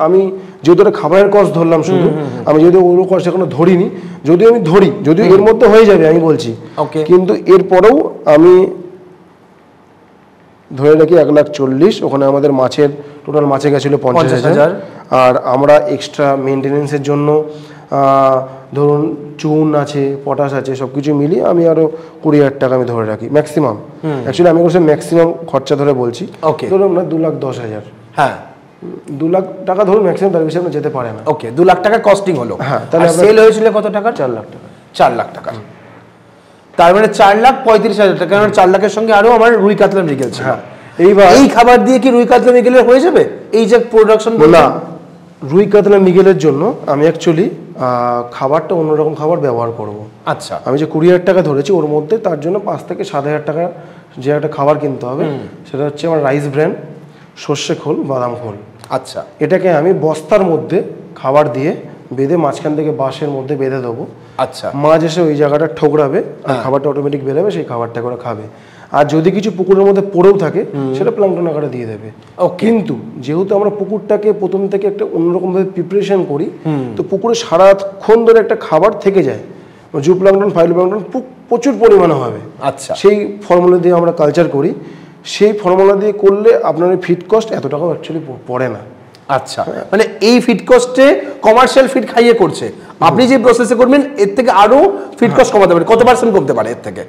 Speaker 2: আমি যেহেতু খাবারের কস্ট ধরলাম শুধু, আমি যেহেতু ওগুলো কস্ট এখনো ধরিনি, যদিও এর মধ্যে হয়ে যাবে আমি বলছি, কিন্তু এরপরেও আমি ধরে রাখি 1,40,000। ওখানে আমাদের মাছের টোটাল মাছে গেছিল 50,000, আর আমরা এক্সট্রা মেনটেনেন্সের জন্য ধরুন চুন আছে, পটাশ আছে, সবকিছু মিলিয়ে আমি আরো 20,000 টাকা আমি ধরে রাখি ম্যাক্সিমাম। অ্যাকচুয়ালি আমি বলছি ম্যাক্সিমাম খরচা ধরে বলছি। ধরুন আমরা 2,10,000, হ্যাঁ 2 লাখ টাকা ধরুন ম্যাক্সিমাম, তার বেশি আমরা যেতে পারে না।
Speaker 1: ওকে, 2 লাখ টাকা কস্টিং হলো।
Speaker 2: হ্যাঁ, তাহলে
Speaker 1: সেল হয়েছিল কত টাকা?
Speaker 2: 4 লাখ টাকা।
Speaker 1: 4 লাখ টাকা, তার মানে 4,35,000 টাকা। কারণ 4 লাখের সঙ্গে আরো আমার রুই কাতলা মৃগেল ছিল।
Speaker 2: এইবার
Speaker 1: এই খাবার দিয়ে কি রুই কাতলা মৃগেলের হয়ে যাবে এই যে প্রোডাকশন?
Speaker 2: না, রুই কাতলা মৃগেলের জন্য আমি অ্যাকচুয়ালি খাবারটা অন্যরকম খাবার ব্যবহার করব।
Speaker 1: আচ্ছা,
Speaker 2: আমি যে 20,000 টাকা ধরেছি ওর মধ্যে তার জন্য 5 থেকে 7,000 টাকা যে একটা খাবার কিনতে হবে, সেটা হচ্ছে আমার রাইস ব্র্যান, সর্ষে খোল, বাদাম খোল।
Speaker 1: আচ্ছা,
Speaker 2: এটাকে আমি বস্তার মধ্যে খাবার দিয়ে বেঁধে মাঝখান থেকে বাঁশের মধ্যে বেঁধে দেবো।
Speaker 1: আচ্ছা,
Speaker 2: মাছ এসে ওই জায়গাটা ঠোকরাবে, খাবারটা অটোমেটিক বেরোবে, সেই খাবারটা করে খাবে। আর যদি কিছু পুকুরের মধ্যে পড়েও থাকে সেটা প্লাঙ্কটন আকারে দিয়ে দেবে। কিন্তু যেহেতু আমরা পুকুরটাকে প্রথম থেকে একটা অন্যরকম ভাবে প্রিপারেশন করি, তো পুকুরে সারাক্ষণ ধরে একটা খাবার থেকে যায়, জু প্লাঙ্কটন, ফাইটোপ্লাঙ্কটন প্রচুর পরিমাণে হবে।
Speaker 1: আচ্ছা,
Speaker 2: সেই ফর্মুলা দিয়ে আমরা কালচার করি। সেই ফর্মুলা দিয়ে করলে আপনার ফিড কস্ট এত টাকাও অ্যাকচুয়ালি পড়ে না।
Speaker 1: আচ্ছা, মানে এই ফিড কস্টে কমার্শিয়াল ফিড খাইয়ে করছে, আপনি যে প্রসেসে করবেন এর থেকে আরো ফিড কস্ট কমাতে পারে। কত পার্সেন্ট কমতে পারে এর থেকে?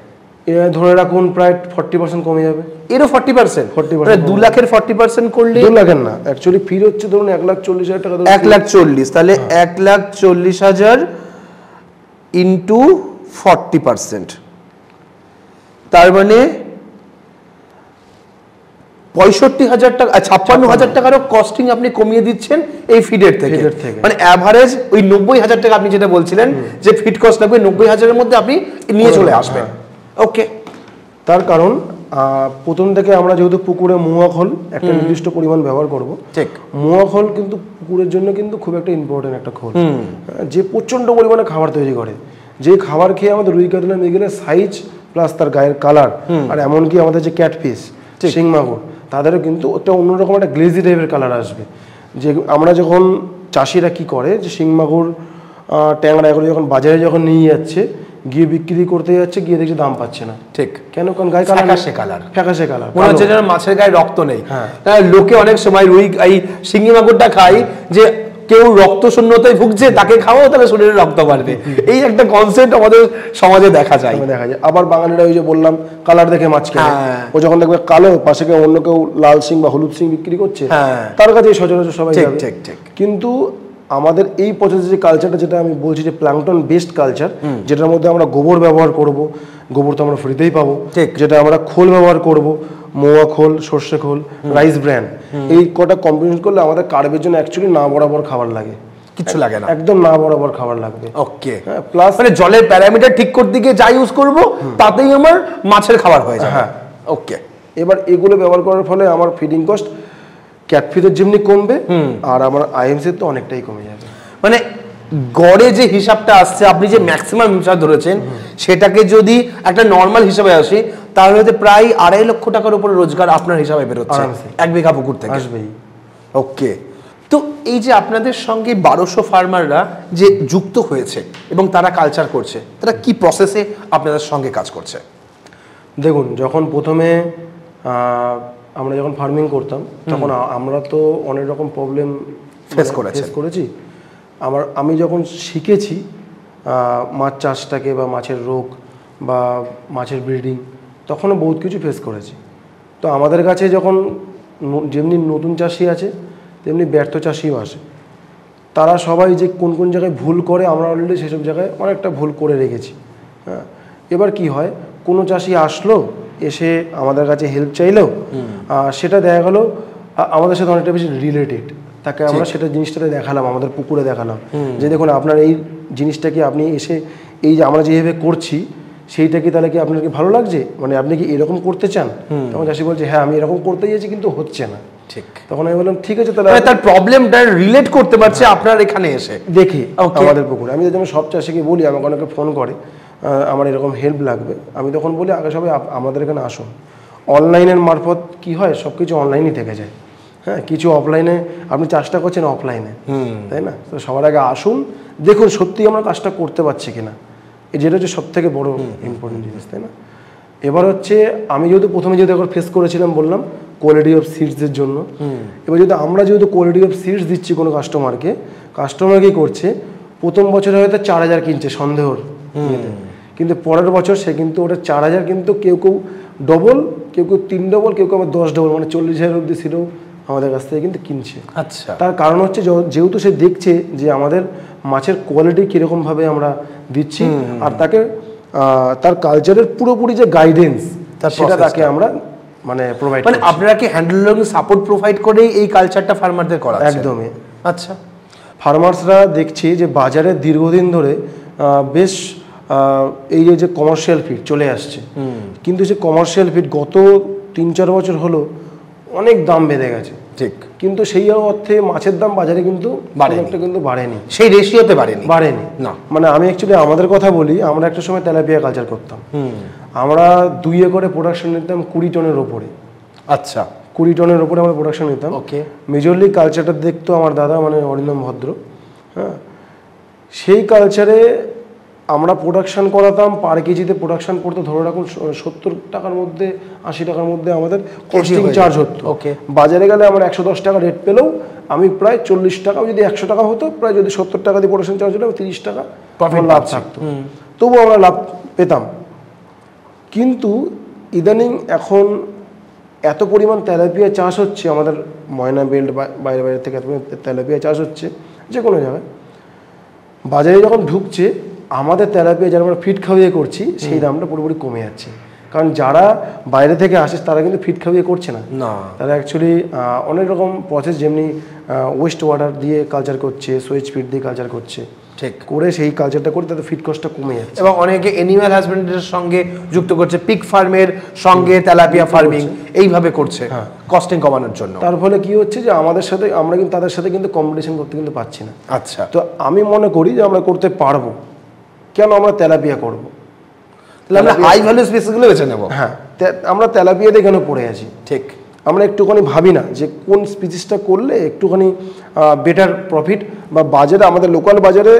Speaker 2: ধরে রাখুন প্রায় 40% কমে যাবে।
Speaker 1: এরও 40%? 40%, 2 লাখের 40% করলে?
Speaker 2: 2 লাখের না, অ্যাকচুয়ালি ফিড হচ্ছে ধরুন 1,40,000 টাকা।
Speaker 1: 1,40,000, তাহলে 1,40,000 ইন্টু 40%, তার মানে 65,000 টাকা, 56,000 টাকারও কস্টিং আপনি কমিয়ে দিচ্ছেন এই ফিডের থেকে। মানে অ্যাভারেজ ওই 90,000 টাকা আপনি যেটা বলছিলেন যে ফিড কস্ট লাগবে, 90,000 এর মধ্যে আপনি নিয়ে চলে আসবেন। ওকে,
Speaker 2: তার কারণ প্রথম থেকে আমরা যেহেতু পুকুরে মোয়া খোল একটা নির্দিষ্ট পরিমাণ ব্যবহার করব। ঠিক, মোয়া খোল কিন্তু পুকুরের জন্য কিন্তু খুব একটা ইম্পর্টেন্ট একটা খোল, যে প্রচন্ড পরিমাণে খাবার তৈরি করে। যে খাবার খেয়ে আমাদের রুই কাতলা মৃগেলের সাইজ প্লাস তার গায়ের কালার, আর এমনকি আমাদের যে ক্যাটফিশ, শিং মাগুর, তাদেরও কিন্তু একটা অন্যরকম একটা গ্লেজি টাইপের কালার আসবে। যে আমরা যখন চাষিরা কি করে যে শিং মাগুর ট্যাংরা এগুলো যখন বাজারে যখন নিয়ে যাচ্ছে, গিয়ে বিক্রি করতে যাচ্ছে, গিয়ে দেখছে দাম পাচ্ছে না।
Speaker 1: ঠিক।
Speaker 2: কেন? কারণ গায়ে
Speaker 1: ফ্যাকাশে কালার,
Speaker 2: ফ্যাকাশে কালার,
Speaker 1: মনে হচ্ছে যেন মাছের গায়ে রক্ত নেই।
Speaker 2: হ্যাঁ,
Speaker 1: লোকে অনেক সময় রুই এই শিঙি মাগুরটা খায় যে কেউ রক্ত শূন্যতায় ভুগছে, তাকে খাওয়াও তাহলে শরীরে রক্ত বাড়বে, এই একটা কনসেপ্ট আমাদের সমাজে দেখা যায়।
Speaker 2: আবার বাঙালিরা ওই যে বললাম কালার দেখে মাছ খায়, ও যখন দেখবে কালো, পাশে কেউ অন্য কেউ লাল শিং বা হলুদ শিং বিক্রি করছে, তার কাছে সচরাচর সবাই যাবে। কিন্তু আমাদের এই প্রসেসের যে কালচারটা, যেটা আমি বলছি যে প্ল্যাঙ্কটন বেসড কালচার, যেটার মধ্যে আমরা গোবর ব্যবহার করব, গোবর তো আমরা ফ্রিতেই পাবো, যেটা আমরা খোল ব্যবহার করব, মোয়া খোল, সর্ষে খোল, রাইস ব্র্যান, এই কটা কম্বিনেশন করলে আমাদের কার্বের জন্য অ্যাকচুয়ালি না বরাবর খাবার লাগে,
Speaker 1: কিছু লাগে না,
Speaker 2: একদম না বরাবর খাবার লাগবে।
Speaker 1: ওকে।
Speaker 2: প্লাস
Speaker 1: মানে জলের প্যারামিটার ঠিক করতে গিয়ে যা ইউজ করব তাতেই আমার মাছের খাবার হয়ে যাবে।
Speaker 2: হ্যাঁ,
Speaker 1: ওকে।
Speaker 2: এবার এগুলো ব্যবহার করার ফলে আমার ফিডিং কস্ট ক্যাটফিডের যেমনি কমবে, আর আমার আইএমসি তো অনেকটাই কমে যাবে।
Speaker 1: মানে গড়ে যে হিসাবটা আসছে, আপনি যে ম্যাক্সিমাম হিসাব ধরেছেন, সেটাকে যদি একটা নর্মাল হিসাবে আসি, তাহলে হয়তো প্রায় 2.5 লক্ষ টাকার উপরে রোজগার আপনার হিসাবে বেরোচ্ছে 1 বিঘা পুকুর থেকে।
Speaker 2: আসবেই।
Speaker 1: ওকে। তো এই যে আপনাদের সঙ্গে 1200 ফার্মাররা যে যুক্ত হয়েছে এবং তারা কালচার করছে, তারা কি প্রসেসে আপনাদের সঙ্গে কাজ করছে?
Speaker 2: দেখুন, যখন প্রথমে আমরা যখন ফার্মিং করতাম, তখন আমরা তো অনেক রকম প্রবলেম ফেস করেছি। আমি যখন শিখেছি মাছ চাষটাকে বা মাছের রোগ বা মাছের ব্রিডিং, তখনও বহুত কিছু ফেস করেছি। তো আমাদের কাছে যখন যেমনি নতুন চাষি আছে, তেমনি ব্যর্থ চাষিও আসে। তারা সবাই যে কোন কোন জায়গায় ভুল করে, আমরা অলরেডি সেসব জায়গায় অনেকটা ভুল করে রেখেছি। হ্যাঁ, এবার কি হয়, কোনো চাষি আসলো, এসে আমাদের কাছে হেল্প চাইলেও সেটা দেখা গেলো আমাদের সাথে অনেকটা বেশি রিলেটেড, তাকে আমরা সেটা জিনিসটাতে দেখালাম, আমাদের পুকুরে দেখালাম যে দেখুন আপনার এই জিনিসটা কি আপনি এসে এই যে আমরা যেভাবে করছি সেইটা কি তাহলে কি আপনার কি ভালো লাগছে, মানে আপনি কি এরকম করতে চান? তখন চাষি বলছে হ্যাঁ আমি এরকম করতে গিয়েছি কিন্তু হচ্ছে না। ঠিক। তখন আমি বললাম ঠিক আছে, তাহলে
Speaker 1: তার প্রবলেমটা রিলেট করতে পারছে আপনার এখানে এসে
Speaker 2: দেখি আমাদের পুকুরে। আমি যেমন সব চাষিকে বলি, আমাকে অনেকে ফোন করে আমার এরকম হেল্প লাগবে, আমি তখন বলি আগে সবাই আমাদের এখানে আসুন। অনলাইনের মারফত কি হয়, সব কিছু অনলাইনই থেকে যায়। হ্যাঁ, কিছু অফলাইনে আপনি চাষটা করছেন অফলাইনে, তাই না? তো সবার আগে আসুন, দেখুন সত্যি আমরা কাজটা করতে পারছি কিনা, যেটা হচ্ছে সব থেকে বড় ইম্পর্টেন্ট জিনিস, তাই না? এবার হচ্ছে আমি যেহেতু প্রথমে একবার ফেস করেছিলাম, বললাম কোয়ালিটি অফ সিডসের জন্য। এবার আমরা যেহেতু কোয়ালিটি অফ সিডস দিচ্ছি কোনো কাস্টমারকে, কাস্টমার কি করছে, প্রথম বছরে হয়তো 4000 কিনছে সন্দেহর, কিন্তু পরের বছর সে কিন্তু ওটা 4000 কিন্তু কেউ ডবল, কেউ 3 ডবল, কেউ আবার 10 ডবল, মানে 40,000 অব্দি সিডও আমাদের কাছ থেকে কিন্তু কিনছে।
Speaker 1: আচ্ছা।
Speaker 2: তার কারণ হচ্ছে যেহেতু সে দেখছে যে আমাদের মাছের কোয়ালিটি কীরকমভাবে আমরা দিচ্ছি, আর তাকে তার কালচারের পুরোপুরি যে গাইডেন্স সেটা তাকে আমরা মানে প্রোভাইড,
Speaker 1: মানে আপনারা কি হ্যান্ডলিং সাপোর্ট প্রোভাইড করেই এই কালচারটা ফার্মারদের করা?
Speaker 2: একদমই।
Speaker 1: আচ্ছা।
Speaker 2: ফার্মার্সরা দেখছি যে বাজারে দীর্ঘদিন ধরে বেশ এই যে কমার্শিয়াল ফিড চলে আসছে, কিন্তু সে কমার্শিয়াল ফিড গত 3-4 বছর হলো অনেক দাম বেড়ে গেছে। ঠিক। কিন্তু সেই অর্থে মাছের দাম বাজারে কিন্তু বাড়েনি, সেই রেশিওতে বাড়েনি না। মানে আমি অ্যাকচুয়ালি আমাদের কথা বলি, আমরা একটা সময় তেলাপিয়া কালচার করতাম, আমরা 2 একরে প্রোডাকশন নিতাম 20 টনের ওপরে। আচ্ছা, 20 টনের ওপরে আমরা প্রোডাকশন নিতাম। ওকে। মেজরলি কালচারটা দেখতো আমার দাদা, মানে অরিন্দম ভদ্র। হ্যাঁ, সেই কালচারে আমরা প্রোডাকশন করাতাম, পার কেজিতে প্রোডাকশন করতে ধরে রাখুন 70 টাকার মধ্যে 80 টাকার মধ্যে আমাদের কস্টিং চার্জ হতো। ওকে। বাজারে গেলে আমরা 110 টাকা রেট পেলেও আমি প্রায় 40 টাকা, যদি 100 টাকা হতো, প্রায় যদি 70 টাকা দিয়ে প্রোডাকশন চার্জ হলে 30 টাকা প্রফিট লাভ থাকতো, তবুও আমরা লাভ পেতাম। কিন্তু ইদানিং এখন এত পরিমাণ তেলাপিয়া চাষ হচ্ছে আমাদের ময়না বেল্ট, বাইরে থেকে এত তেলাপিয়া চাষ হচ্ছে যে কোনো জায়গায়, বাজারে যখন ঢুকছে আমাদের তেলাপিয়া যারা আমরা ফিড খাওয়িয়ে করছি সেই দামটা পুরোপুরি কমে যাচ্ছে। কারণ যারা বাইরে থেকে আসে তারা কিন্তু ফিড খাওয়িয়ে করছে না, তারা অ্যাকচুয়ালি অনেক রকম প্রসেস, যেমনি ওয়েস্ট ওয়াটার দিয়ে কালচার করছে, সুইচ ফিড দিয়ে কালচার করছে, ঠিক করে সেই কালচারটা করে তাদের ফিড কস্টটা কমে যাচ্ছে। এবং অনেকে অ্যানিম্যাল হাজবেন্ডারির সঙ্গে যুক্ত করছে, পিগ ফার্মের সঙ্গে তেলাপিয়া ফার্মিং এইভাবে করছে কস্টিং কমানোর জন্য। তার ফলে কি হচ্ছে যে আমাদের সাথে আমরা কিন্তু তাদের সাথে কিন্তু কম্পিটিশন করতে কিন্তু পারছি না। আচ্ছা, তো আমি মনে করি যে আমরা করতে পারবো, কেন আমরা তেলাপিয়া করবো, তাহলে আমরা হাই ভ্যালু স্পিসিসগুলো বেছে নেব। হ্যাঁ, আমরা তেলাপিয়াতে কেন পড়ে আছি? ঠিক। আমরা একটুখানি ভাবি না যে কোন স্পিচিসটা করলে একটুখানি বেটার প্রফিট, বা বাজারে আমাদের লোকাল বাজারে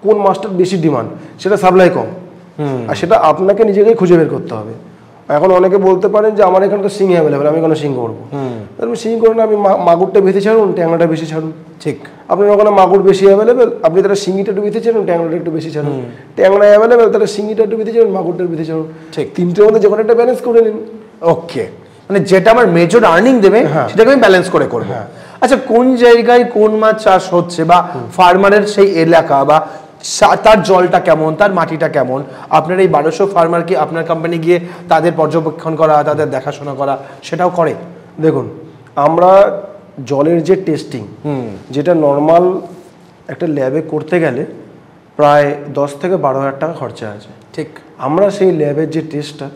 Speaker 2: কোন মাছটার বেশি ডিমান্ড, সেটা সাপ্লাই কম, আর সেটা আপনাকে নিজেকেই খুঁজে বের করতে হবে। এখন অনেকে বলতে পারেন যে আমার এখানে তো শিং অ্যাভেলেবেল, আমি কেন শিং করবো? আমি শিং করে না, আমি মাগুরটা বেশি ছাড়ুন, ট্যাংরাটা বেশি ছাড়ুন।
Speaker 1: ঠিক,
Speaker 2: আপনার ওখানে মাগুর বেশি অ্যাভেলেবেল, আপনি তাহলে শিঙিটা একটু বেশি ছাড়ুন, ট্যাংরাটা একটু বেশি ছাড়ুন। ট্যাংরা অ্যাভেলেবেল, তাহলে শিঙিটা একটু বেশি ছাড়ুন, মাগুরটা বেশি ছাড়ুন।
Speaker 1: ঠিক,
Speaker 2: তিনটের মধ্যে যখন একটা ব্যালেন্স করে নিন।
Speaker 1: ওকে, মানে যেটা আমার মেজর আর্নিং দেবে সেটাকে আমি ব্যালেন্স করে করবো। আচ্ছা, কোন জায়গায় কোন মাছ চাষ হচ্ছে, বা ফার্মারের সেই এলাকা, বা তার জলটা কেমন, তার মাটিটা কেমন, আপনার এই 1200 ফার্মার কি আপনার কোম্পানি গিয়ে তাদের পর্যবেক্ষণ করা, তাদের দেখাশোনা করা সেটাও করে?
Speaker 2: দেখুন, আমরা জলের যে টেস্টিং, যেটা নর্মাল একটা ল্যাবে করতে গেলে প্রায় 10 থেকে 12,000 টাকা খরচা আছে।
Speaker 1: ঠিক,
Speaker 2: আমরা সেই ল্যাবের যে টেস্টটা,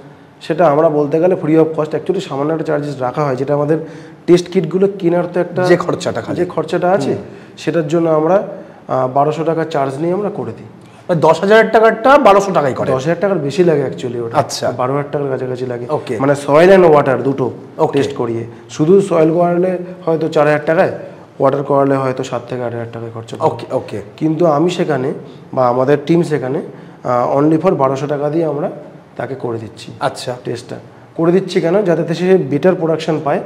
Speaker 2: সেটা আমরা বলতে গেলে ফ্রি অফ কস্ট, অ্যাকচুয়ালি সামান্য একটা চার্জেস রাখা হয়, যেটা আমাদের টেস্ট কিটগুলো কেনার তো একটা
Speaker 1: যে খরচাটা
Speaker 2: আছে, সেটার জন্য আমরা 1200 টাকা চার্জ নিয়ে আমরা করে দিই।
Speaker 1: 10,000 টাকাটা 1200 টাকাই করে?
Speaker 2: 10,000 টাকার বেশি লাগে অ্যাকচুয়ালি ওটা।
Speaker 1: আচ্ছা,
Speaker 2: 12,000 টাকার কাছাকাছি লাগে।
Speaker 1: ওকে,
Speaker 2: মানে সয়েল অ্যান্ড ওয়াটার দুটো টেস্ট করিয়ে। শুধু সয়েল করালে হয়তো 4,000 টাকায়, ওয়াটার করালে হয়তো 7 থেকে 8,000 টাকায় খরচা।
Speaker 1: ওকে ওকে।
Speaker 2: কিন্তু আমি সেখানে, বা আমাদের টিম সেখানে অনলি ফর 1200 টাকা দিয়ে আমরা তাকে করে দিচ্ছি।
Speaker 1: আচ্ছা,
Speaker 2: টেস্টটা করে দিচ্ছি কেন? যাতে সে বেটার প্রোডাকশন পায়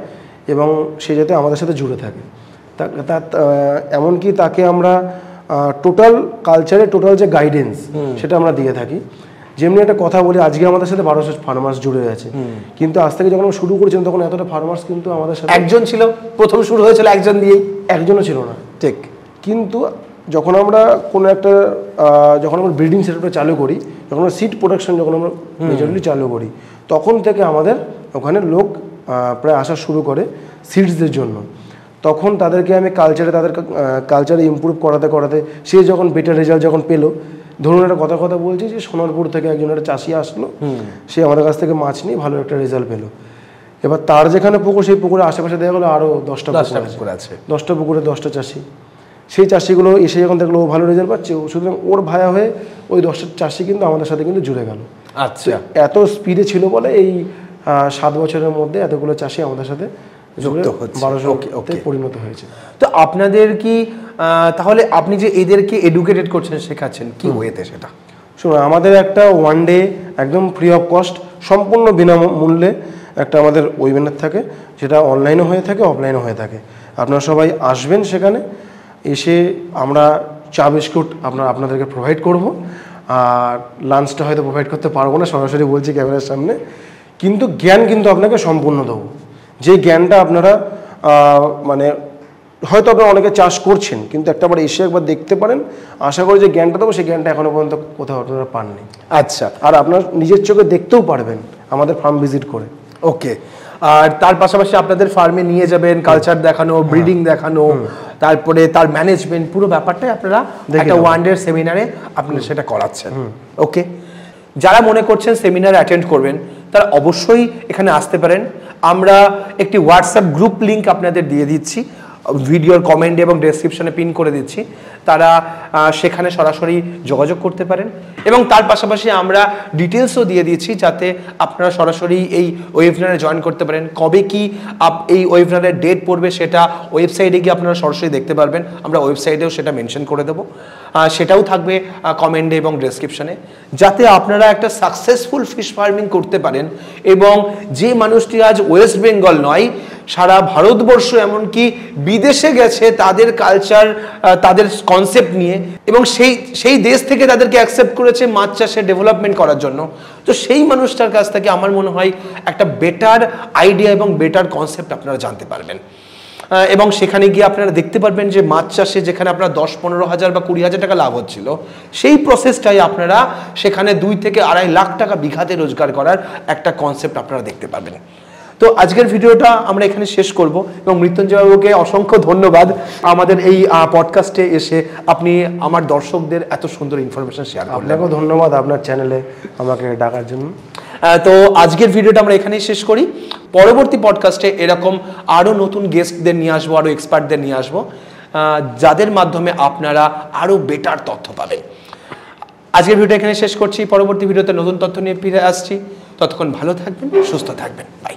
Speaker 2: এবং সে যাতে আমাদের সাথে জুড়ে থাকে। এমনকি তাকে আমরা টোটাল কালচারে টোটাল যে গাইডেন্স, সেটা আমরা দিয়ে থাকি। যেমনি একটা কথা বলি, আজকে আমাদের সাথে 1200 ফার্মার্স জুড়ে আছে, কিন্তু আজ থেকে যখন আমরা শুরু করেছিলাম তখন এতটা ফার্মার্স কিন্তু আমাদের সাথে
Speaker 1: একজন ছিল, প্রথম শুরু হয়েছিল একজন দিয়েই,
Speaker 2: একজনও ছিল না।
Speaker 1: ঠিক,
Speaker 2: কিন্তু যখন আমরা কোনো একটা যখন আমরা ব্রিডিং সেটআপটা চালু করি, যখন আমরা সিড প্রোডাকশন যখন আমরা মেজরলি চালু করি, তখন থেকে আমাদের ওখানে লোক প্রায় আসা শুরু করে সিডসদের জন্য। তখন তাদেরকে আমি তাদের কালচারে ইমপ্রুভ করাতে করাতে সে যখন বেটার রেজাল্ট যখন পেলো, ধরুন একটা কথা বলছি যে সোনারপুর থেকে একজন একটা চাষি আসলো, সে আমাদের কাছ থেকে মাছ নিয়ে ভালো একটা রেজাল্ট পেলো। এবার তার যেখানে পুকুর, সেই পুকুরের আশেপাশে দেখা গেলো আরও 10টা পুকুর আছে, 10টা পুকুরে 10টা চাষি। সেই চাষিগুলো এসে যখন দেখলো ও ভালো রেজাল্ট পাচ্ছে, সুতরাং ওর ভায়া হয়ে ওই 10টা চাষি কিন্তু আমাদের সাথে কিন্তু জুড়ে গেল।
Speaker 1: আচ্ছা,
Speaker 2: এত স্পিডে ছিল বলে এই 7 বছরের মধ্যে এতগুলো চাষি আমাদের সাথে যুক্ত হচ্ছে, 1200 পরিণত হয়েছে।
Speaker 1: তো আপনাদের কি তাহলে আপনি যে এদেরকে এডুকেটেড করছেন, শেখাচ্ছেন, কি ওয়েতে সেটা?
Speaker 2: শুনুন, আমাদের একটা ওয়ান ডে একদম ফ্রি অফ কস্ট, সম্পূর্ণ বিনামূল্যে একটা আমাদের ওয়েবিনার থাকে, যেটা অনলাইনও হয়ে থাকে, অফলাইনও হয়ে থাকে। আপনারা সবাই আসবেন, সেখানে এসে আমরা চা বিস্কুট আপনাদেরকে প্রোভাইড করব। আর লাঞ্চটা হয়তো প্রোভাইড করতে পারবো না, সরাসরি বলছি ক্যামেরার সামনে, কিন্তু জ্ঞান কিন্তু আপনাকে সম্পূর্ণ দেবো। যে জ্ঞানটা আপনারা মানে হয়তো আপনারা অনেকে চাষ করছেন, কিন্তু একবার এসে একবার দেখতে পারেন, আশা করি যে জ্ঞানটা দেবো, সেই জ্ঞানটা এখনো পর্যন্ত কোথাও আপনারা পাননি।
Speaker 1: আচ্ছা,
Speaker 2: আর আপনার নিজের চোখে দেখতেও পারবেন আমাদের ফার্ম ভিজিট করে।
Speaker 1: ওকে। আর তার পাশাপাশি আপনাদের ফার্মে নিয়ে যাবেন, কালচার দেখানো, ব্রিডিং দেখানো, তারপরে তার ম্যানেজমেন্ট, পুরো ব্যাপারটাই আপনারা একটা ওয়ান ডে সেমিনারে আপনারা সেটা করাচ্ছেন। ওকে, যারা মনে করছেন সেমিনার অ্যাটেন্ড করবেন, তারা অবশ্যই এখানে আসতে পারেন। আমরা একটি হোয়াটসঅ্যাপ গ্রুপ লিঙ্ক আপনাদের দিয়ে দিচ্ছি, ভিডিওর কমেন্টে এবং ডেসক্রিপশনে পিন করে দিচ্ছি। তারা সেখানে সরাসরি যোগাযোগ করতে পারেন, এবং তার পাশাপাশি আমরা ডিটেলসও দিয়ে দিচ্ছি, যাতে আপনারা সরাসরি এই ওয়েবিনারে জয়েন করতে পারেন। কবে কি এই ওয়েবিনারের ডেট পড়বে সেটা ওয়েবসাইটে গিয়ে আপনারা সরাসরি দেখতে পারবেন। আমরা ওয়েবসাইটেও সেটা মেনশন করে দেবো, সেটাও থাকবে কমেন্টে এবং ডেসক্রিপশনে, যাতে আপনারা একটা সাকসেসফুল ফিশ ফার্মিং করতে পারেন। এবং যে মানুষটি আজ ওয়েস্ট বেঙ্গল নয়, সারা ভারতবর্ষ এমনকি বিদেশে গেছে তাদের কালচার, তাদের কনসেপ্ট নিয়ে, এবং সেই দেশ থেকে তাদেরকে অ্যাকসেপ্ট করেছে মাছ চাষে ডেভেলপমেন্ট করার জন্য। তো সেই মানুষটার কাছ থেকে আমার মনে হয় একটা বেটার আইডিয়া এবং বেটার কনসেপ্ট আপনারা জানতে পারবেন। এবং সেখানে গিয়ে আপনারা দেখতে পারবেন যে মাছ চাষে যেখানে আপনার 10-15 হাজার বা 20 হাজার টাকা লাভ হচ্ছিল, সেই প্রসেসটাই আপনারা সেখানে 2 থেকে 2.5 লাখ টাকা বিঘাতে রোজগার করার একটা কনসেপ্ট আপনারা দেখতে পাবেন। তো আজকের ভিডিওটা আমরা এখানে শেষ করব, এবং মৃত্যুঞ্জয় বাবুকে অসংখ্য ধন্যবাদ আমাদের এই পডকাস্টে এসে আপনি আমার দর্শকদের এত সুন্দর ইনফরমেশন শেয়ার করলেন।
Speaker 2: আপনাকেও ধন্যবাদ আপনার চ্যানেলে আমাকে ডাকার জন্য।
Speaker 1: তো আজকের ভিডিওটা আমরা এখানেই শেষ করি। পরবর্তী পডকাস্টে এরকম আরও নতুন গেস্টদের নিয়ে আসবো, আরও এক্সপার্টদের নিয়ে আসবো, যাদের মাধ্যমে আপনারা আরও বেটার তথ্য পাবেন। আজকের ভিডিওটা এখানে শেষ করছি, পরবর্তী ভিডিওতে নতুন তথ্য নিয়ে ফিরে আসছি। ততক্ষণ ভালো থাকবেন, সুস্থ থাকবেন, বাই।